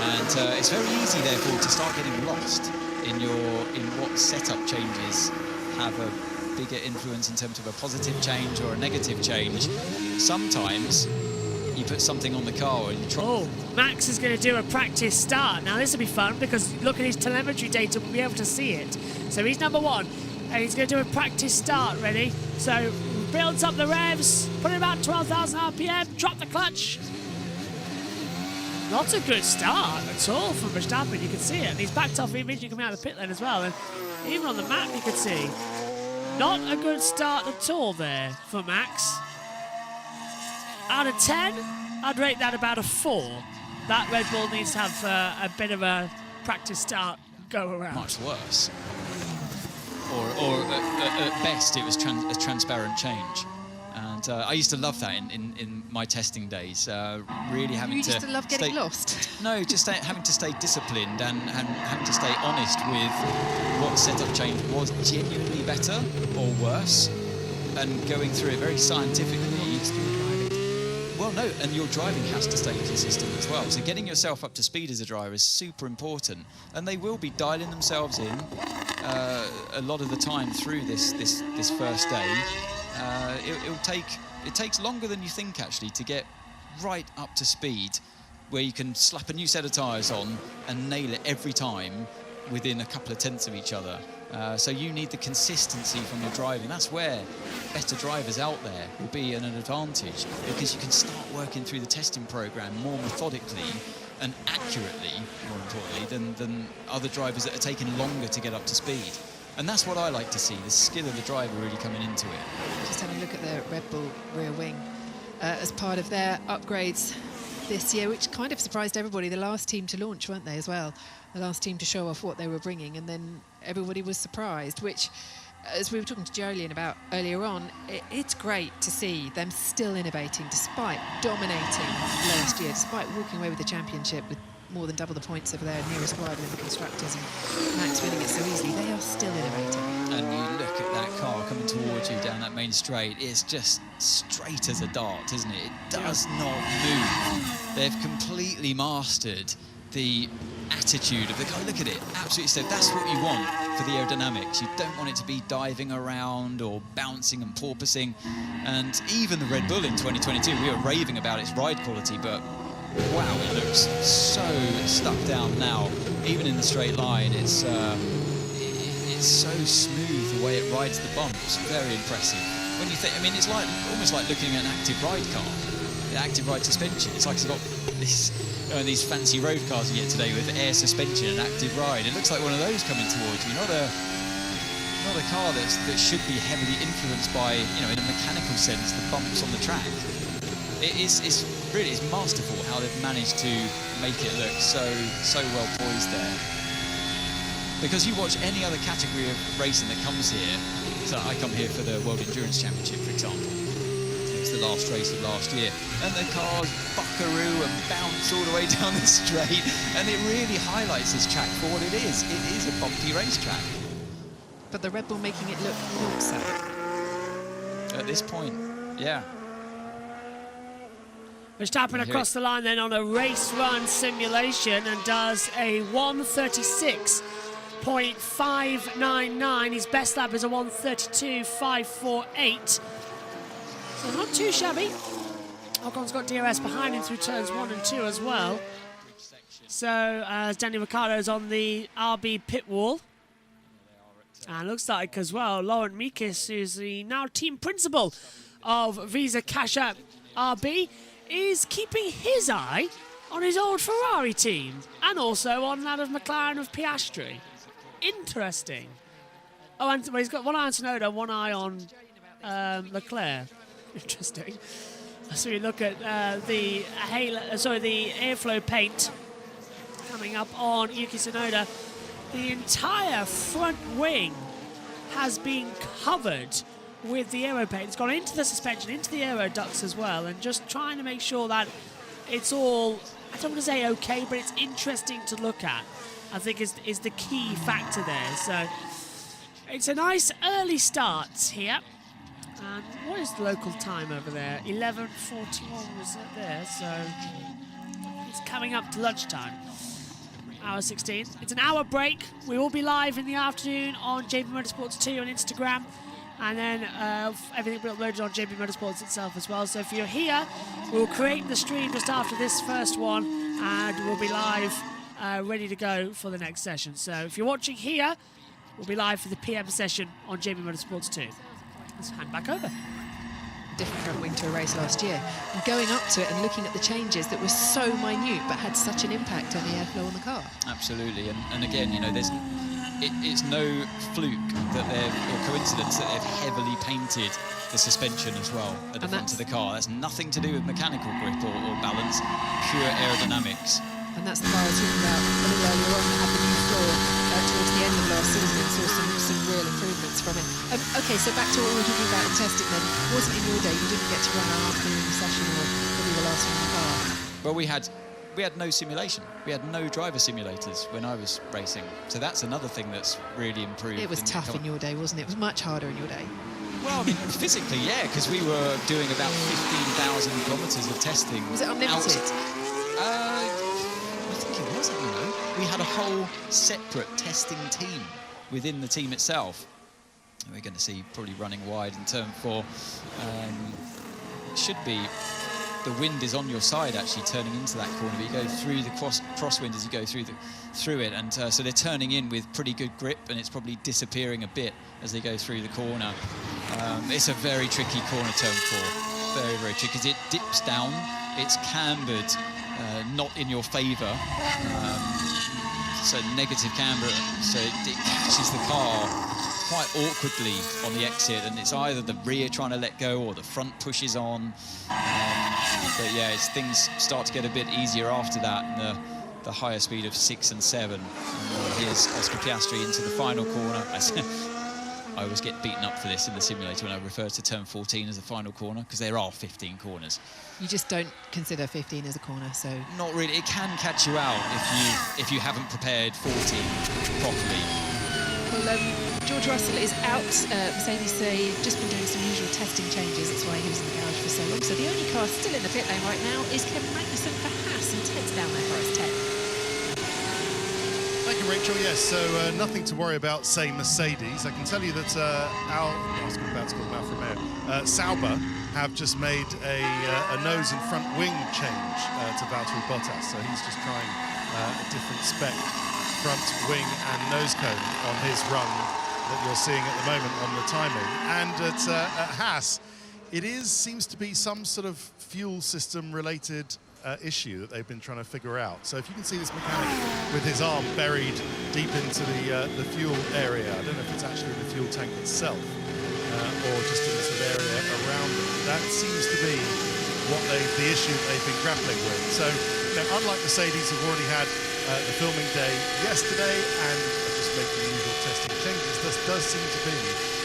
And it's very easy, therefore, to start getting lost in what setup changes have a bigger influence in terms of a positive change or a negative change. Sometimes you put something on the car and you try. Oh, Max is going to do a practice start. Now this will be fun because look at his telemetry data, we'll be able to see it. So he's number 1 and he's going to do a practice start, ready? So builds up the revs, put it about 12,000 RPM, drop the clutch. Not a good start at all from Verstappen, you can see it. And he's backed off immediately coming out of the pit lane as well. And even on the map you could see. Not a good start at all there for Max. Out of 10, I'd rate that about a 4. That Red Bull needs to have a bit of a practice start go around. Much worse. Or at best, it was a transparent change. And I used to love that in my testing days. Really having to. You used to love getting lost? No, just having to stay disciplined and having to stay honest with what setup change was genuinely better or worse, and going through it very scientifically. Well, no, and your driving has to stay consistent as well. So getting yourself up to speed as a driver is super important, and they will be dialing themselves in a lot of the time through this first day. It takes longer than you think actually to get right up to speed, where you can slap a new set of tyres on and nail it every time within a couple of tenths of each other. So you need the consistency from your driving. That's where better drivers out there will be an advantage, because you can start working through the testing program more methodically and accurately, more importantly, than other drivers that are taking longer to get up to speed. And that's what I like to see, the skill of the driver really coming into it. Just having a look at the Red Bull rear wing as part of their upgrades this year, which kind of surprised everybody. The last team to launch, weren't they, as well? The last team to show off what they were bringing, and then everybody was surprised, which, as we were talking to Jolien about earlier on, it's great to see them still innovating despite dominating last year, despite walking away with the championship with more than double the points over their nearest rival in the constructors, and Max winning it so easily. They are still innovating. And you look at that car coming towards you down that main straight, it's just straight as a dart, isn't it? It does not move. They've completely mastered the attitude of the car. Look at it, absolutely stiff. That's what you want for the aerodynamics. You don't want it to be diving around or bouncing and porpoising. And even the Red Bull in 2022, we were raving about its ride quality, but wow, it looks so stuck down now. Even in the straight line, it's so smooth the way it rides the bumps. Very impressive. When you think, I mean, it's like almost like looking at an active ride car, the active ride suspension. It's like it's got this. These fancy road cars you get today with air suspension and active ride. It looks like one of those coming towards you, not a car that should be heavily influenced by, you know, in a mechanical sense, the bumps on the track. It's masterful how they've managed to make it look so well poised there. Because you watch any other category of racing that comes here, so I come here for the World Endurance Championship, for example. It's the last race of last year, and the cars buckaroo and bounce all the way down the straight, and it really highlights this track for what it is. It is a bumpy racetrack. But the Red Bull making it look not so. At this point, yeah. Verstappen across the line then on a race run simulation and does a 1:36.599. His best lap is a 1:32.548. So not too shabby. Ocon's got DRS behind him through turns 1 and 2 as well. So as Danny Ricciardo's on the RB pit wall. And looks like as well, Laurent Mekies, who's the now team principal of Visa Cash App RB, is keeping his eye on his old Ferrari team and also on that of McLaren of Piastri. Interesting. Oh, and well, he's got one eye on Tsunoda, one eye on Leclerc. Interesting. So we look at the airflow paint coming up on Yuki Tsunoda. The entire front wing has been covered with the aero paint. It's gone into the suspension, into the aero ducts as well, and just trying to make sure that it's all, I don't want to say okay, but it's interesting to look at, I think is the key factor there. So it's a nice early start here. And what is the local time over there? 11:41 was it there, so it's coming up to lunchtime. Hour 16. It's an hour break. We will be live in the afternoon on JB Motorsports 2 on Instagram. And then everything will be uploaded on JB Motorsports itself as well. So if you're here, we'll create the stream just after this first one. And we'll be live, ready to go for the next session. So if you're watching here, we'll be live for the PM session on JB Motorsports 2. Let's hand back over. Different front wing to a race last year, and going up to it and looking at the changes that were so minute but had such an impact on the airflow on the car. Absolutely, and again, you know, it's no fluke that or coincidence that they've heavily painted the suspension as well at the front of the car. That's nothing to do with mechanical grip or balance, pure aerodynamics. And that's the car I was talking about a little earlier on that had the new floor towards the end of last season and saw some real improvements from it. Okay, so back to what we were talking about in testing then. Wasn't in your day, you didn't get to run an afternoon session or maybe the last one in the car? Well, we had no simulation. We had no driver simulators when I was racing. So that's another thing that's really improved. It was tough in your day, wasn't it? It was much harder in your day. Well, I mean, physically, yeah, because we were doing about 15,000 kilometres of testing. Was it unlimited? I think it wasn't, you know. We had a whole separate testing team within the team itself. We're going to see probably running wide in turn 4. Should be, the wind is on your side actually turning into that corner, but you go through the crosswind as you go through it, and so they're turning in with pretty good grip, and it's probably disappearing a bit as they go through the corner. It's a very tricky corner, turn 4. Very, very tricky, because it dips down, it's cambered, not in your favour, so negative camber, so it catches the car quite awkwardly on the exit, and it's either the rear trying to let go or the front pushes on. But yeah, things start to get a bit easier after that, and the higher speed of 6 and 7. And here's Oscar Piastri into the final corner. I always get beaten up for this in the simulator when I refer to turn 14 as a final corner, because there are 15 corners. You just don't consider 15 as a corner, so... Not really. It can catch you out if you haven't prepared 14 properly. Well, George Russell is out. Mercedes say just been doing some usual testing changes. That's why he was in the garage for so long. So the only car still in the pit lane right now is Kevin Magnussen for Haas, and Ted's down there for us, Ted. Thank you, Rachel. Yes, so nothing to worry about, say, Mercedes. I can tell you that I was about to call them Alfa Romeo. Sauber have just made a nose and front wing change to Valtteri Bottas. So he's just trying a different spec front wing and nose cone on his run that you're seeing at the moment on the timing. And at Haas, it seems to be some sort of fuel system related issue that they've been trying to figure out. So if you can see this mechanic with his arm buried deep into the fuel area, I don't know if it's actually in the fuel tank itself or just in the sort of area around it. That seems to be the issue that they've been grappling with. So, unlike Mercedes, who've already had the filming day yesterday and are just making the usual testing changes, this does seem to be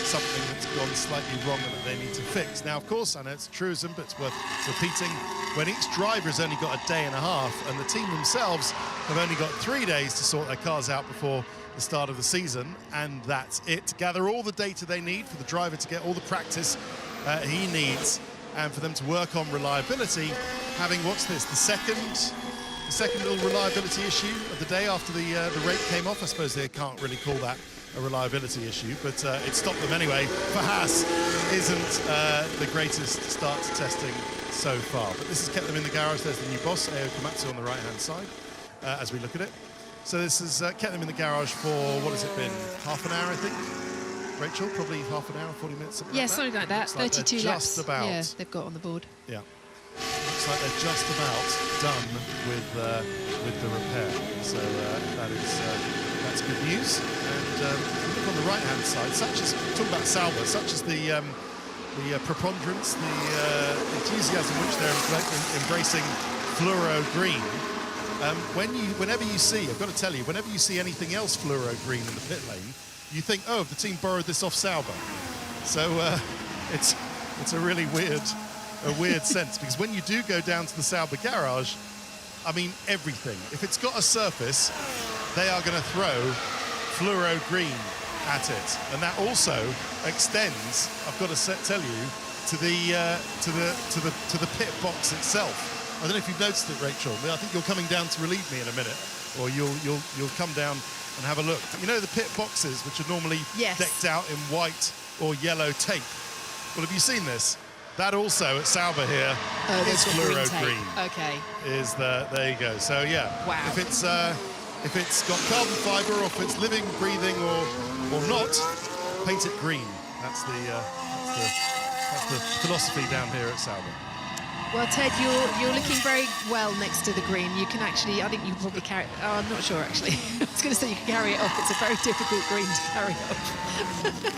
something that's gone slightly wrong and that they need to fix. Now, of course, I know it's a truism, but it's worth repeating. When each driver has only got a day and a half, and the team themselves have only got 3 days to sort their cars out before the start of the season, and that's it. To gather all the data they need for the driver to get all the practice he needs, and for them to work on reliability, having, what's this, the second little reliability issue of the day after the rate came off. I suppose they can't really call that a reliability issue, but it stopped them anyway. For Haas, isn't the greatest start to testing so far, but this has kept them in the garage. There's the new boss, Ao Komatsu, on the right-hand side, as we look at it. So this has kept them in the garage for, what has it been, half an hour, I think? Rachel, probably half an hour, 40 minutes, something something like that. Like 32 laps. Just about. Yeah, they've got on the board. Yeah. Looks like they're just about done with the repair. So that's good news. And if you look on the right-hand side, such as, talk about Sauber, such as the preponderance, the enthusiasm which they're embracing fluoro green. Whenever you see, I've got to tell you, whenever you see anything else fluoro green in the pit lane, you think, oh, the team borrowed this off Sauber. So it's a really weird sense, because when you do go down to the Sauber garage, I mean, everything. If it's got a surface, they are going to throw fluoro green at it, and that also extends, I've got to tell you, to the pit box itself. I don't know if you've noticed it, Rachel. I think you're coming down to relieve me in a minute, or you'll come down and have a look. You know the pit boxes, which are normally decked out in white or yellow tape. Well, have you seen this? That also at Sauber here is fluoro green. Okay. There you go. So yeah. Wow. If it's got carbon fibre, or if it's living, breathing, or not, paint it green. That's the philosophy down here at Sauber. Well, Ted, you're looking very well next to the green. You can actually, I think you can probably carry. Oh, I'm not sure actually. I was going to say you can carry it off. It's a very difficult green to carry off.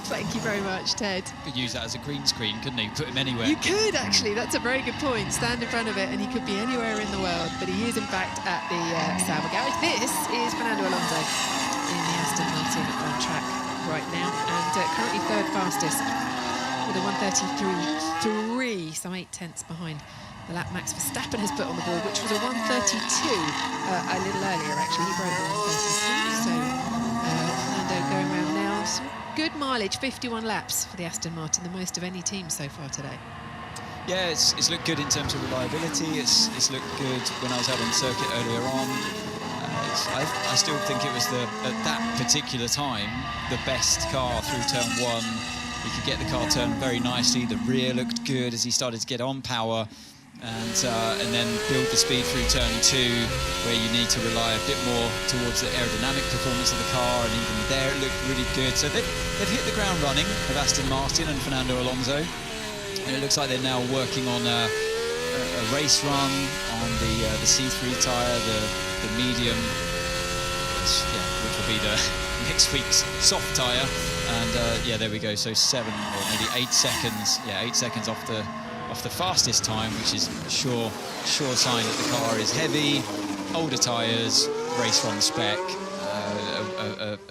Thank you very much, Ted. Could use that as a green screen, couldn't he? Put him anywhere. You could actually. That's a very good point. Stand in front of it, and he could be anywhere in the world. But he is in fact at the Sauber garage. This is Fernando Alonso in the Aston Martin on track right now, and currently third fastest with a 1:33.3, some 8/10 behind the lap Max Verstappen has put on the board, which was a 1:32 a little earlier actually. He broke the 1:32, so Fernando going around now. Some good mileage, 51 laps for the Aston Martin, the most of any team so far today. Yeah, it's looked good in terms of reliability. It's looked good when I was out on the circuit earlier on. I still think it was at that particular time the best car through turn one. He could get the car turned very nicely. The rear looked good as he started to get on power. And then build the speed through turn two, where you need to rely a bit more towards the aerodynamic performance of the car, and even there it looked really good. So they've hit the ground running of Aston Martin and Fernando Alonso, and it looks like they're now working on a race run on the C3 tyre, the medium, which will be the next week's soft tyre, and yeah, there we go. So 7 or maybe 8 seconds, 8 seconds off the fastest time, which is a sure sign that the car is heavy, older tyres, race run spec,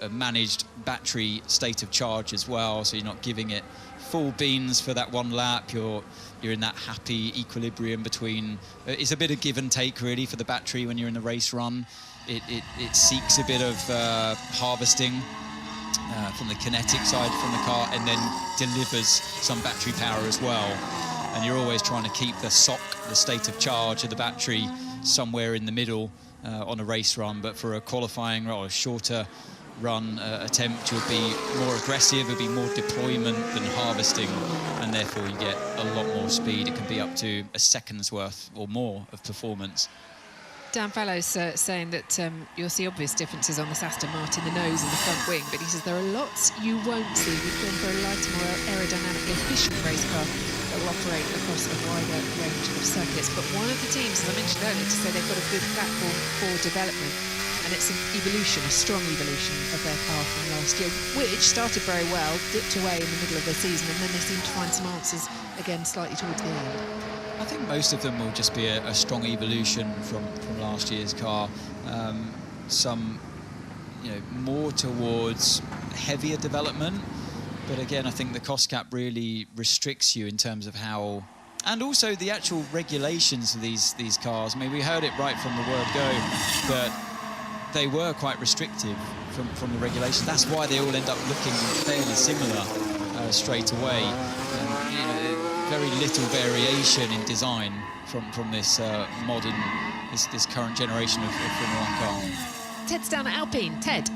a managed battery state of charge as well, so you're not giving it full beans for that one lap. You're in that happy equilibrium between. It's a bit of give and take really for the battery when you're in the race run. It seeks a bit of harvesting from the kinetic side from the car, and then delivers some battery power as well. And you're always trying to keep the state of charge of the battery somewhere in the middle on a race run. But for a qualifying or a shorter run attempt, you'll be more aggressive, there'll be more deployment than harvesting, and therefore you get a lot more speed. It can be up to a second's worth or more of performance. Dan Fallows saying that you'll see obvious differences on this Aston Martin, the nose and the front wing, but he says there are lots you won't see. We've gone for a lighter, more aerodynamically efficient race car that will operate across a wider range of circuits. But one of the teams, as I mentioned earlier, to say they've got a good platform for development, and it's an evolution, a strong evolution of their car from last year, which started very well, dipped away in the middle of the season, and then they seemed to find some answers again slightly towards the end. I think most of them will just be a strong evolution from last year's car. Some, more towards heavier development. But again, I think the cost cap really restricts you in terms of how, and also the actual regulations of these cars. I mean, we heard it right from the word go that they were quite restrictive from the regulations. That's why they all end up looking fairly similar straight away. And, very little variation in design from this modern, this current generation of Formula 1 car. Ted's down at Alpine. Ted.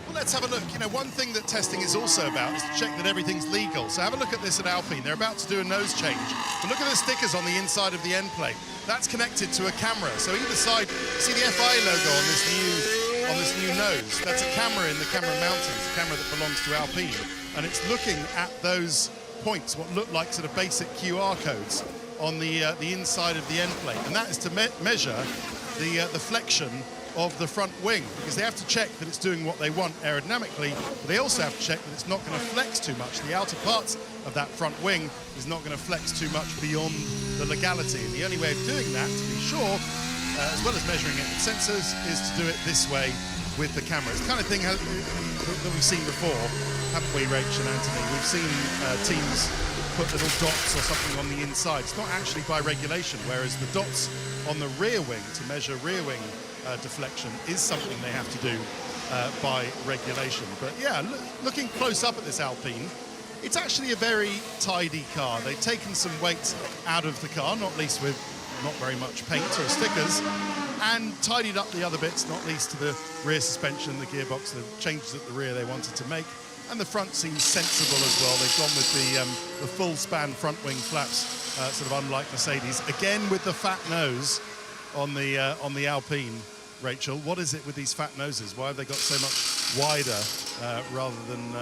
Well, let's have a look. One thing that testing is also about is to check that everything's legal. So have a look at this at Alpine. They're about to do a nose change. But look at the stickers on the inside of the end plate. That's connected to a camera. So either side, see the FI logo on this new nose. That's a camera in the camera mounting. It's a camera that belongs to Alpine, and it's looking at those points, what look like sort of basic QR codes on the inside of the end plate, and that is to measure the flexion of the front wing, because they have to check that it's doing what they want aerodynamically, but they also have to check that it's not going to flex too much. The outer parts of that front wing is not going to flex too much beyond the legality, and the only way of doing that, to be sure, as well as measuring it with sensors, is to do it this way with the camera. It's the kind of thing that we've seen before, haven't we, Rach and Anthony? We've seen teams put little dots or something on the inside. It's not actually by regulation, whereas the dots on the rear wing to measure rear wing deflection is something they have to do by regulation. But yeah, looking close up at this Alpine, it's actually a very tidy car. They've taken some weight out of the car, not least with not very much paint or stickers, and tidied up the other bits, not least to the rear suspension, the gearbox, the changes at the rear they wanted to make. And the front seems sensible as well. They've gone with the full span front wing flaps, sort of unlike Mercedes. Again with the fat nose on the Alpine. Rachel, what is it with these fat noses? Why have they got so much wider rather than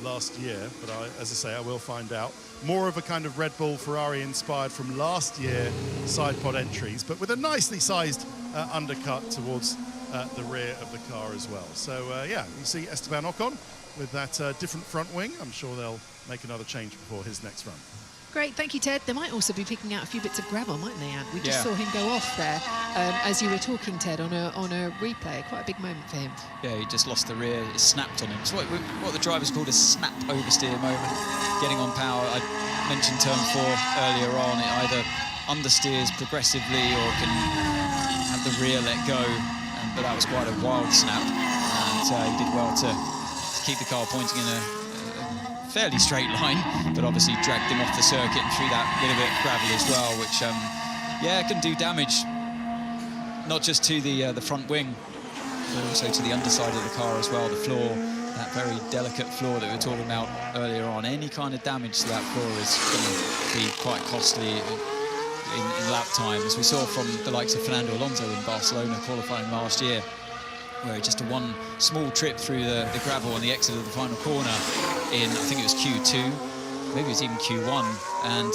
last year? But as I say, I will find out. More of a kind of Red Bull Ferrari inspired from last year side pod entries, but with a nicely sized undercut towards the rear of the car as well. So yeah, you see Esteban Ocon with that different front wing. I'm sure they'll make another change before his next run. Great, thank you, Ted. They might also be picking out a few bits of gravel, mightn't they, Ant? We just saw him go off there as you were talking, Ted, on a replay. Quite a big moment for him. Yeah, he just lost the rear. It snapped on him. It's what the drivers called a snap oversteer moment. Getting on power. I mentioned turn 4 earlier on. It either understeers progressively or can have the rear let go. But that was quite a wild snap. And he did well to keep the car pointing in a fairly straight line, but obviously dragged him off the circuit and through that little bit of gravel as well, which can do damage not just to the front wing, but also to the underside of the car as well, the floor, that very delicate floor that we were talking about earlier on. Any kind of damage to that floor is going to be quite costly in lap time, as we saw from the likes of Fernando Alonso in Barcelona qualifying last year, where just a one small trip through the gravel on the exit of the final corner in, I think it was Q2, maybe it was even Q1, and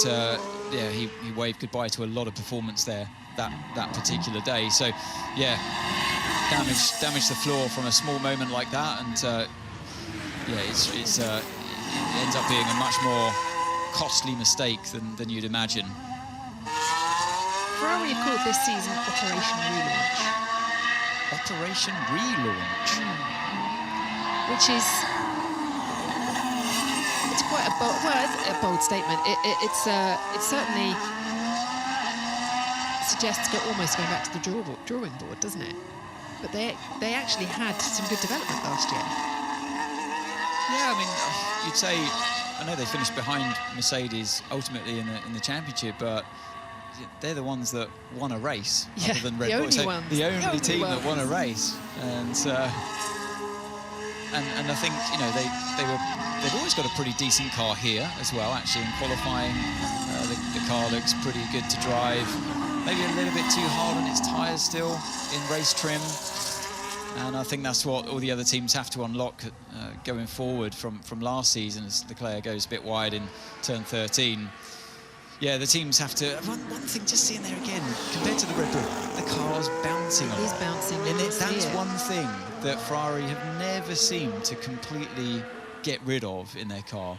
yeah, he waved goodbye to a lot of performance there that particular day. So yeah, damage the floor from a small moment like that, and yeah, it ends up being a much more costly mistake than you'd imagine. Ferrari have called this season Operation Relaunch. Operation Relaunch, which is quite a bold statement. It certainly suggests almost going back to the drawing board, doesn't it? But they actually had some good development last year. Yeah, I mean, you'd say, I know they finished behind Mercedes ultimately in the championship, but they're the ones that won a race, other than Red Bull. The only team that won a race, and I think, you know, they've always got a pretty decent car here as well. Actually, in qualifying, the car looks pretty good to drive. Maybe a little bit too hard on its tyres still in race trim, and I think that's what all the other teams have to unlock going forward from last season, as Leclerc goes a bit wide in turn 13. Yeah, the teams have to. One thing, just seeing there again, compared to the Red Bull, the car's bouncing on. It is bouncing. And that's one thing that Ferrari have never seemed to completely get rid of in their car.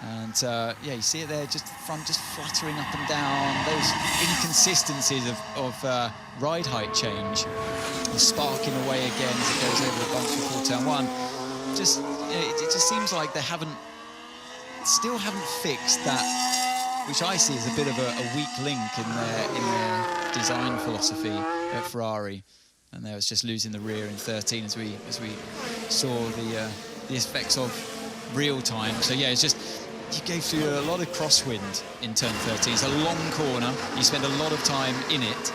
And yeah, you see it there, just the front just fluttering up and down. Those inconsistencies of ride height change, and sparking away again as it goes over the bumps before turn one. Just it just seems like they still haven't fixed that, which I see as a bit of a weak link in their design philosophy at Ferrari. And there was just losing the rear in 13 as we saw the effects of real time. So yeah, it's just, you go through a lot of crosswind in turn 13. It's a long corner. You spend a lot of time in it,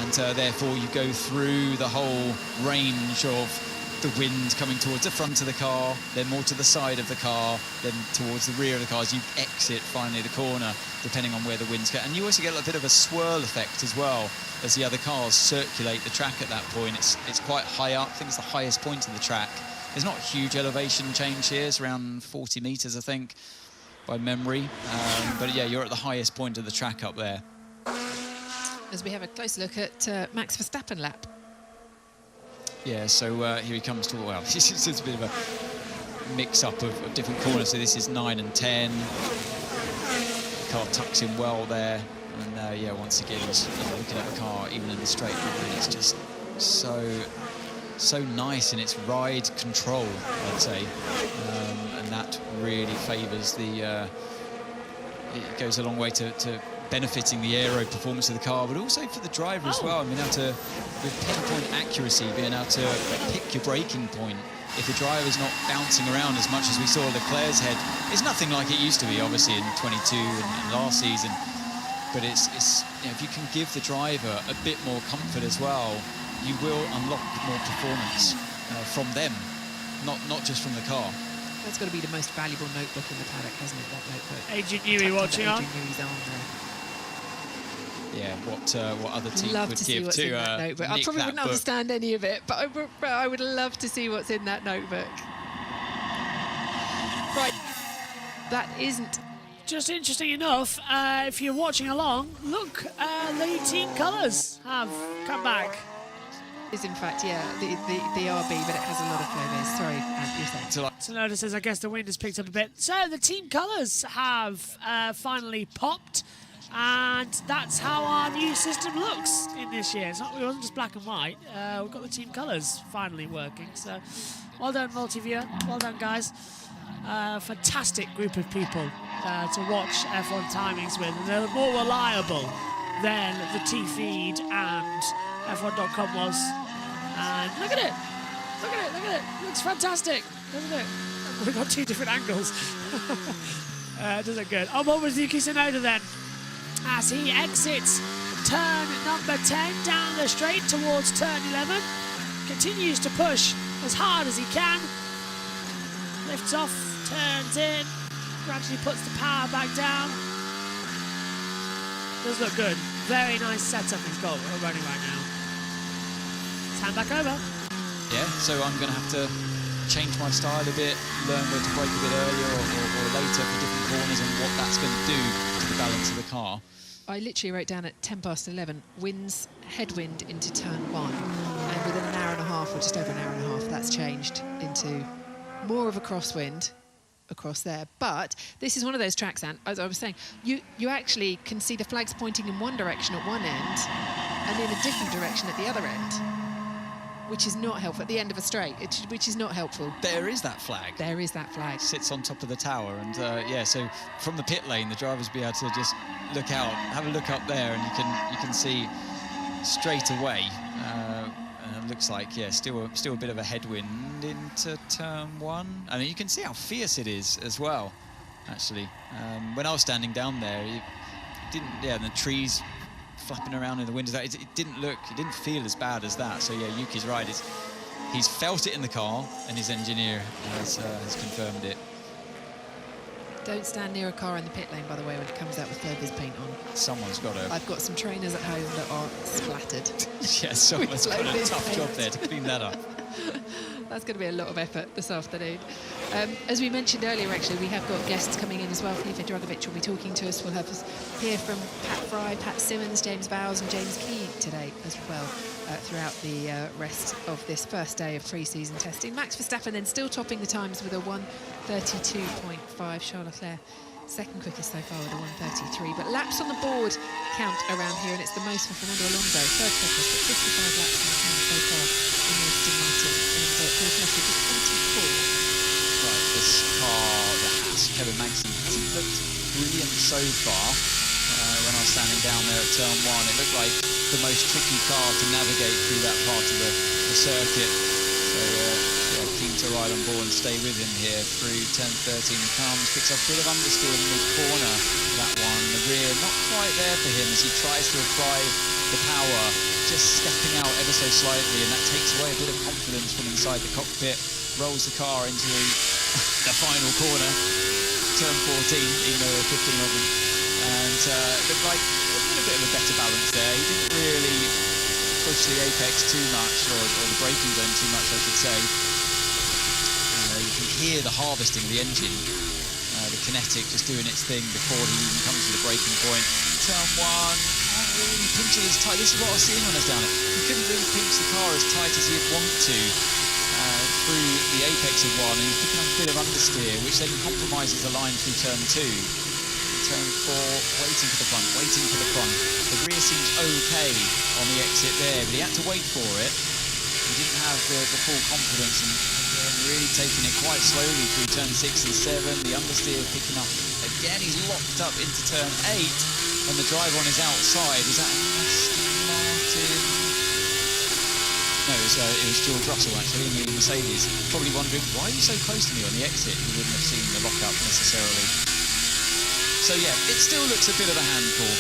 and therefore you go through the whole range of the wind coming towards the front of the car, then more to the side of the car, then towards the rear of the car as you exit finally the corner, depending on where the wind's going. And you also get a bit of a swirl effect as well as the other cars circulate the track at that point. It's quite high up. I think it's the highest point of the track. There's not a huge elevation change here. It's around 40 meters, I think, by memory. But yeah, you're at the highest point of the track up there. As we have a close look at Max Verstappen lap. Yeah, so here he comes to, well, it's a bit of a mix-up of different corners. So this is 9 and 10. The car tucks in well there. And yeah, once again, looking at the car, even in the straight line, it's just so nice in its ride control, I'd say. And that really favours the... it goes a long way to benefiting the aero performance of the car, but also for the driver as well. I mean, with pinpoint accuracy, being able to pick your braking point. If the driver's not bouncing around as much as we saw Leclerc's head, it's nothing like it used to be, obviously, in 22 and last season. But it's you know, if you can give the driver a bit more comfort as well, you will unlock more performance from them, not just from the car. That's got to be the most valuable notebook in the paddock, hasn't it, that notebook? Adrian Newey watching on. Adrian Newey's arm there. Yeah, what other team love would to see give what's to in that notebook. I nick probably that wouldn't book. understand any of it, but I would love to see what's in that notebook. Right, that isn't... Just interesting enough, if you're watching along, look, the team colours have come back. Is in fact, yeah, the RB, but it has a lot of flowers. Sorry, you're saying. So notice says, I guess the wind has picked up a bit. So the team colours have finally popped, and that's how our new system looks in this year. It wasn't just black and white. We've got the team colours finally working. So well done, Multiviewer. Well done, guys. Fantastic group of people to watch F1 timings with. And they're more reliable than the T-Feed and F1.com was. And look at it. Look at it. Look at it. It looks fantastic, doesn't it? We've got two different angles. Does it good. On board with Yuki Tsunoda then, as he exits turn number 10 down the straight towards turn 11. Continues to push as hard as he can. Lifts off, turns in, gradually puts the power back down. Does look good. Very nice setup he's got running right now. Let's hand back over. Yeah, so I'm going to have to change my style a bit, learn where to brake a bit earlier or later for different corners and what that's going to do to the balance of the car. I literally wrote down at 10 past 11, winds headwind into turn 1. And within an hour and a half, or just over an hour and a half, that's changed into more of a crosswind across there. But this is one of those tracks, and as I was saying, you actually can see the flags pointing in one direction at one end and in a different direction at the other end, which is not helpful at the end of a straight, which is not helpful. There is that flag. There is that flag. Sits on top of the tower, and yeah, so from the pit lane, the drivers will be able to just look out, have a look up there, and you can see straight away. And it looks like, yeah, still a bit of a headwind into turn 1. I mean, you can see how fierce it is as well. Actually, when I was standing down there, it didn't. Yeah, the trees flapping around in the wind. It didn't feel as bad as that. So yeah, Yuki's right. He's felt it in the car, and his engineer has confirmed it. Don't stand near a car in the pit lane, by the way, when it comes out with Flovers paint on. Someone's got to. I've got some trainers at home that are splattered. Yeah, someone's got a tough job there to clean that up. That's going to be a lot of effort this afternoon. As we mentioned earlier, actually, we have got guests coming in as well. Felipe Dragovic will be talking to us. We'll have us hear from Pat Fry, Pat Simmons, James Bowles and James Key today as well throughout the rest of this first day of pre-season testing. Max Verstappen then still topping the times with a 1:32.5. Charles Leclerc, second quickest so far with a 1:33. But laps on the board count around here, and it's the most for Fernando Alonso, third quickest, but 55 laps in the count so far in the Aston Martin. And George Russell just 24. Right, this car, the Haas, Kevin Magnussen, hasn't looked brilliant so far. When I was standing down there at turn 1, it looked like the most tricky car to navigate through that part of the circuit. So, yeah, keen to ride on board and stay with him here through turn 13. He comes, picks up a bit of understeer in the mid-corner, that one. The rear not quite there for him as he tries to apply the power, just stepping out ever so slightly, and that takes away a bit of confidence from inside the cockpit, rolls the car into the final corner, turn 14, even though there were 15 of them. And looked like a little bit of a better balance there. He didn't really push the apex too much, or the braking zone too much, I should say. You can hear the harvesting of the engine, the kinetic just doing its thing before he even comes to the braking point. Turn 1, can't really pinch it as tight. This is what I was seeing when I was down it. He couldn't really pinch the car as tight as he'd want to through the apex of 1, and he's picking up a bit of understeer, which then compromises the line through turn 2. Turn 4, waiting for the front, waiting for the front. The rear seems okay on the exit there, but he had to wait for it. He didn't have the full confidence, and again, really taking it quite slowly through turn 6 and 7. The understeer picking up again. He's locked up into turn 8, and the driver on his outside. Is that Aston Martin? No, it was George Russell actually in the Mercedes. Probably wondering, why are you so close to me on the exit? He wouldn't have seen the lockup necessarily. So yeah, it still looks a bit of a handful,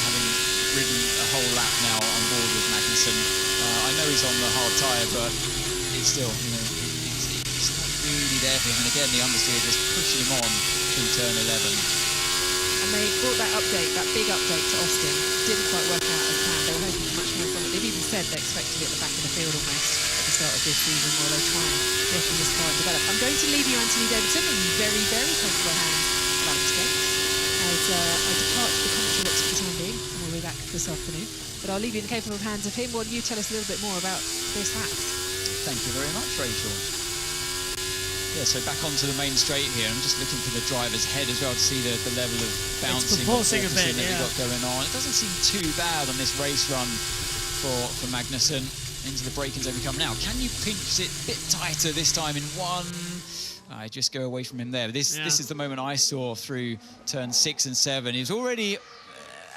having ridden a whole lap now on board with Magnussen. I know he's on the hard tyre, but it's still, it's not really there for him. And again, the understeer just pushing him on through turn 11. And they brought that update, that big update to Austin. Didn't quite work out as planned. They were hoping for much more from it. They've even said they expected it at the back of the field almost at the start of this season while they try and work on this car and develop. I'm going to leave you, Anthony Davidson, in very, very capable hands of Alex Gates. As I depart the commentary box for the time being, and we'll be back this afternoon. But I'll leave you in the capable hands of him. Why don't you tell us a little bit more about this Haas? Thank you very much, Rachel. Yeah, so back onto the main straight here. I'm just looking for the driver's head as well to see the level of bouncing a bit, that we've got going on. It doesn't seem too bad on this race run for Magnussen. Into the braking zone we come now. Can you pinch it a bit tighter this time in 1? I just go away from him there. This is the moment I saw through turn 6 and 7. He was already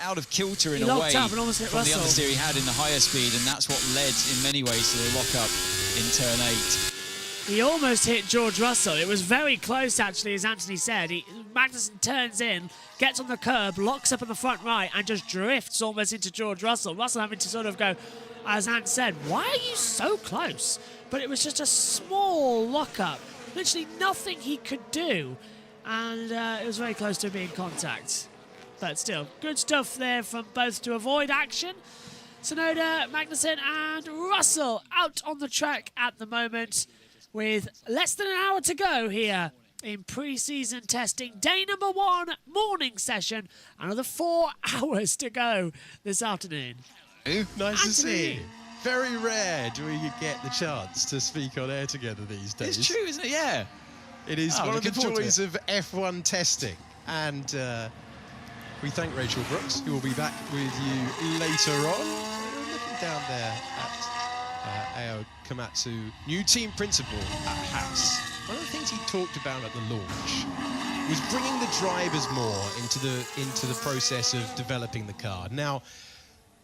out of kilter in a way from the understeer he had in the higher speed, and that's what led in many ways to the lock-up in turn 8. He almost hit George Russell. It was very close, actually, as Anthony said. Magnussen turns in, gets on the curb, locks up in the front right, and just drifts almost into George Russell. Russell having to sort of go, as Ant said, why are you so close? But it was just a small lock-up. Literally nothing he could do. And it was very close to being contact. But still, good stuff there from both to avoid action. Tsunoda, Magnussen and Russell out on the track at the moment with less than an hour to go here in pre-season testing. Day number 1, morning session. Another 4 hours to go this afternoon. Nice to see you. Very rare do we get the chance to speak on air together these days. It's true, isn't it? Yeah. It is one of the joys of F1 testing. And we thank Rachel Brooks, who will be back with you later on. We're looking down there at Ao Komatsu, new team principal at Haas. One of the things he talked about at the launch was bringing the drivers more into the process of developing the car. Now,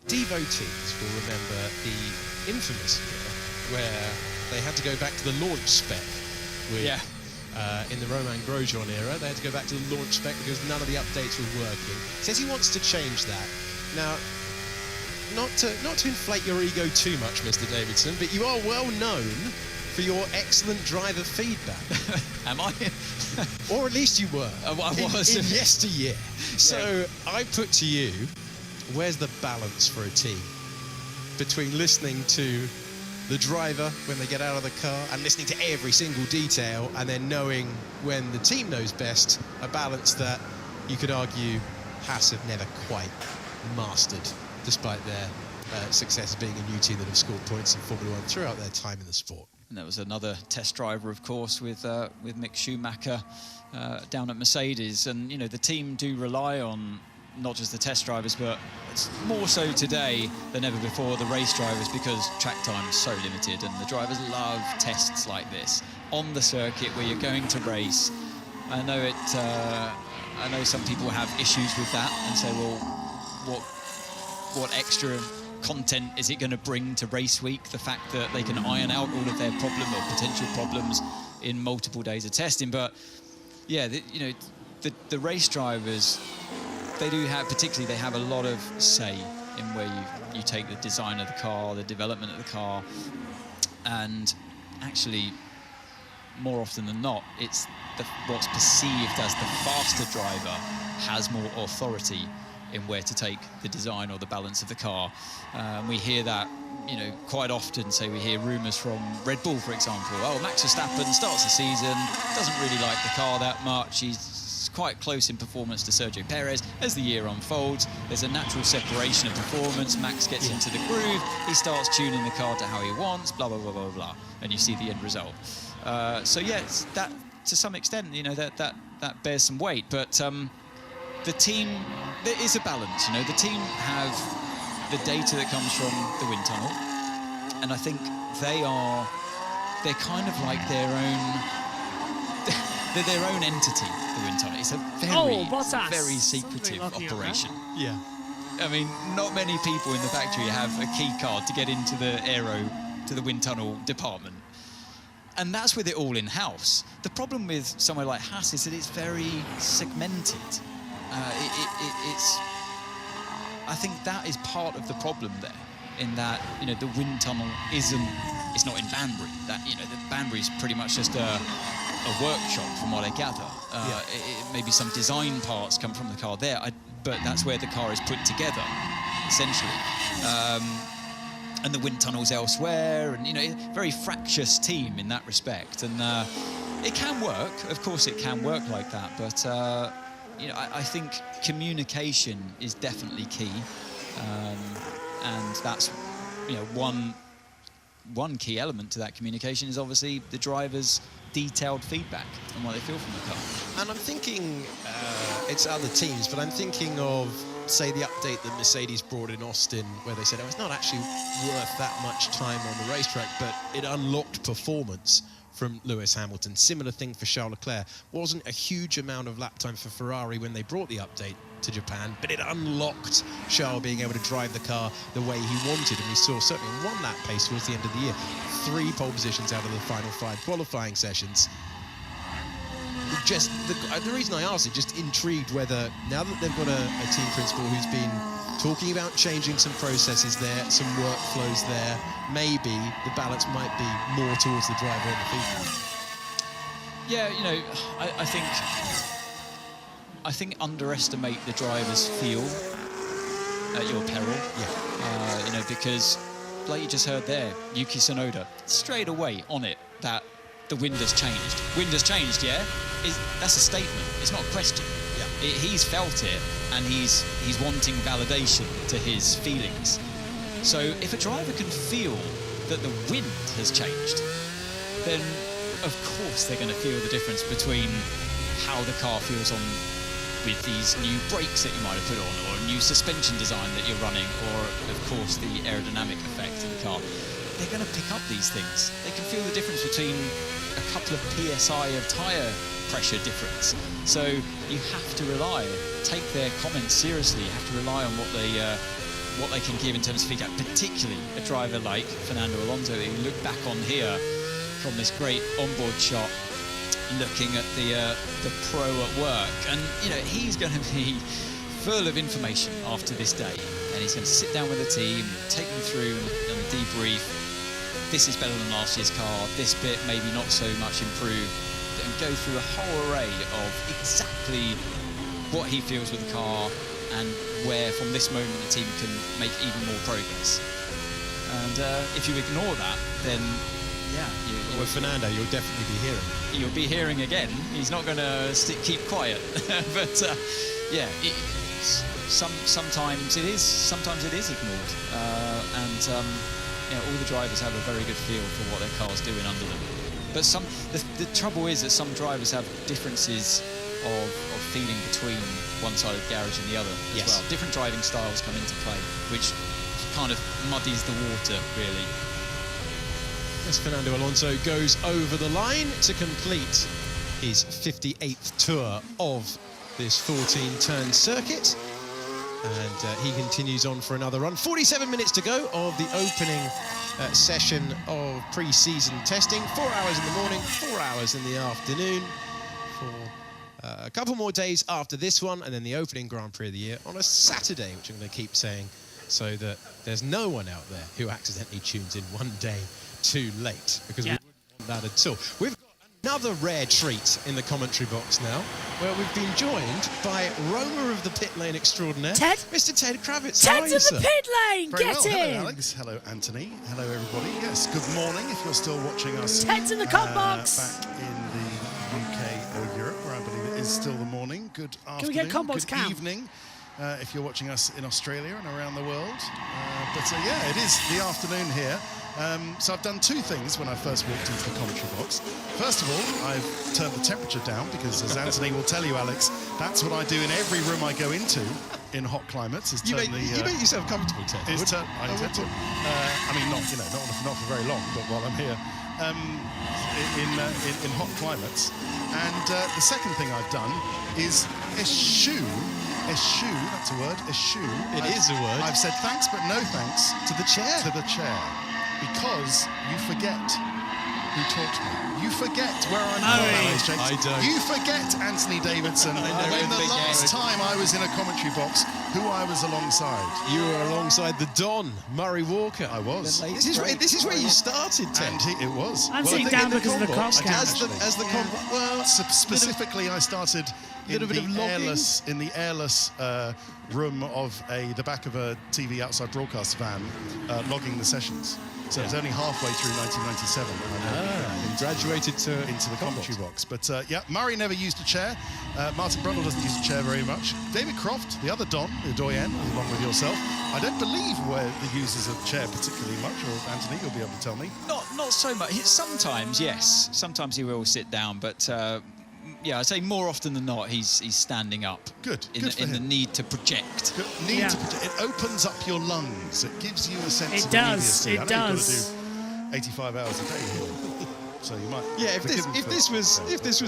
devotees will remember the infamous year where they had to go back to the launch spec with, in the Romain Grosjean era. They had to go back to the launch spec because none of the updates were working. He says he wants to change that. Now, not to inflate your ego too much, Mr. Davidson, but you are well known for your excellent driver feedback. Am I? Or at least you were. I was. In yesteryear. So I put to you, where's the balance for a team between listening to the driver when they get out of the car and listening to every single detail, and then knowing when the team knows best, a balance that you could argue Haas have never quite mastered, despite their success being a new team that have scored points in Formula 1 throughout their time in the sport? And there was another test driver, of course, with Mick Schumacher down at Mercedes. And, you know, the team do rely on not just the test drivers, but it's more so today than ever before, the race drivers, because track time is so limited, and the drivers love tests like this on the circuit where you're going to race. I know some people have issues with that and say, well, what extra content is it going to bring to race week? The fact that they can iron out all of their problem or potential problems in multiple days of testing. But yeah, the race drivers, they do have, particularly, they have a lot of say in where you take the design of the car, the development of the car, and actually, more often than not, it's what's perceived as the faster driver has more authority in where to take the design or the balance of the car. We hear that, you know, quite often. Say we hear rumours from Red Bull, for example. Oh, Max Verstappen starts the season, doesn't really like the car that much. He's quite close in performance to Sergio Perez. As the year unfolds, there's a natural separation of performance. Max gets into the groove. He starts tuning the car to how he wants. Blah blah blah blah blah, and you see the end result. So yeah, that to some extent, you know, that bears some weight, but. The team, there is a balance, you know. The team have the data that comes from the wind tunnel, and I think they're kind of like their own entity, the wind tunnel. It's a very secretive operation. Yeah. I mean, not many people in the factory have a key card to get into the to the wind tunnel department. And that's with it all in-house. The problem with somewhere like Haas is that it's very segmented. I think that is part of the problem there, in that, you know, the wind tunnel it's not in Banbury. That, you know, the Banbury is pretty much just a workshop, from what I gather. Maybe some design parts come from the car there, but that's where the car is put together, essentially. And the wind tunnel's elsewhere, and, you know, very fractious team in that respect. And it can work, of course, it can work like that, but. You know, I think communication is definitely key, and that's, you know, one key element to that communication is obviously the driver's detailed feedback on what they feel from the car. And I'm thinking, it's other teams, but I'm thinking of, say, the update that Mercedes brought in Austin, where they said, oh, it's not actually worth that much time on the racetrack, but it unlocked performance from Lewis Hamilton. Similar thing for Charles Leclerc. Wasn't a huge amount of lap time for Ferrari when they brought the update to Japan, but it unlocked Charles being able to drive the car the way he wanted, and we saw certainly one lap pace towards the end of the year. 3 pole positions out of the final 5 qualifying sessions. Just the reason I asked it, just intrigued whether, now that they've got a team principal who's been talking about changing some processes there, some workflows there, maybe the balance might be more towards the driver and the feedback. Yeah, you know, I think underestimate the driver's feel at your peril. Yeah. You know, because like you just heard there, Yuki Tsunoda, straight away on it, that the wind has changed. Wind has changed, yeah? That's a statement. It's not a question. Yeah. He's felt it, and he's wanting validation to his feelings. So if a driver can feel that the wind has changed, then of course they're going to feel the difference between how the car feels on with these new brakes that you might have put on, or a new suspension design that you're running, or of course the aerodynamic effect of the car. They're going to pick up these things. They can feel the difference between a couple of PSI of tyre pressure difference. So you have to take their comments seriously. You have to rely on what they can give in terms of feedback, particularly a driver like Fernando Alonso. You look back on here from this great onboard shot, looking at the pro at work, and you know, he's going to be full of information after this day, and he's going to sit down with the team, take them through and debrief. This is better than last year's car, this bit maybe not so much improved, and go through a whole array of exactly what he feels with the car and where from this moment the team can make even more progress. And if you ignore that, then yeah, with Fernando, you'll definitely be hearing. You'll be hearing again. He's not going to keep quiet, but yeah, sometimes it is ignored, and all the drivers have a very good feel for what their car's doing under them. But the trouble is that some drivers have differences of feeling between one side of the garage and the other as well. Different driving styles come into play, which kind of muddies the water, really. As Fernando Alonso goes over the line to complete his 58th tour of this 14-turn circuit. And he continues on for another run. 47 minutes to go of the opening session of pre-season testing. 4 hours in the morning, 4 hours in the afternoon for a couple more days after this one, and then the opening Grand Prix of the year on a Saturday, which I'm going to keep saying so that there's no one out there who accidentally tunes in one day too late, because we wouldn't want that at all. We've got another rare treat in the commentary box now, where we've been joined by roamer of the pit lane extraordinaire, Ted? Mr. Ted Kravitz. Ted's in the pit lane! Very Get well. in! Hello, Alex. Hello, Anthony. Hello, everybody. Yes, good morning if you're still watching us. Ted's in the com box! Back in the UK or Europe, where I believe it is still the morning. Good afternoon. Can we get com box good cam? evening. If you're watching us in Australia and around the world. Yeah, it is the afternoon here. So I've done two things when I first walked into the commentary box. First of all, I've turned the temperature down because, as Anthony will tell you, Alex, that's what I do in every room I go into in hot climates. Is You turn make yourself comfortable, Ted. I intend to. I mean, not for very long, but while I'm here, in hot climates. And the second thing I've done is eschew. That's a word. Eschew. It is a word. I've said thanks, but no thanks To the chair. to the chair, because you forget who taught me. You forget where I'm from, Alex James. I don't. You forget, Anthony Davidson, I when the forget. last time I was in a commentary box, who I was alongside. You were alongside the Don, Murray Walker. I was. This is where you started, Ted. And it was. I'm Well, sitting I think down in the because of the combox, Comcast. As the well, specifically, I started in little bit of logging. the airless room of the back of a TV outside broadcast van, logging the sessions. So it was only halfway through 1997 when I graduated into the commentary box. But yeah, Murray never used a chair. Martin Brundle doesn't use a chair very much. David Croft, the other Don, the doyen, along with yourself, I don't believe he uses a chair particularly much. Or Anthony, you'll be able to tell me. Not so much. Sometimes, yes. Sometimes he will sit down, but yeah, I'd say more often than not, he's standing up. Good. In, Good for in the him. need to project. It opens up your lungs. It gives you a sense It of does. immediacy. It I know does. You've got to do 85 hours a day here. So you might. Yeah, if this was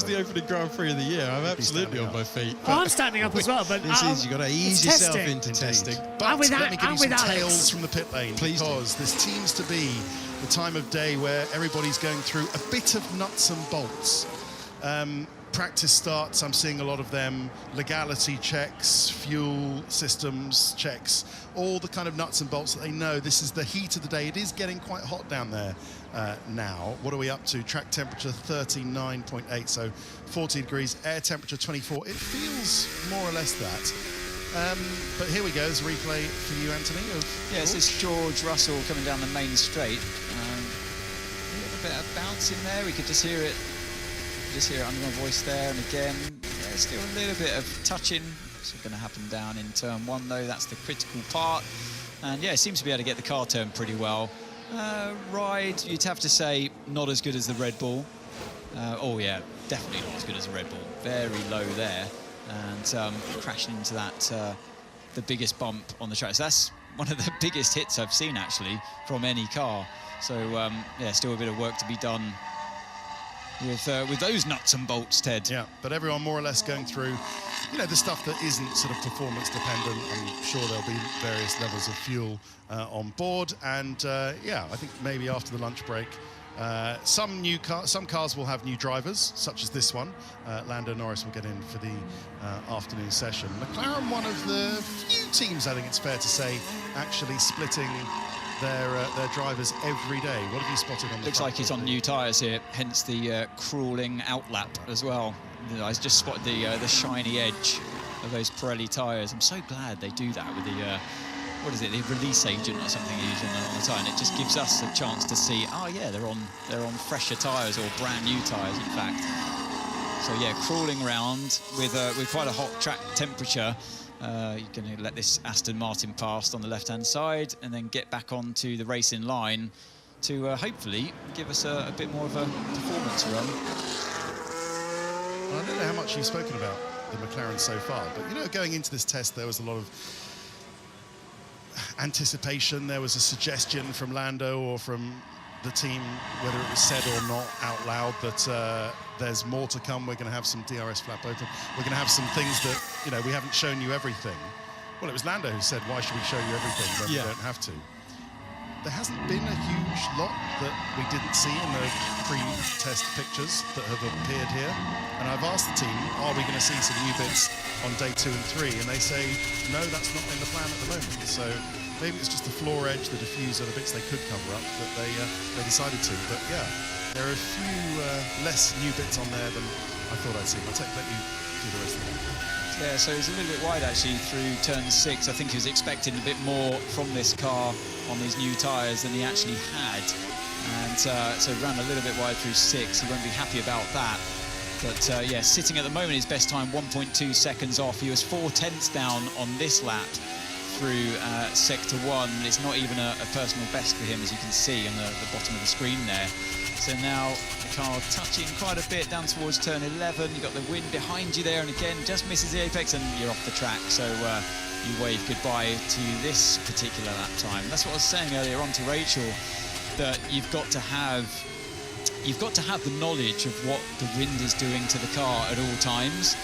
the opening. opening Grand Prix of the year, I'm absolutely on my feet. Oh, I'm standing up as well, but You've got to ease yourself testing. into testing. But with let me give you some Alex. tales from the pit lane, Please do. because this seems to be the time of day where everybody's going through a bit of nuts and bolts. Practice starts, I'm seeing a lot of them, legality checks, fuel systems checks, all the kind of nuts and bolts that they know. This is the heat of the day. It is getting quite hot down there now. What are we up to? Track temperature 39.8, so 40 degrees, air temperature 24. It feels more or less that. But here we go, there's a replay for you, Anthony. Yeah, it's this George Russell coming down the main straight. A little bit of bounce in there, we could just hear it. Just hear it under my voice there, and again, there's still a little bit of touching. It's going to happen down in turn one, though. That's the critical part. And yeah, it seems to be able to get the car turned pretty well. Ride, you'd have to say, not as good as the Red Bull. Oh yeah, definitely not as good as the Red Bull. Very low there, and crashing into that the biggest bump on the track. So that's one of the biggest hits I've seen actually from any car. So yeah, still a bit of work to be done with those nuts and bolts, Ted. Yeah, but everyone more or less going through, the stuff that isn't sort of performance dependent. I'm sure there'll be various levels of fuel on board, and yeah, I think maybe after the lunch break, some cars will have new drivers, such as this one. Lando Norris will get in for the afternoon session. McLaren, one of the few teams, I think it's fair to say, actually splitting their drivers every day. What have you spotted on the Looks front? like he's on new tyres here, hence the crawling outlap as well. I just spotted the shiny edge of those Pirelli tyres. I'm so glad they do that with the what is it, the release agent or something you use on the tyre, and it just gives us a chance to see, oh yeah, they're on fresher tyres or brand new tyres, in fact. So yeah, crawling around with quite a hot track temperature. You're going to let this Aston Martin past on the left-hand side and then get back onto the racing line to hopefully give us a bit more of a performance run. I don't know how much you've spoken about the McLaren so far, but, you know, going into this test, there was a lot of anticipation. There was a suggestion from Lando or from the team, whether it was said or not out loud, that there's more to come. We're going to have some DRS flap open. We're going to have some things that, you know, we haven't shown you everything. Well, it was Lando who said, why should we show you everything when we don't have to? There hasn't been a huge lot that we didn't see in the pre-test pictures that have appeared here. And I've asked the team, are we going to see some new bits on day 2 and 3? And they say, no, that's not in the plan at the moment. So maybe it's just the floor edge, the diffuser, the bits they could cover up that they decided to. But yeah, there are a few less new bits on there than I thought I'd see. I'll let you do the rest of it. Yeah, so he's a little bit wide actually through turn 6. I think he was expecting a bit more from this car on these new tyres than he actually had. And so ran a little bit wide through 6. He won't be happy about that. But yeah, sitting at the moment, his best time 1.2 seconds off. He was 4/10 down on this lap through sector 1. It's not even a personal best for him, as you can see on the bottom of the screen there. So now the car touching quite a bit down towards turn 11. You've got the wind behind you there, and again, just misses the apex, and you're off the track. So you wave goodbye to this particular lap time. That's what I was saying earlier on to Rachel, that you've got to have the knowledge of what the wind is doing to the car at all times,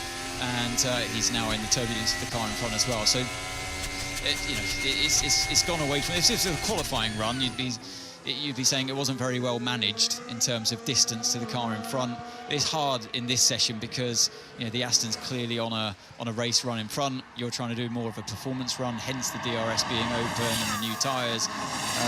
and he's now in the turbulence of the car in front as well. So it's gone away from this. If it was a qualifying run, you'd be saying it wasn't very well managed in terms of distance to the car in front. It's hard in this session because, you know, the Aston's clearly on a race run in front. You're trying to do more of a performance run, hence the DRS being open and the new tyres.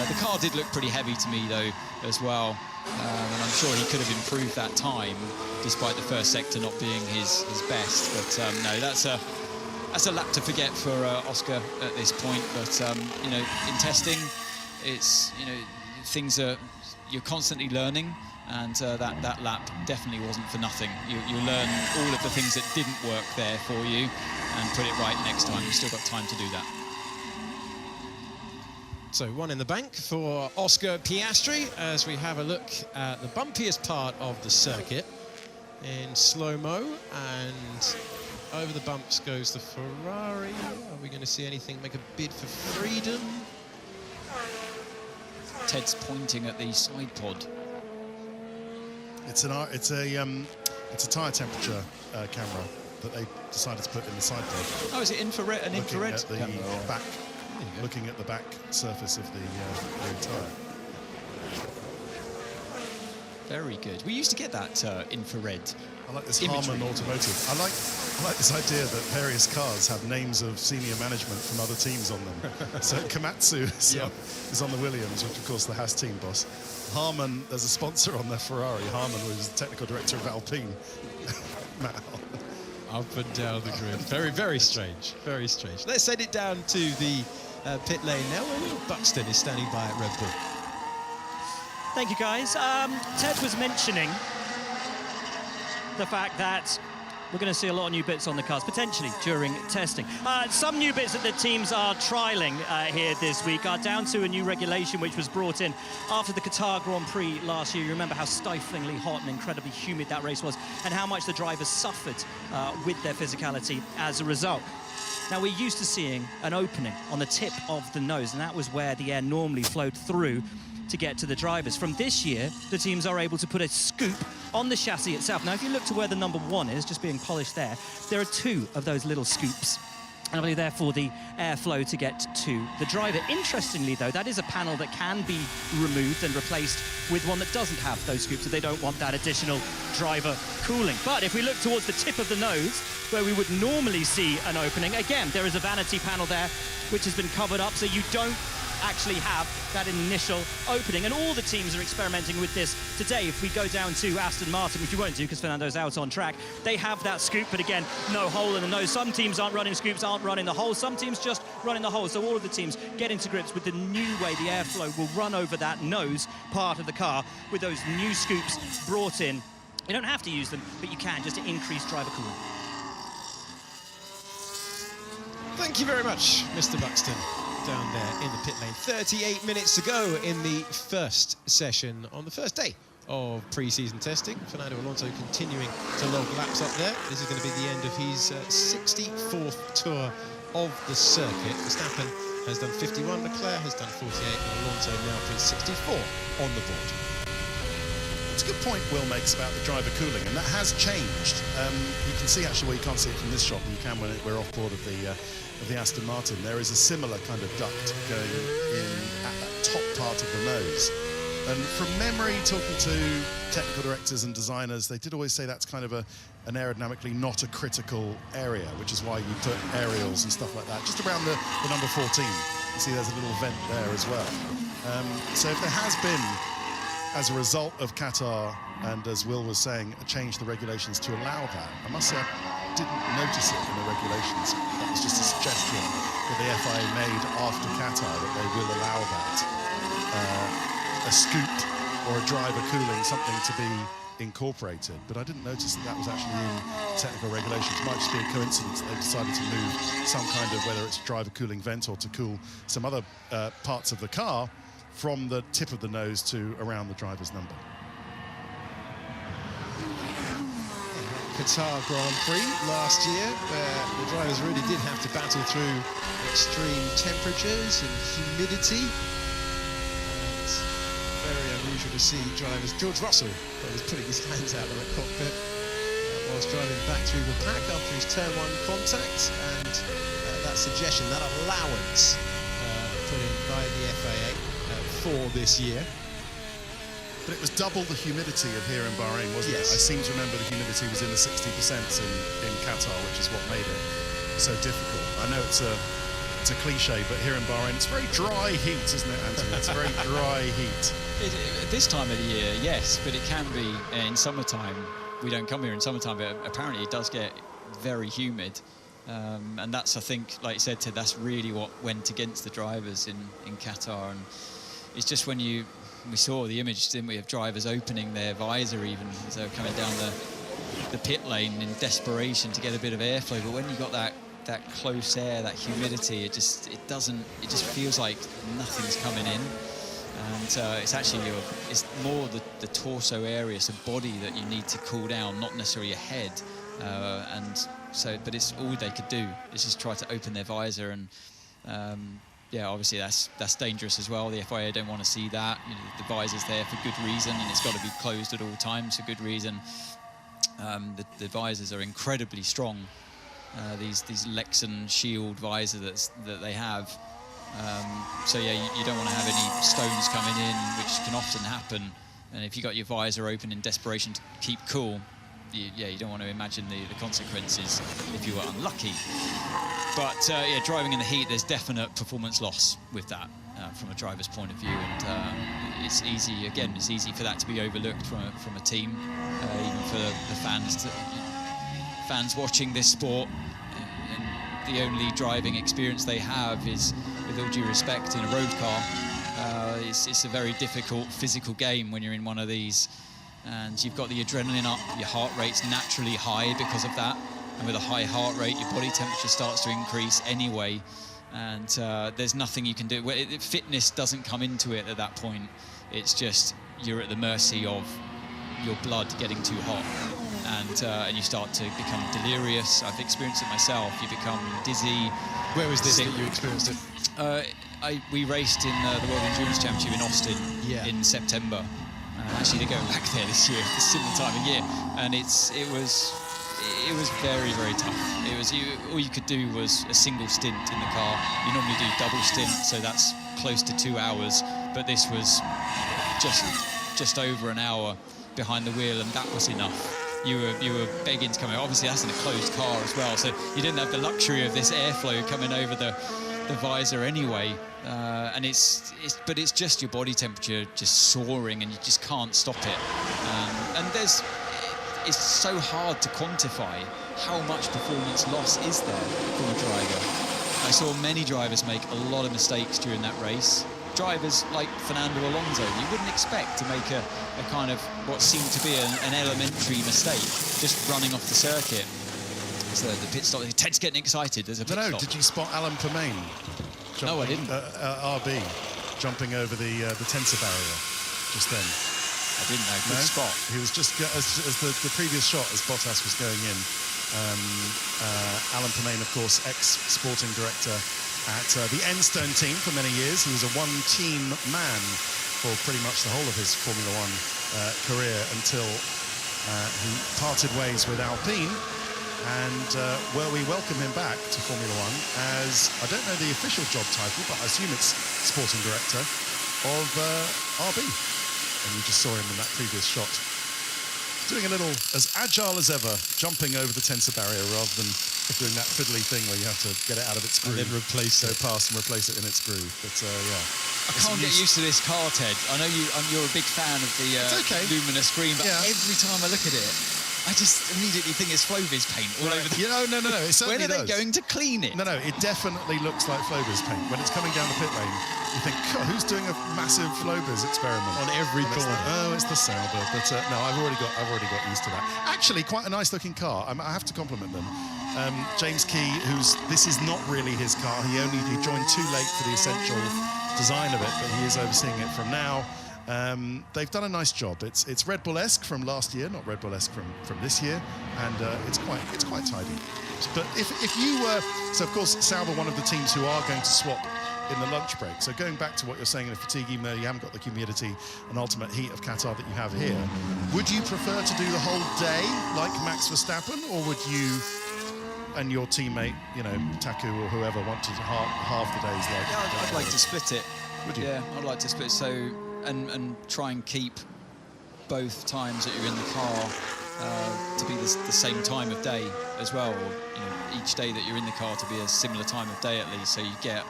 The car did look pretty heavy to me though as well, and I'm sure he could have improved that time despite the first sector not being his best. But no, that's a lap to forget for Oscar at this point. But you know, in testing, it's, you know, things you're constantly learning, and that lap definitely wasn't for nothing. You learn all of the things that didn't work there for you and put it right next time. You've still got time to do that. So 1 in the bank for Oscar Piastri as we have a look at the bumpiest part of the circuit in slow-mo, and over the bumps goes the Ferrari. Are we going to see anything make a bid for freedom? Ted's pointing at the side pod. It's a tyre temperature camera that they decided to put in the side pod. Oh, is it infrared? An infrared camera? Looking at the back surface of the tyre. Very good. We used to get that infrared. I like this imagery. Harman Automotive. I like this idea that various cars have names of senior management from other teams on them. So Komatsu is on the Williams, which of course the Haas team boss. Harman, there's a sponsor on their Ferrari. Harman was the technical director of Alpine. Matt. Up and down the grid. Very, very strange. Very strange. Let's send it down to the pit lane now, where Will Buxton is standing by at Red Bull. Thank you, guys. Ted was mentioning the fact that we're going to see a lot of new bits on the cars, potentially, during testing. Some new bits that the teams are trialling here this week are down to a new regulation which was brought in after the Qatar Grand Prix last year. You remember how stiflingly hot and incredibly humid that race was, and how much the drivers suffered with their physicality as a result. Now, we're used to seeing an opening on the tip of the nose, and that was where the air normally flowed through to get to the drivers. From this year, the teams are able to put a scoop on the chassis itself. Now, if you look to where the number 1 is, just being polished there are 2 of those little scoops. And I believe, therefore, the airflow to get to the driver. Interestingly, though, that is a panel that can be removed and replaced with one that doesn't have those scoops, so they don't want that additional driver cooling. But if we look towards the tip of the nose, where we would normally see an opening, again, there is a vanity panel there, which has been covered up, so you don't actually have that initial opening. And all the teams are experimenting with this today. If we go down to Aston Martin, which we won't do because Fernando's out on track, they have that scoop, but again, no hole in the nose. Some teams aren't running scoops, aren't running the hole. Some teams just running the hole. So all of the teams get into grips with the new way the airflow will run over that nose part of the car with those new scoops brought in. You don't have to use them, but you can, just to increase driver cooling. Thank you very much, Mr. Buxton, down there in the pit lane. 38 minutes to go in the first session on the first day of pre-season testing. Fernando Alonso continuing to log laps up there. This is going to be the end of his 64th tour of the circuit. Verstappen has done 51, Leclerc has done 48, and Alonso now puts 64 on the board. It's a good point Will makes about the driver cooling, and that has changed. You can see actually, well, you can't see it from this shot, but you can when we're off board of the Aston Martin. There is a similar kind of duct going in at that top part of the nose. And from memory, talking to technical directors and designers, they did always say that's kind of an aerodynamically not a critical area, which is why you put aerials and stuff like that just around the number 14. You see there's a little vent there as well. So if there has been, as a result of Qatar, and as Will was saying, change the regulations to allow that, I must say I didn't notice it in the regulations. That was just a suggestion that the FIA made after Qatar, that they will allow that. A scoop or a driver cooling, something to be incorporated, but I didn't notice that was actually in technical regulations. It might just be a coincidence that they've decided to move some kind of, whether it's a driver cooling vent or to cool some other parts of the car, from the tip of the nose to around the driver's number. Qatar Grand Prix last year, where the drivers really did have to battle through extreme temperatures and humidity. Very unusual to see drivers. George Russell was putting his hands out of the cockpit whilst driving back through the pack after his turn 1 contact, and that suggestion, that allowance put in by the FIA for this year. But it was double the humidity of here in Bahrain, wasn't it? I seem to remember the humidity was in the 60% in Qatar, which is what made it so difficult. I know it's a cliche, but here in Bahrain, it's very dry heat, isn't it, Anthony? It's very dry heat. This time of the year, yes, but it can be in summertime. We don't come here in summertime, but apparently it does get very humid. And that's, I think, like you said, Ted, that's really what went against the drivers in Qatar. And it's just when we saw the image, didn't we, of drivers opening their visor even as they were coming down the pit lane in desperation to get a bit of airflow. But when you got that close air, that humidity, it just feels like nothing's coming in. And it's actually it's more the torso area, so body, that you need to cool down, not necessarily your head. But it's all they could do is just try to open their visor, and yeah, obviously that's dangerous as well. The FIA don't want to see that. You know, the visor's there for good reason, and it's got to be closed at all times for good reason. The visors are incredibly strong. These Lexan Shield visor that they have. So yeah, you don't want to have any stones coming in, which can often happen. And if you got your visor open in desperation to keep cool, you don't want to imagine the consequences if you were unlucky. But yeah, driving in the heat, there's definite performance loss with that from a driver's point of view, and it's easy. Again, it's easy for that to be overlooked from a team, even for the fans watching this sport. And the only driving experience they have is, with all due respect, in a road car. It's a very difficult physical game when you're in one of these, and you've got the adrenaline up, your heart rate's naturally high because of that, and with a high heart rate your body temperature starts to increase anyway, and there's nothing you can do. Fitness doesn't come into it at that point. It's just you're at the mercy of your blood getting too hot, and you start to become delirious. I've experienced it myself. You become dizzy. Where was this that you experienced it? We raced in the World Endurance Championship in Austin in September. Actually, they're going back there this year, a similar time of year, and it was very, very tough. All you could do was a single stint in the car. You normally do double stint, so that's close to 2 hours, but this was just over an hour behind the wheel, and that was enough. You were begging to come out. Obviously, that's in a closed car as well, so you didn't have the luxury of this airflow coming over the visor anyway. And it's just your body temperature just soaring, and you just can't stop it. And it's so hard to quantify how much performance loss is there from a driver. I saw many drivers make a lot of mistakes during that race. Drivers like Fernando Alonso, you wouldn't expect to make a kind of what seemed to be an elementary mistake, just running off the circuit. It's the pit stop. Ted's getting excited. There's a pit stop. Did you spot Alan Permain? No, I didn't. RB jumping over the Tensor barrier just then. I didn't know. Good spot. He was just as the previous shot as Bottas was going in. Alan Permain, of course, ex-sporting director at the Enstone team for many years. He was a one-team man for pretty much the whole of his Formula One career until he parted ways with Alpine. And we welcome him back to Formula One as, I don't know the official job title, but I assume it's sporting director of RB. And you just saw him in that previous shot, doing a little as agile as ever, jumping over the Tensor barrier rather than doing that fiddly thing where you have to get it out of its groove. And then replace it. Go past and replace it in its groove. But yeah. I can't get used to this car, Ted. I know you're a big fan of the luminous green, but every time I look at it, I just immediately think it's Flovis paint all over the... No, it certainly When are they going to clean it? No, it definitely looks like Flovis paint. When it's coming down the pit lane, you think, God, who's doing a massive Flovis experiment? On every corner. It's the Sauber. But no, I've already got used to that. Actually, quite a nice looking car. I have to compliment them. James Key, this is not really his car. He joined too late for the essential design of it, but he is overseeing it from now. They've done a nice job. It's Red Bull-esque from last year, not Red Bull-esque from this year, and it's quite tidy. But if you were, so of course Sauber, one of the teams who are going to swap in the lunch break. So going back to what you're saying in the fatigue email, you haven't got the humidity and ultimate heat of Qatar that you have here. Would you prefer to do the whole day like Max Verstappen, or would you and your teammate, Taku or whoever, want to halve the days like? Yeah, I'd like to split it. Would you? Yeah, I'd like to split so and try and keep both times that you're in the car to be the same time of day as well, or each day that you're in the car to be a similar time of day at least, so you get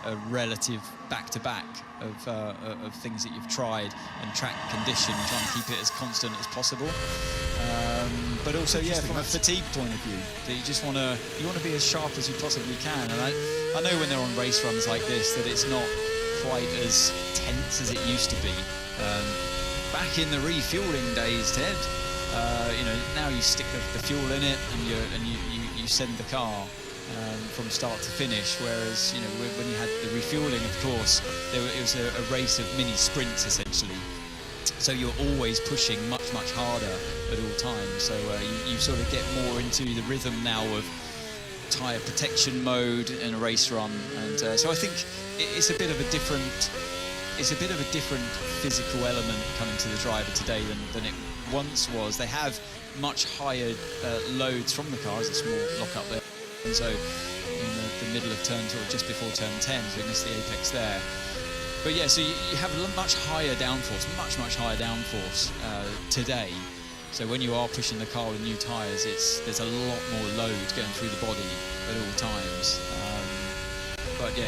a relative back-to-back of things that you've tried, and track condition, try and keep it as constant as possible. But also, from a fatigue point of view, that you just want to be as sharp as you possibly can. And I know when they're on race runs like this that it's not quite as tense as it used to be. Back in the refueling days, Ted, now you stick the fuel in it and you send the car from start to finish, whereas when you had the refueling, of course, it was a race of mini sprints essentially. So you're always pushing much harder at all times. So you sort of get more into the rhythm now of tyre protection mode in a race run, and so I think it's a bit of a different physical element coming to the driver today than it once was. They have much higher loads from the car. There's a small lock up there, and so in the middle of turn 2 or just before turn 10, so you miss the apex there. But yeah, so you have a much higher downforce, much higher downforce today. So when you are pushing the car with new tyres, there's a lot more load going through the body at all times. But yeah,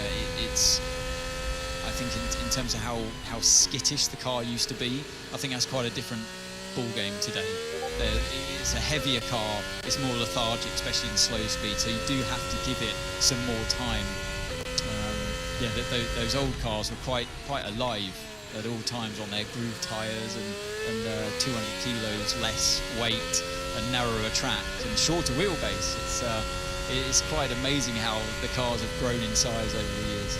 I think in terms of how skittish the car used to be, I think that's quite a different ball game today. It's a heavier car, it's more lethargic, especially in slow speed, so you do have to give it some more time. Those old cars were quite alive at all times on their groove tyres and 200 kilos less weight and narrower track and shorter wheelbase. It's quite amazing how the cars have grown in size over the years.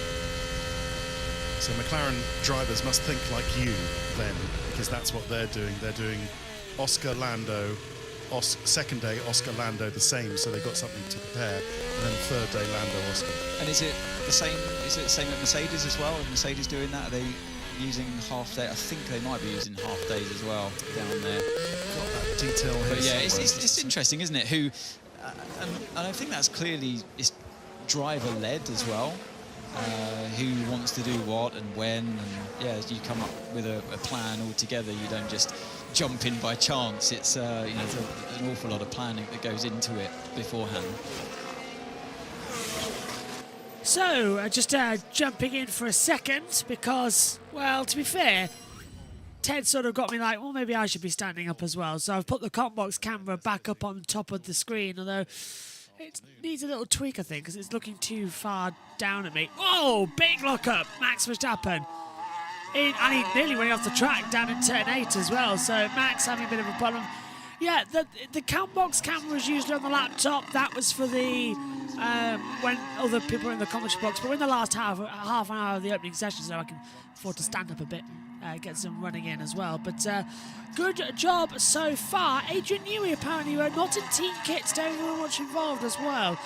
So McLaren drivers must think like you then, because that's what they're doing. They're doing Oscar Lando, second day Oscar Lando the same, so they've got something to compare, and then third day Lando Oscar. And is it the same at Mercedes as well? Are Mercedes doing that? Are they using half day? I think they might be using half days as well down there. Got that detail here. But yeah, it's interesting, isn't it? And I think that's clearly is driver led as well. Who wants to do what and when, and you come up with a plan all together. You don't just jump in by chance. It's there's an awful lot of planning that goes into it beforehand. So just jumping in for a second, because, well, to be fair, Ted sort of got me like, well, maybe I should be standing up as well. So I've put the Compbox camera back up on top of the screen, although it needs a little tweak, I think, because it's looking too far down at me. Oh, big look up, Max Verstappen. And he nearly went off the track down in turn 8 as well. So Max having a bit of a problem. Yeah, the Countbox camera is usually on the laptop. That was for the when other people are in the commentary box. But we're in the last half an hour of the opening session, so I can afford to stand up a bit, get some running in as well. But good job so far. Adrian Newey apparently not in team kit today. Very much involved as well.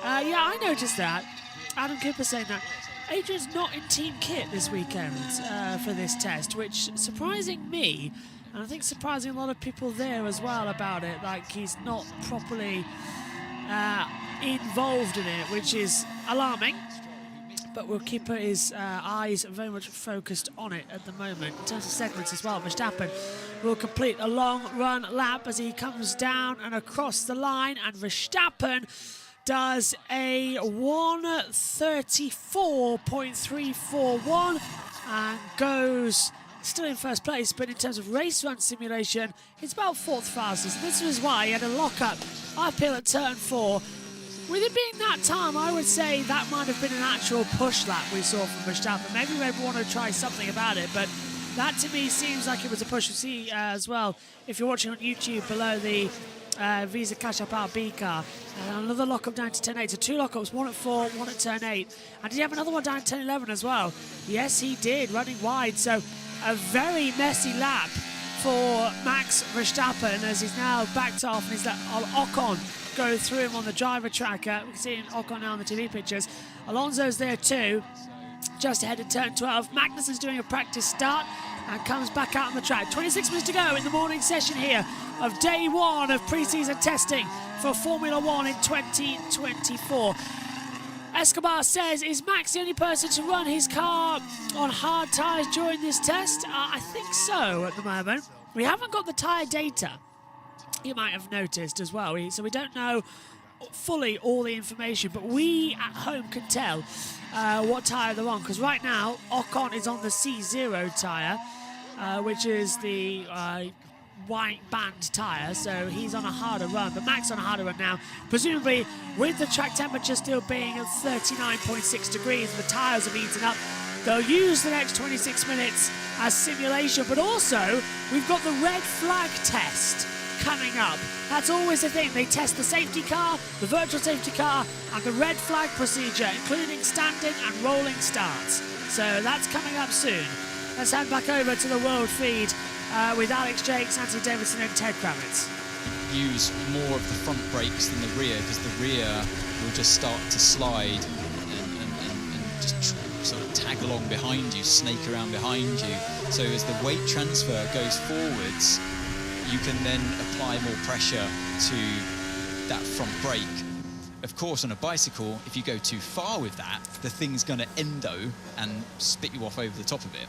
Yeah, I noticed that. Adam Cooper saying that. Adrian's not in team kit this weekend for this test, which surprising me. And I think surprising a lot of people there as well about it, like he's not properly involved in it, which is alarming. But we'll keep his eyes very much focused on it at the moment. In terms of segments as well, Verstappen will complete a long run lap as he comes down and across the line, and Verstappen does a 1:34.341 and goes still in first place, but in terms of race run simulation, it's about 4th fastest. This was why he had a lock-up uphill at turn 4. With it being that time, I would say that might have been an actual push lap we saw from Verstappen. Maybe we want to try something about it, but that to me seems like it was a push. You see as well, if you're watching on YouTube below the Visa Cash Up RB car, another lock-up down to turn 8. So 2 lock-ups, 1 at 4, 1 at turn 8. And did he have another one down at turn 11 as well? Yes, he did, running wide. So a very messy lap for Max Verstappen as he's now backed off and he's let Ocon go through him on the driver tracker. We can see Ocon now on the TV pictures. Alonso's there too, just ahead of turn 12. Magnussen's doing a practice start and comes back out on the track. 26 minutes to go in the morning session here of day 1 of pre-season testing for Formula 1 in 2024. Escobar says, is Max the only person to run his car on hard tyres during this test? I think so at the moment. We haven't got the tyre data, you might have noticed as well. So we don't know fully all the information, but we at home can tell what tyre they're on, because right now Ocon is on the C0 tyre, which is the white band tyre, so he's on a harder run, but Max on a harder run now, presumably with the track temperature still being at 39.6 degrees, the tyres have eaten up. They'll use the next 26 minutes as simulation, but also we've got the red flag test coming up. That's always the thing. They test the safety car, the virtual safety car, and the red flag procedure, including standing and rolling starts. So that's coming up soon. Let's head back over to the world feed with Alex Jakes, Anthony Davidson and Ted Kravitz. Use more of the front brakes than the rear, because the rear will just start to slide and just sort of tag along behind you, snake around behind you. So as the weight transfer goes forwards, you can then apply more pressure to that front brake. Of course, on a bicycle, if you go too far with that, the thing's going to endo and spit you off over the top of it.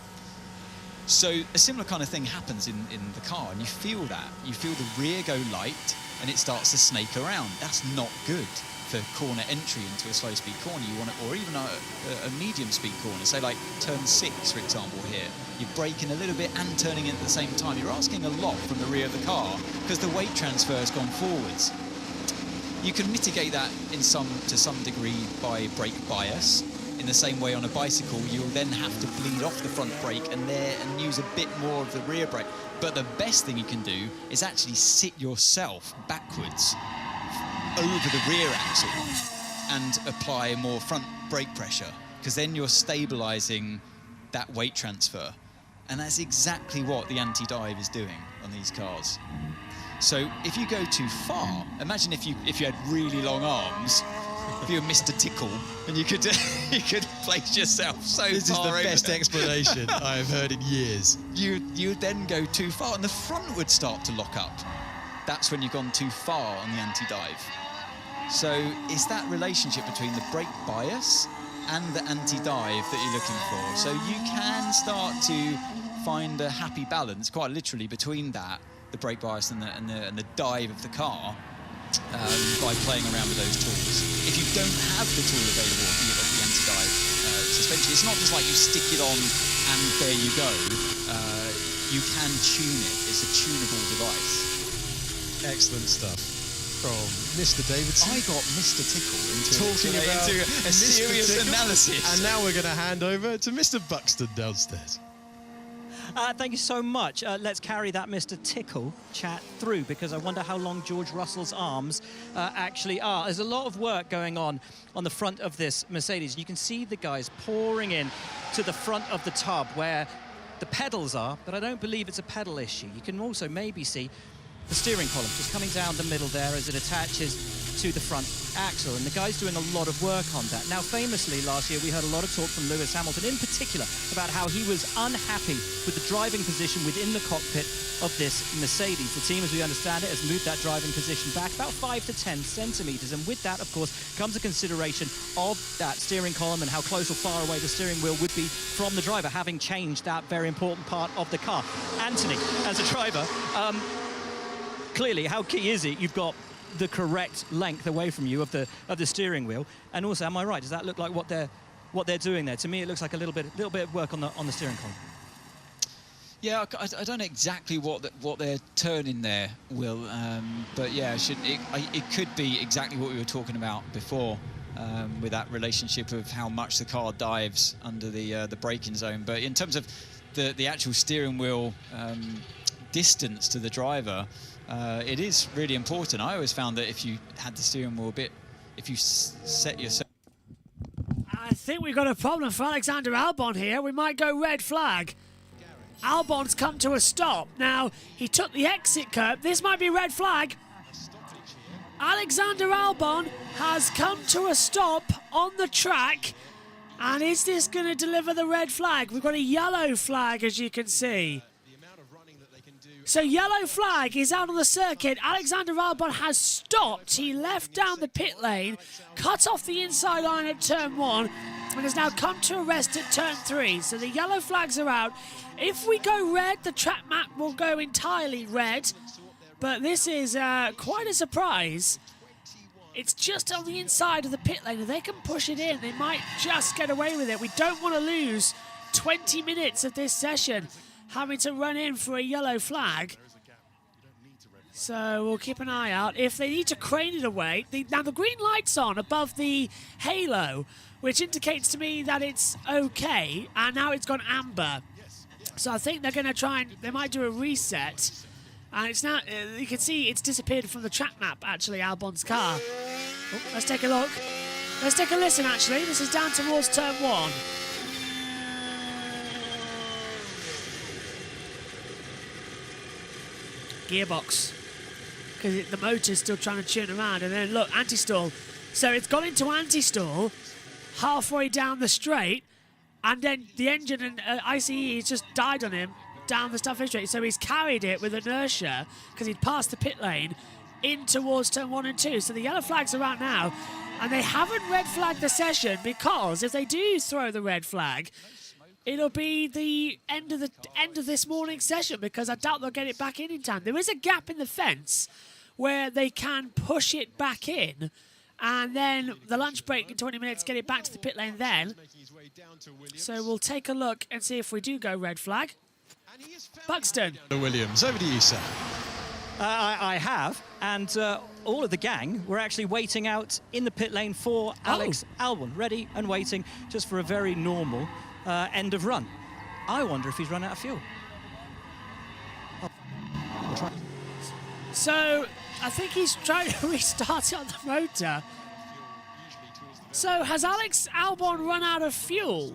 So a similar kind of thing happens in the car, and you feel that. You feel the rear go light and it starts to snake around. That's not good for corner entry into a slow speed corner. You want it, or even a medium speed corner, say like turn 6, for example, here. You're braking a little bit and turning it at the same time. You're asking a lot from the rear of the car because the weight transfer has gone forwards. You can mitigate that to some degree by brake bias. In the same way on a bicycle, you'll then have to bleed off the front brake and use a bit more of the rear brake. But the best thing you can do is actually sit yourself backwards over the rear axle and apply more front brake pressure, because then you're stabilizing that weight transfer. And that's exactly what the anti-dive is doing on these cars. So if you go too far, imagine if you had really long arms, if you were Mr. Tickle, and you could place yourself so This is far the over best explanation I have heard in years. You then go too far, and the front would start to lock up. That's when you've gone too far on the anti-dive. So it's that relationship between the brake bias and the anti-dive that you're looking for. So you can start to find a happy balance, quite literally, between that, the brake bias and the dive of the car, by playing around with those tools. If you don't have the tool available of the anti-dive suspension, it's not just like you stick it on and there you go. You can tune it. It's a tunable device. Excellent stuff from Mr. Davidson. I got Mr. Tickle into a a serious analysis. And now we're going to hand over to Mr. Buxton downstairs. Thank you so much. Let's carry that Mr. Tickle chat through, because I wonder how long George Russell's arms actually are. There's a lot of work going on the front of this Mercedes. You can see the guys pouring in to the front of the tub where the pedals are, but I don't believe it's a pedal issue. You can also maybe see the steering column just coming down the middle there as it attaches to the front axle, and the guy's doing a lot of work on that. Now, famously, last year we heard a lot of talk from Lewis Hamilton in particular about how he was unhappy with the driving position within the cockpit of this Mercedes. The team, as we understand it, has moved that driving position back about 5 to 10 centimetres, and with that, of course, comes a consideration of that steering column and how close or far away the steering wheel would be from the driver, having changed that very important part of the car. Anthony, as a driver, clearly, how key is it you've got the correct length away from you of the steering wheel? And also, am I right? Does that look like what they're doing there? To me, it looks like a little bit of work on the steering column. Yeah, I don't know exactly what they're turning there, Will, but yeah, it could be exactly what we were talking about before, with that relationship of how much the car dives under the braking zone. But in terms of the actual steering wheel distance to the driver, it is really important. I always found that if you had the steering wheel a bit, if you set yourself... I think we've got a problem for Alexander Albon here. We might go red flag. Albon's come to a stop. Now, he took the exit curb. This might be red flag. Alexander Albon has come to a stop on the track. And is this going to deliver the red flag? We've got a yellow flag, as you can see. So yellow flag is out on the circuit. Alexander Albon has stopped. He left down the pit lane, cut off the inside line at turn 1, and has now come to a rest at turn 3. So the yellow flags are out. If we go red, the track map will go entirely red. But this is quite a surprise. It's just on the inside of the pit lane. If they can push it in, they might just get away with it. We don't want to lose 20 minutes of this session having to run in for a yellow flag. So we'll keep an eye out. If they need to crane it away, now the green light's on above the halo, which indicates to me that it's okay, and now it's gone amber. So I think they're going to try and, they might do a reset. And it's now, you can see it's disappeared from the track map, actually, Albon's car. Oh, let's take a look. Let's take a listen, actually. This is down towards turn 1. Gearbox, because the motor's still trying to tune around, and then look, anti-stall. So it's gone into anti-stall halfway down the straight, and then the engine and ICE just died on him down the stuff straight. So he's carried it with inertia because he'd passed the pit lane in towards turn 1 and 2. So the yellow flags are out now, and they haven't red flagged the session, because if they do throw the red flag, it'll be the end of this morning's session, because I doubt they'll get it back in time. There is a gap in the fence where they can push it back in, and then the lunch break in 20 minutes, get it back to the pit lane then. So we'll take a look and see if we do go red flag. Buxton. Williams, over to you, sir. I have, and all of the gang were actually waiting out in the pit lane for Alex Albon, ready and waiting just for a very normal end of run. I wonder if he's run out of fuel. We'll try. So I think he's trying to restart it on the motor. So has Alex Albon run out of fuel?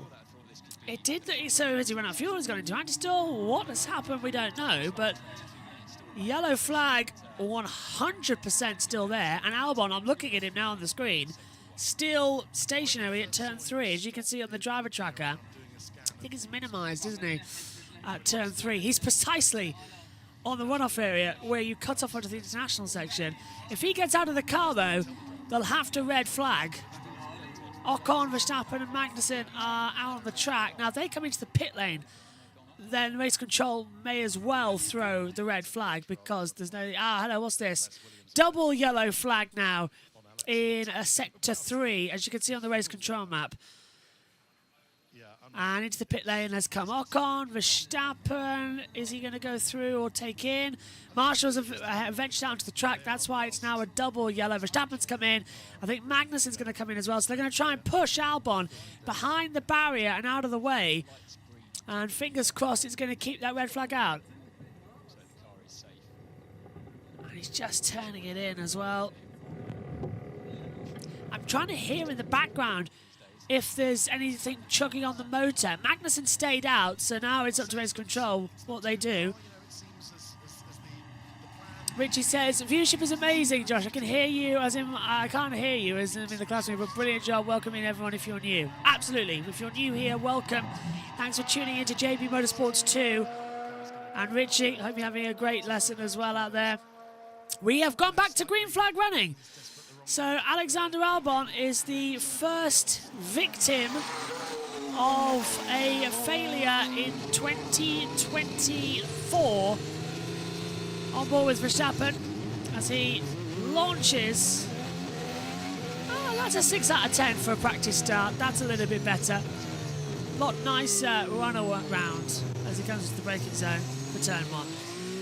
It did. So has he run out of fuel? He's gone into anti-stall. What has happened? We don't know. But yellow flag 100% still there. And Albon, I'm looking at him now on the screen, still stationary at turn 3, as you can see on the driver tracker. I think he's minimised, isn't he, at turn 3. He's precisely on the runoff area where you cut off onto the international section. If he gets out of the car, though, they'll have to red flag. Ocon, Verstappen and Magnussen are out on the track. Now, if they come into the pit lane, then race control may as well throw the red flag, because there's no... hello, what's this? Double yellow flag now in sector 3, as you can see on the race control map. And into the pit lane has come Ocon. Verstappen, is he going to go through or take in? Marshall's ventured out to the track. That's why it's now a double yellow. Verstappen's come in. I think Magnussen's going to come in as well. So they're going to try and push Albon behind the barrier and out of the way. And fingers crossed it's going to keep that red flag out. And he's just turning it in as well. I'm trying to hear in the background if there's anything chugging on the motor. Magnussen stayed out, so now it's up to Race Control what they do. Richie says, viewership is amazing, Josh. I can hear you, as in, I can't hear you, as in the classroom, but brilliant job welcoming everyone if you're new. Absolutely. If you're new here, welcome. Thanks for tuning in to JB Motorsports 2. And Richie, hope you're having a great lesson as well out there. We have gone back to green flag running. So Alexander Albon is the first victim of a failure in 2024 on board with Verstappen as he launches. Oh, that's a 6 out of 10 for a practice start. That's a little bit better. Lot nicer run around as he comes into the braking zone for turn 1.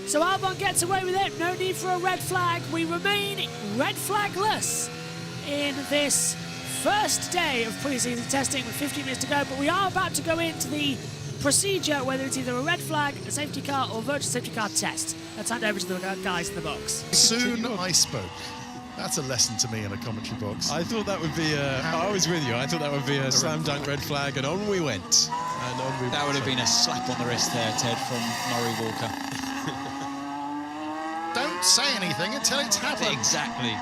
So Albon gets away with it. No need for a red flag. We remain red flagless in this first day of pre-season testing with 15 minutes to go. But we are about to go into the procedure, whether it's either a red flag, a safety car, or virtual safety car test. Let's hand over to the guys in the box. Soon I spoke. That's a lesson to me in a commentary box. I thought that would be I was with you. I thought that would be a slam dunk red flag, and on we went. And on we That would have been a slap on the wrist there, Ted, from Murray Walker. Don't say anything until it's happened. Exactly.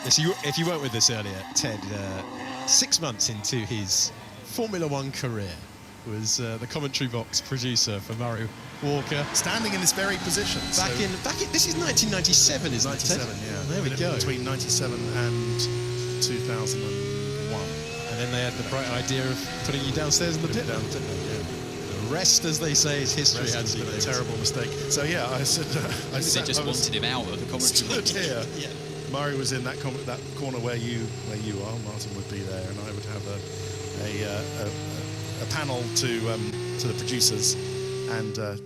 If you weren't with us earlier, Ted, 6 months into his Formula One career, was the commentary box producer for Murray Walker. Standing in this very position. Back in this is 1997, isn't it? 97, yeah. There we go. Between 97 and 2001. And then they had the bright idea of putting you downstairs in the pit. The rest, as they say, is history. Has been a terrible mistake. So yeah, I said They just wanted him out of the commentary box. Stood here. Yeah. Murray was in that corner where you are. Martin would be there, and I would have a panel to the producers and to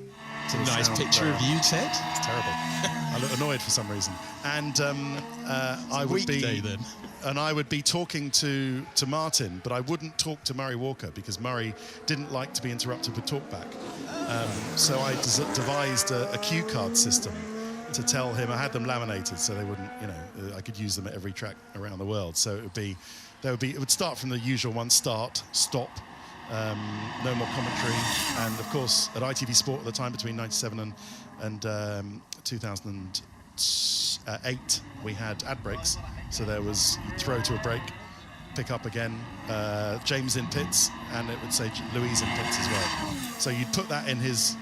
a nice picture of you, Ted. It's terrible. I look annoyed for some reason, and I would be then. And I would be talking to Martin, but I wouldn't talk to Murray Walker because Murray didn't like to be interrupted with talkback. So I devised a cue card system to tell him. I had them laminated so they wouldn't, I could use them at every track around the world. So it would start from the usual one: start, stop, no more commentary, and of course at ITV Sport at the time between '97 and 2008 we had ad breaks. So there was throw to a break, pick up again, James in pits, and it would say Louise in pits as well. So you'd put that in his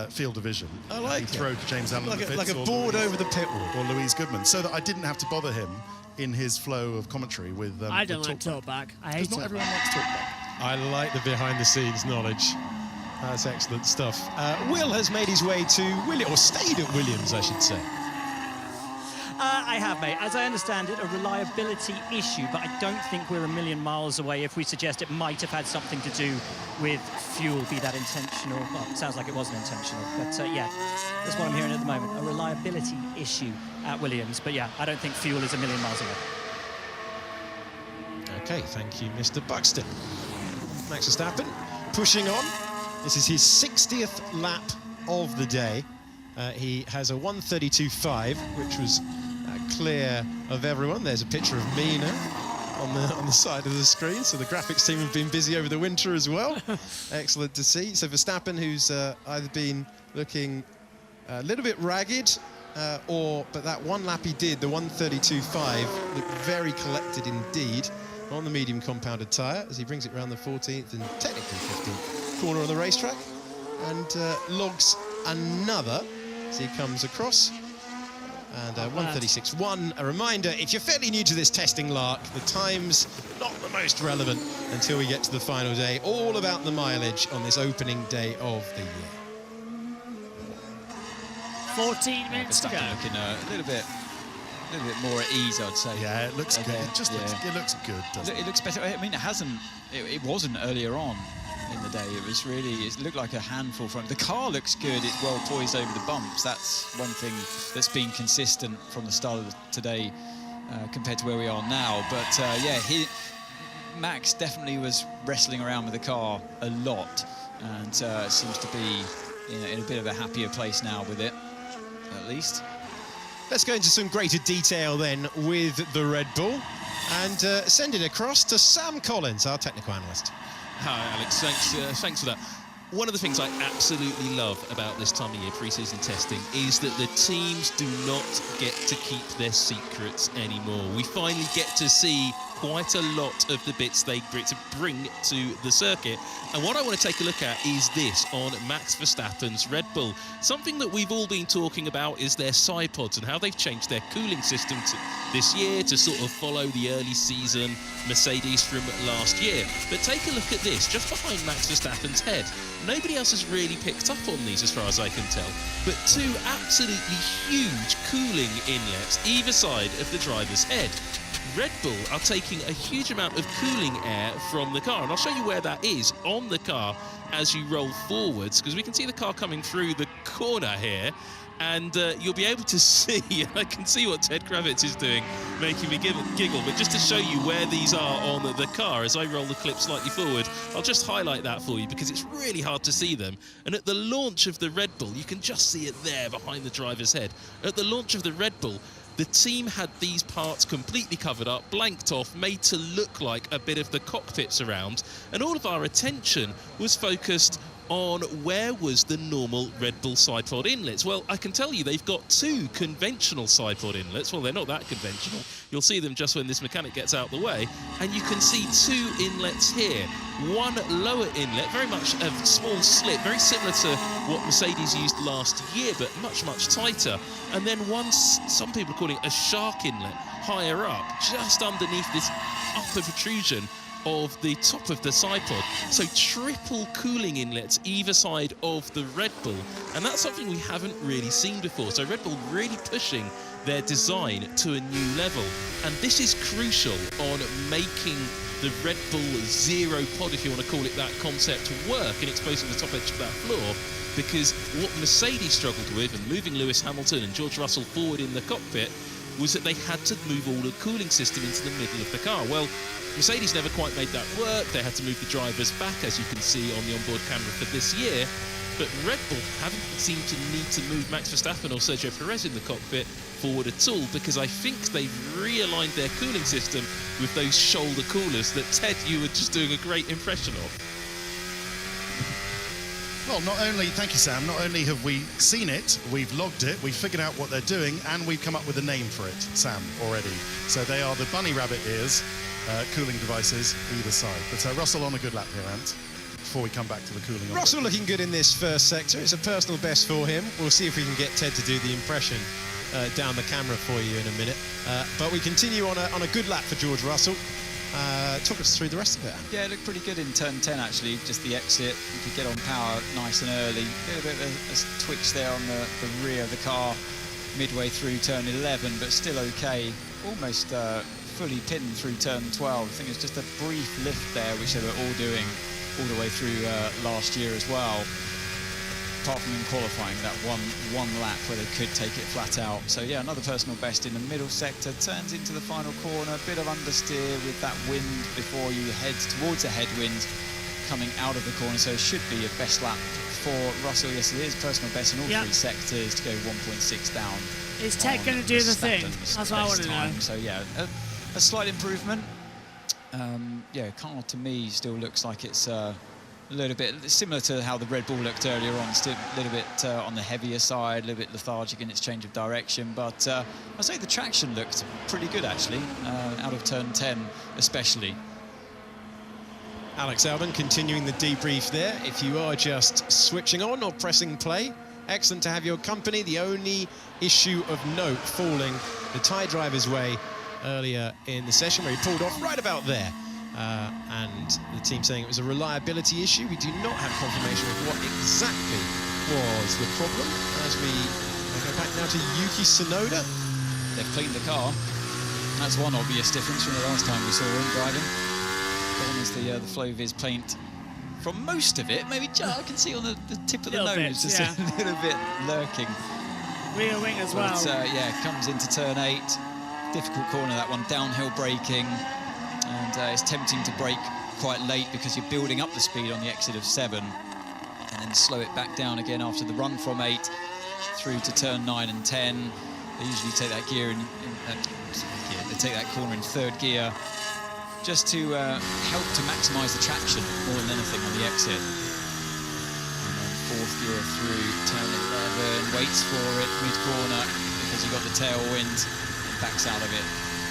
field division. I like it. Throw to James Allen like in the a pits, or board Louise, over the pit wall, or Louise Goodman, so that I didn't have to bother him in his flow of commentary with. I don't like talkback. I hate not everyone likes talkback. I like the behind-the-scenes knowledge. That's excellent stuff. Will has made his way to Williams, or stayed at Williams, I should say. I have, mate. As I understand it, a reliability issue, but I don't think we're a million miles away if we suggest it might have had something to do with fuel, be that intentional. Well, it sounds like it wasn't intentional, but yeah, that's what I'm hearing at the moment. A reliability issue at Williams, but yeah, I don't think fuel is a million miles away. Okay, thank you, Mr. Buxton. Max Verstappen pushing on. This is his 60th lap of the day. He has a 1:32.5, which was clear of everyone. There's a picture of me now on the side of the screen, so the graphics team have been busy over the winter as well. Excellent to see. So Verstappen, who's either been looking a little bit ragged, but that one lap he did, the 1:32.5, looked very collected indeed on the medium compounded tyre as he brings it around the 14th and technically 15th corner of the racetrack, and logs another as he comes across. And 1:36.1. A reminder, if you're fairly new to this testing lark, the time's not the most relevant until we get to the final day. All about the mileage on this opening day of the year. 14 minutes to go. Looking a little bit more at ease, I'd say. Yeah, it looks good. It just looks good, doesn't it? It looks better. I mean, it wasn't earlier on in the day. It looked like a handful from the car. Looks good. It's well poised over the bumps. That's one thing that's been consistent from the start of today compared to where we are now. But yeah, Max definitely was wrestling around with the car a lot, and seems to be in a bit of a happier place now with it, at least. Let's go into some greater detail then with the Red Bull and send it across to Sam Collins, our technical analyst. Hi, Alex. Thanks for that. One of the things I absolutely love about this time of year, pre-season testing, is that the teams do not get to keep their secrets anymore. We finally get to see quite a lot of the bits they bring to the circuit. And what I want to take a look at is this on Max Verstappen's Red Bull. Something that we've all been talking about is their side pods and how they've changed their cooling system this year to sort of follow the early season Mercedes from last year. But take a look at this, just behind Max Verstappen's head. Nobody else has really picked up on these as far as I can tell, but two absolutely huge cooling inlets either side of the driver's head. Red Bull are taking a huge amount of cooling air from the car, and I'll show you where that is on the car as you roll forwards, because we can see the car coming through the corner here, and you'll be able to see, I can see what Ted Kravitz is doing, making me giggle, but just to show you where these are on the car, as I roll the clip slightly forward, I'll just highlight that for you, because it's really hard to see them. And at the launch of the Red Bull, you can just see it there behind the driver's head. At the launch of the Red Bull, the team had these parts completely covered up, blanked off, made to look like a bit of the cockpits around, and all of our attention was focused on where was the normal Red Bull side pod inlets. Well, I can tell you they've got two conventional side pod inlets. Well, they're not that conventional. You'll see them just when this mechanic gets out of the way. And you can see two inlets here. One lower inlet, very much a small slit, very similar to what Mercedes used last year, but much, much tighter. And then one, some people are calling it a shark inlet, higher up, just underneath this upper protrusion of the top of the side pod. So triple cooling inlets either side of the Red Bull, and that's something we haven't really seen before. So Red Bull really pushing their design to a new level, and this is crucial on making the Red Bull zero pod, if you want to call it that, concept work and exposing the top edge of that floor, because what Mercedes struggled with, and moving Lewis Hamilton and George Russell forward in the cockpit, was that they had to move all the cooling system into the middle of the car. Well, Mercedes never quite made that work. They had to move the drivers back, as you can see on the onboard camera for this year. But Red Bull haven't seemed to need to move Max Verstappen or Sergio Perez in the cockpit forward at all, because I think they've realigned their cooling system with those shoulder coolers that, Ted, you were just doing a great impression of. Well, thank you, Sam, not only have we seen it, we've logged it, we've figured out what they're doing, and we've come up with a name for it, Sam, already. So they are the bunny rabbit ears cooling devices either side. But Russell on a good lap here, Ant, before we come back to the cooling. Russell looking good in this first sector. It's a personal best for him. We'll see if we can get Ted to do the impression down the camera for you in a minute. But we continue on a good lap for George Russell. Talk us through the rest of it. Yeah, it looked pretty good in turn 10 actually, just the exit. You could get on power nice and early. A little bit of a twitch there on the rear of the car midway through turn 11, but still okay. Almost fully pinned through turn 12. I think it's just a brief lift there, which they were all doing all the way through last year as well. Apart from in qualifying, that one lap where they could take it flat out. So yeah, another personal best in the middle sector. Turns into the final corner, a bit of understeer with that wind before you head towards a headwind coming out of the corner. So it should be a best lap for Russell. Yes, it is personal best in all three sectors to go 1.6 down. Is Ted going to do the thing? That's what I want to know. So yeah, a slight improvement. Yeah, car to me still looks like it's a little bit similar to how the Red Bull looked earlier on, still a little bit on the heavier side, a little bit lethargic in its change of direction, but I'd say the traction looked pretty good actually, out of turn 10 especially. Alex Albon continuing the debrief there. If you are just switching on or pressing play, excellent to have your company. The only issue of note falling the Thai driver's way earlier in the session, where he pulled off right about there. And the team saying it was a reliability issue. We do not have confirmation of what exactly was the problem. As we go back now to Yuki Tsunoda. They've cleaned the car. That's one obvious difference from the last time we saw him driving. One is the flow of his paint from most of it. Maybe I can see on the tip of the nose, just a little bit lurking. Rear wing as well. Yeah, comes into turn 8. Difficult corner, that one. Downhill braking. and it's tempting to brake quite late because you're building up the speed on the exit of 7 and then slow it back down again after the run from 8 through to turn 9 and 10. They usually take that gear they take that corner in 3rd gear just to help to maximise the traction more than anything on the exit. And then 4th gear through turn 11, waits for it mid-corner because you've got the tailwind, backs out of it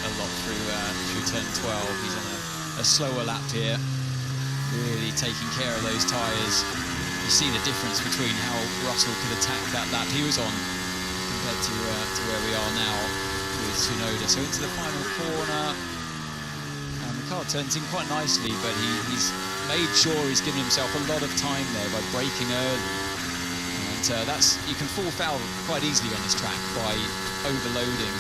a lot through turn 12. He's on a slower lap here, really taking care of those tyres. You see the difference between how Russell could attack that lap he was on compared to where we are now with Tsunoda. So into the final corner, and the car turns in quite nicely, but he's made sure he's given himself a lot of time there by braking early. And you can fall foul quite easily on this track by overloading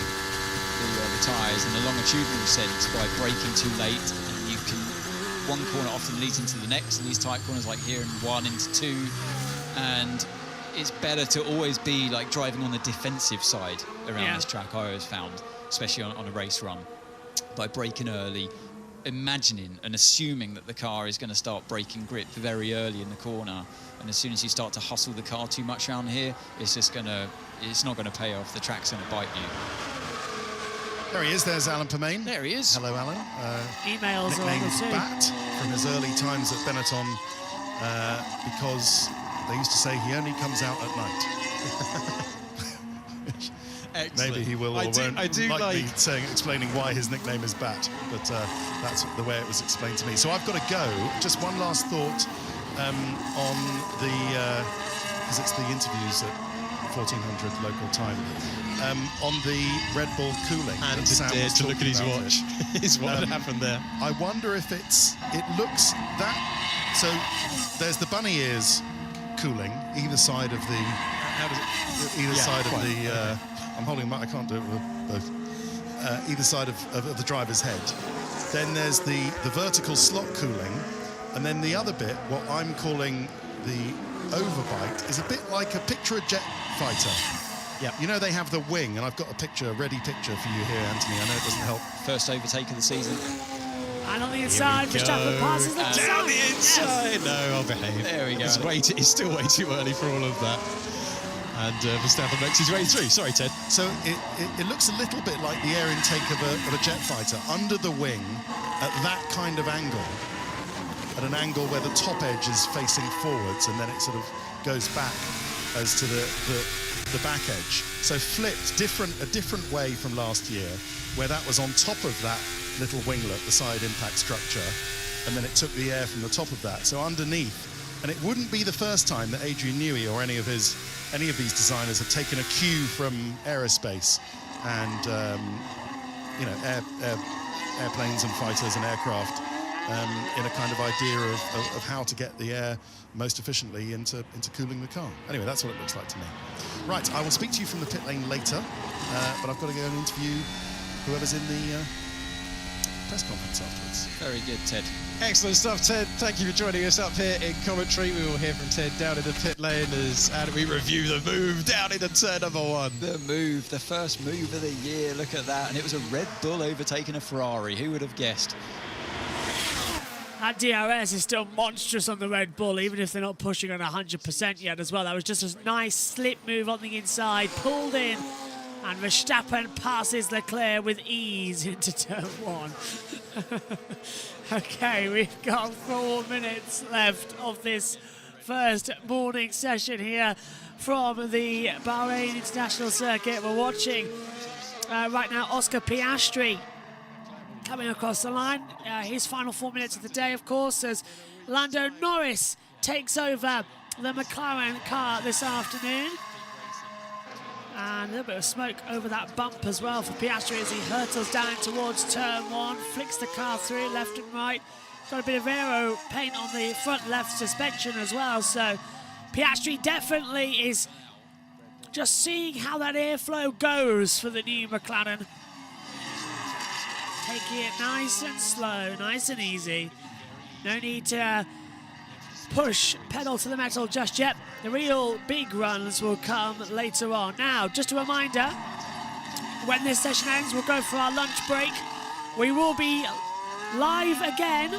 the tyres in the longitudinal sense by braking too late. And you can, one corner often leads into the next, and these tight corners like here in 1 into 2, and it's better to always be like driving on the defensive side around this track, I always found, especially on a race run, by braking early, imagining and assuming that the car is going to start breaking grip very early in the corner, and as soon as you start to hustle the car too much around here, it's not going to pay off. The track's going to bite you. There he is. There's Alan Permain. There he is. Hello, Alan. Emails nicknamed on the Bat from his early times at Benetton because they used to say he only comes out at night. Maybe he will or won't like me explaining why his nickname is Bat, but that's the way it was explained to me. So I've got to go. Just one last thought on the, because it's the interviews at 1400 local time, on the Red Bull cooling. And just dared to look at his watch. Is what had happened there. I wonder if it looks that, so there's the bunny ears cooling either side of the, side of the, I'm holding my, I can't do it with both, either side of the driver's head. Then there's the vertical slot cooling, and then the other bit, what I'm calling the overbite, is a bit like picture a jet fighter. Yeah. You know they have the wing, and I've got a ready picture for you here, Anthony. I know it doesn't help. First overtake of the season. And on the inside, Verstappen passes the down the inside. Yes. No, I'll behave. There we go. It's still way too early for all of that. And Verstappen makes his way through. Sorry, Ted. So it looks a little bit like the air intake of a jet fighter under the wing at that kind of angle, at an angle where the top edge is facing forwards, and then it sort of goes back as to the back edge. So flipped a different way from last year, where that was on top of that little winglet, the side impact structure, and then it took the air from the top of that. So underneath. And it wouldn't be the first time that Adrian Newey or any of these designers have taken a cue from aerospace and airplanes and fighters and aircraft in a kind of idea of how to get the air most efficiently into cooling the car. Anyway, that's what it looks like to me. Right, I will speak to you from the pit lane later, but I've got to go and interview whoever's in the press conference afterwards. Very good, Ted. Excellent stuff, Ted. Thank you for joining us up here in commentary. We will hear from Ted down in the pit lane as we review the move down into turn number 1. The move, the first move of the year. Look at that. And it was a Red Bull overtaking a Ferrari. Who would have guessed? That DRS is still monstrous on the Red Bull, even if they're not pushing on 100% yet as well. That was just a nice slip move on the inside, pulled in, and Verstappen passes Leclerc with ease into turn 1. Okay, we've got 4 minutes left of this first morning session here from the Bahrain International Circuit. We're watching right now Oscar Piastri coming across the line. His final 4 minutes of the day, of course, as Lando Norris takes over the McLaren car this afternoon. And a little bit of smoke over that bump as well for Piastri as he hurtles down towards turn 1, flicks the car through left and right. Got a bit of aero paint on the front left suspension as well, so Piastri definitely is just seeing how that airflow goes for the new McLaren. Taking it nice and slow, nice and easy. No need to push pedal to the metal just yet. The real big runs will come later on. Now, just a reminder, when this session ends, we'll go for our lunch break. We will be live again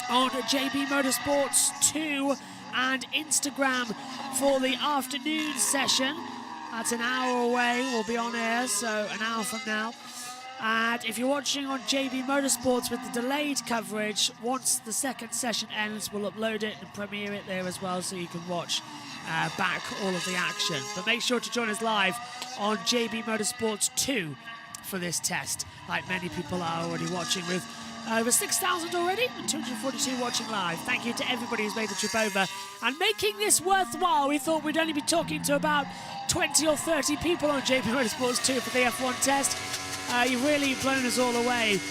on JB Motorsports 2 and Instagram for the afternoon session. That's an hour away. We'll be on air, so an hour from now. And if you're watching on JB Motorsports with the delayed coverage, once the second session ends, we'll upload it and premiere it there as well, so you can watch back all of the action. But make sure to join us live on JB Motorsports 2 for this test, like many people are already watching, with over 6,000 already and 242 watching live. Thank you to everybody who's made the trip over and making this worthwhile. We thought we'd only be talking to about 20 or 30 people on JB Motorsports 2 for the F1 test. You've really blown us all away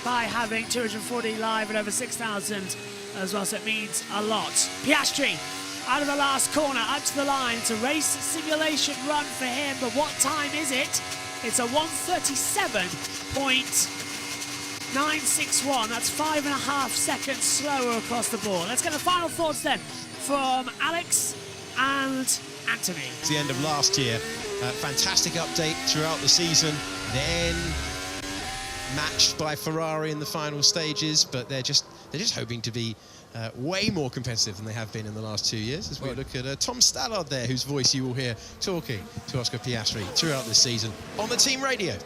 by having 240 live and over 6,000 as well, so it means a lot. Piastri out of the last corner, up to the line. It's a race simulation run for him, but what time is it? It's a 1:37.961. That's 5.5 seconds slower across the board. Let's get the final thoughts then from Alex and Anthony. It's the end of last year. Fantastic update throughout the season. Then matched by Ferrari in the final stages, but they're just hoping to be way more competitive than they have been in the last 2 years. As we look at Tom Stallard there, whose voice you will hear talking to Oscar Piastri throughout this season on the team radio. Well,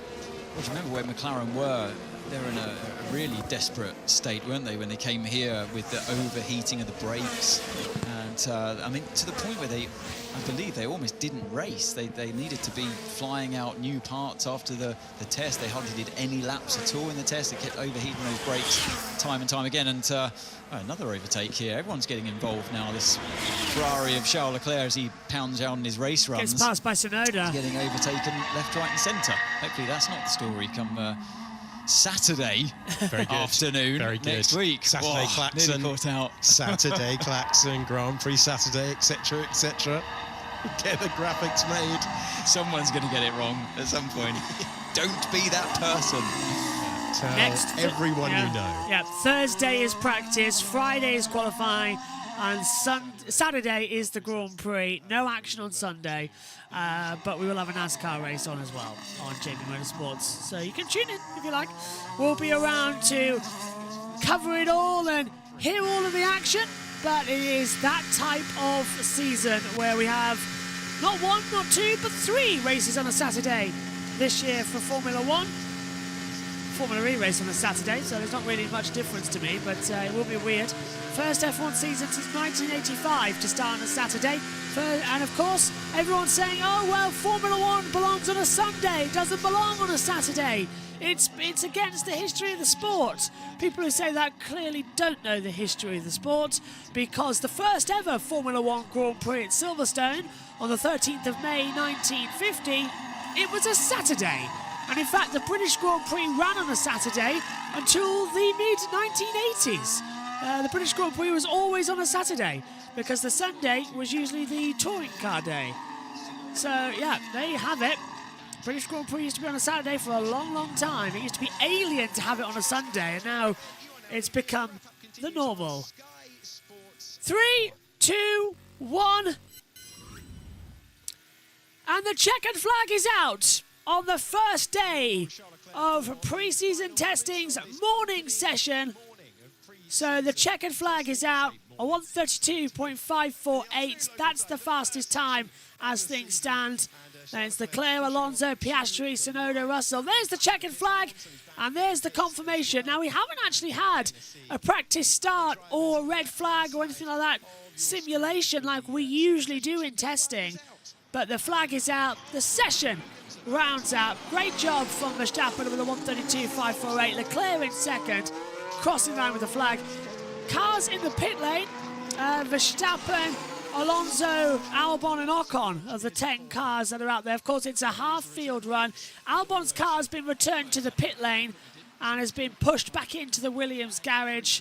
do you remember where McLaren were? They were in a really desperate state, weren't they, when they came here with the overheating of the brakes? And I mean, to the point where I believe they almost didn't race. They needed to be flying out new parts after the test. They hardly did any laps at all in the test. They kept overheating those brakes time and time again. And another overtake here. Everyone's getting involved now. This Ferrari of Charles Leclerc, as he pounds out on his race runs. Gets passed by Tsunoda. Getting overtaken left, right and centre. Hopefully that's not the story come Saturday afternoon next week. Saturday Klaxon. Caught out. Saturday Klaxon, Grand Prix Saturday, etc., etc. Get the graphics made. Someone's going to get it wrong at some point. Don't be that person. Tell everyone you know. Yeah, Thursday is practice, Friday is qualifying, and Saturday is the Grand Prix. No action on Sunday, but we will have a NASCAR race on as well on JB Motorsports. So you can tune in if you like. We'll be around to cover it all and hear all of the action, but it is that type of season where we have not one, not two, but 3 races on a Saturday this year for Formula One. Formula E race on a Saturday, so there's not really much difference to me, but it will be weird. First F1 season since 1985 to start on a Saturday. And of course, everyone's saying, oh, well, Formula One belongs on a Sunday. It doesn't belong on a Saturday. It's against the history of the sport. People who say that clearly don't know the history of the sport, because the first ever Formula One Grand Prix at Silverstone on the 13th of May 1950, it was a Saturday. And in fact, the British Grand Prix ran on a Saturday until the mid-1980s. The British Grand Prix was always on a Saturday, because the Sunday was usually the touring car day. So, yeah, there you have it. British Grand Prix used to be on a Saturday for a long, long time. It used to be alien to have it on a Sunday, and now it's become the normal. 3, 2, 1. And the checkered flag is out on the first day of pre-season testing's morning session. So the checkered flag is out, a 1:32.548. That's the fastest time as things stand. Then it's Leclerc, Alonso, Piastri, Tsunoda, Russell. There's the checkered flag, and there's the confirmation. Now, we haven't actually had a practice start or red flag or anything like that simulation like we usually do in testing. But the flag is out. The session rounds out. Great job from Verstappen with a 1:32.548. Leclerc in second, crossing line with the flag. Cars in the pit lane. Verstappen, Alonso, Albon and Ocon are the 10 cars that are out there. Of course, it's a half-field run. Albon's car has been returned to the pit lane and has been pushed back into the Williams garage,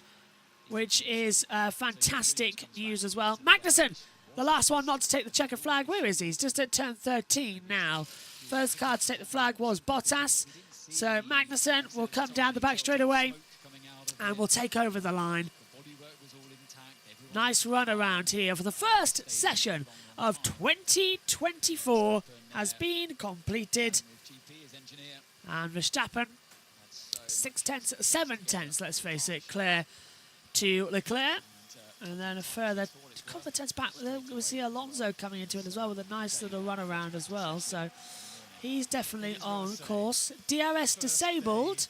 which is fantastic news as well. Magnussen, the last one not to take the checker flag. Where is he? He's just at turn 13 now. First car to take the flag was Bottas. So Magnussen will come down the back straight away and will take over the line. Nice run around here for the first session of 2024 has been completed. And Verstappen 6 tenths, 7 tenths, let's face it, clear to Leclerc. And then a further couple of tenths back. We see Alonso coming into it as well with a nice little run around as well. So he's definitely on course. DRS disabled.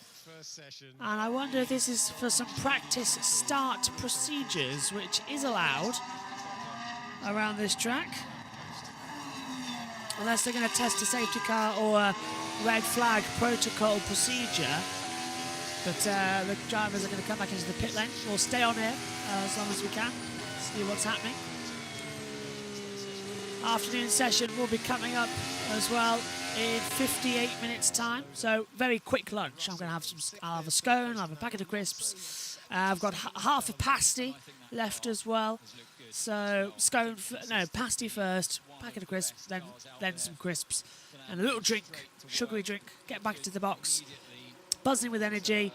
And I wonder if this is for some practice start procedures, which is allowed around this track. Unless they're going to test a safety car or a red flag protocol procedure. But the drivers are going to come back into the pit lane. We'll stay on here as long as we can, see what's happening. Afternoon session will be coming up as well in 58 minutes time. So very quick lunch. I'm going to have I'll have a scone, I'll have a packet of crisps. I've got half a pasty left as well. So pasty first, packet of crisps, then some crisps, and a little drink, sugary drink. Get back into the box, buzzing with energy.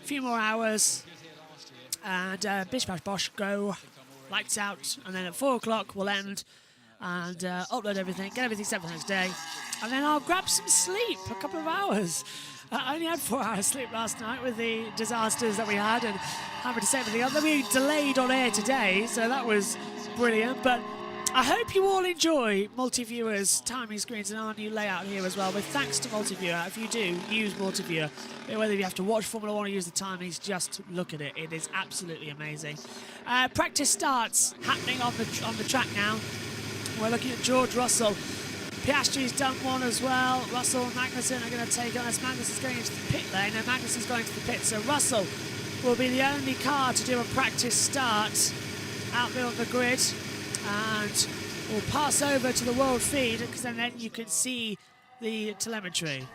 A few more hours, and bish bash bosh, go, lights out, and then at 4 o'clock we'll end and upload everything, get everything set for the next day, and then I'll grab some sleep, a couple of hours. I only had 4 hours sleep last night with the disasters that we had and having to set everything up. Then we delayed on air today, so that was brilliant. But I hope you all enjoy Multiviewers, timing screens, and our new layout here as well. With thanks to Multiviewer, if you do use Multiviewer, whether you have to watch Formula 1 or use the timings, just look at it. It is absolutely amazing. Practice starts happening on the track now. We're looking at George Russell. Piastri's done one as well. Russell and Magnussen are going to take on as Magnussen's going into the pit lane, and Magnussen's going to the pit. So Russell will be the only car to do a practice start out there on the grid. And we'll pass over to the world feed because then you can see the telemetry.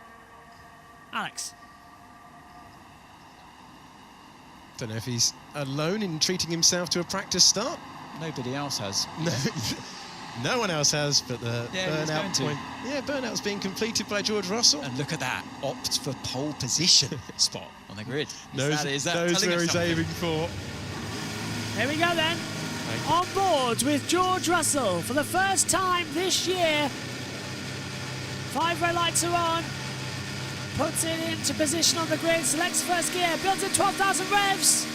Alex. Don't know if he's alone in treating himself to a practice start. Nobody else has. No one else has, but the burnout point. Yeah, burnout's being completed by George Russell. And look at that, opt for pole position spot on the grid. Knows where he's aiming for. Here we go then. On board with George Russell for the first time this year. 5 red lights are on. Puts it into position on the grid, selects first gear, builds at 12,000 revs.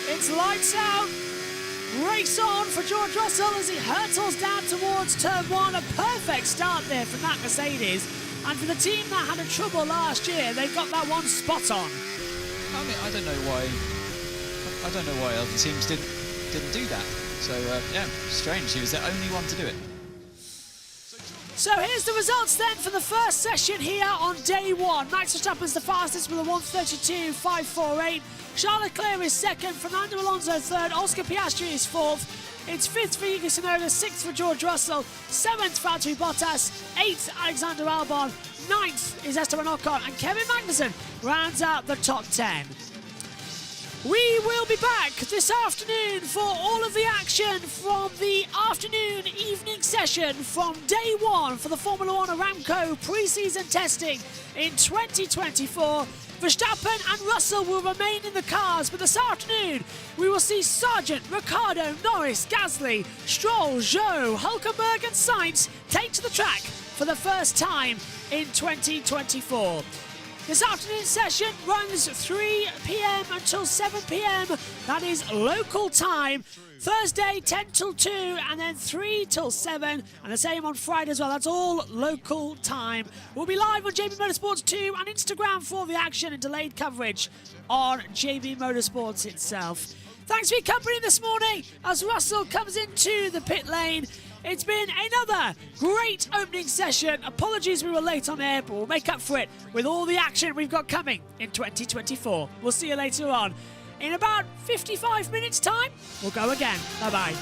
It's lights out. Race on for George Russell as he hurtles down towards turn 1. A perfect start there from that Mercedes. And for the team that had a trouble last year, they've got that one spot on. I mean, I don't know why other teams didn't do that. So yeah, strange. He was the only one to do it. So here's the results then for the first session here on day 1. Max Verstappen's the fastest with a 1:32.548. Charles Leclerc is second. Fernando Alonso third. Oscar Piastri is fourth. It's 5th for Yuki Tsunoda, 6th for George Russell, 7th Valtteri Bottas, 8th Alexander Albon, 9th is Esteban Ocon, and Kevin Magnussen rounds out the top 10. We will be back this afternoon for all of the action from the evening session from day 1 for the Formula 1 Aramco pre-season testing in 2024. Verstappen and Russell will remain in the cars, but this afternoon we will see Sargent, Ricciardo, Norris, Gasly, Stroll, Zhou, Hülkenberg and Sainz take to the track for the first time in 2024. This afternoon session runs 3 p.m. until 7 p.m. That is local time. Thursday 10 till 2 and then 3 till 7 and the same on Friday as well. That's all local time. We'll be live on JB Motorsports 2 and Instagram for the action and delayed coverage on JB Motorsports itself. Thanks for your company this morning as Russell comes into the pit lane. It's been another great opening session. Apologies we were late on air, but we'll make up for it with all the action we've got coming in 2024. We'll see you later on. In about 55 minutes time, we'll go again. Bye-bye.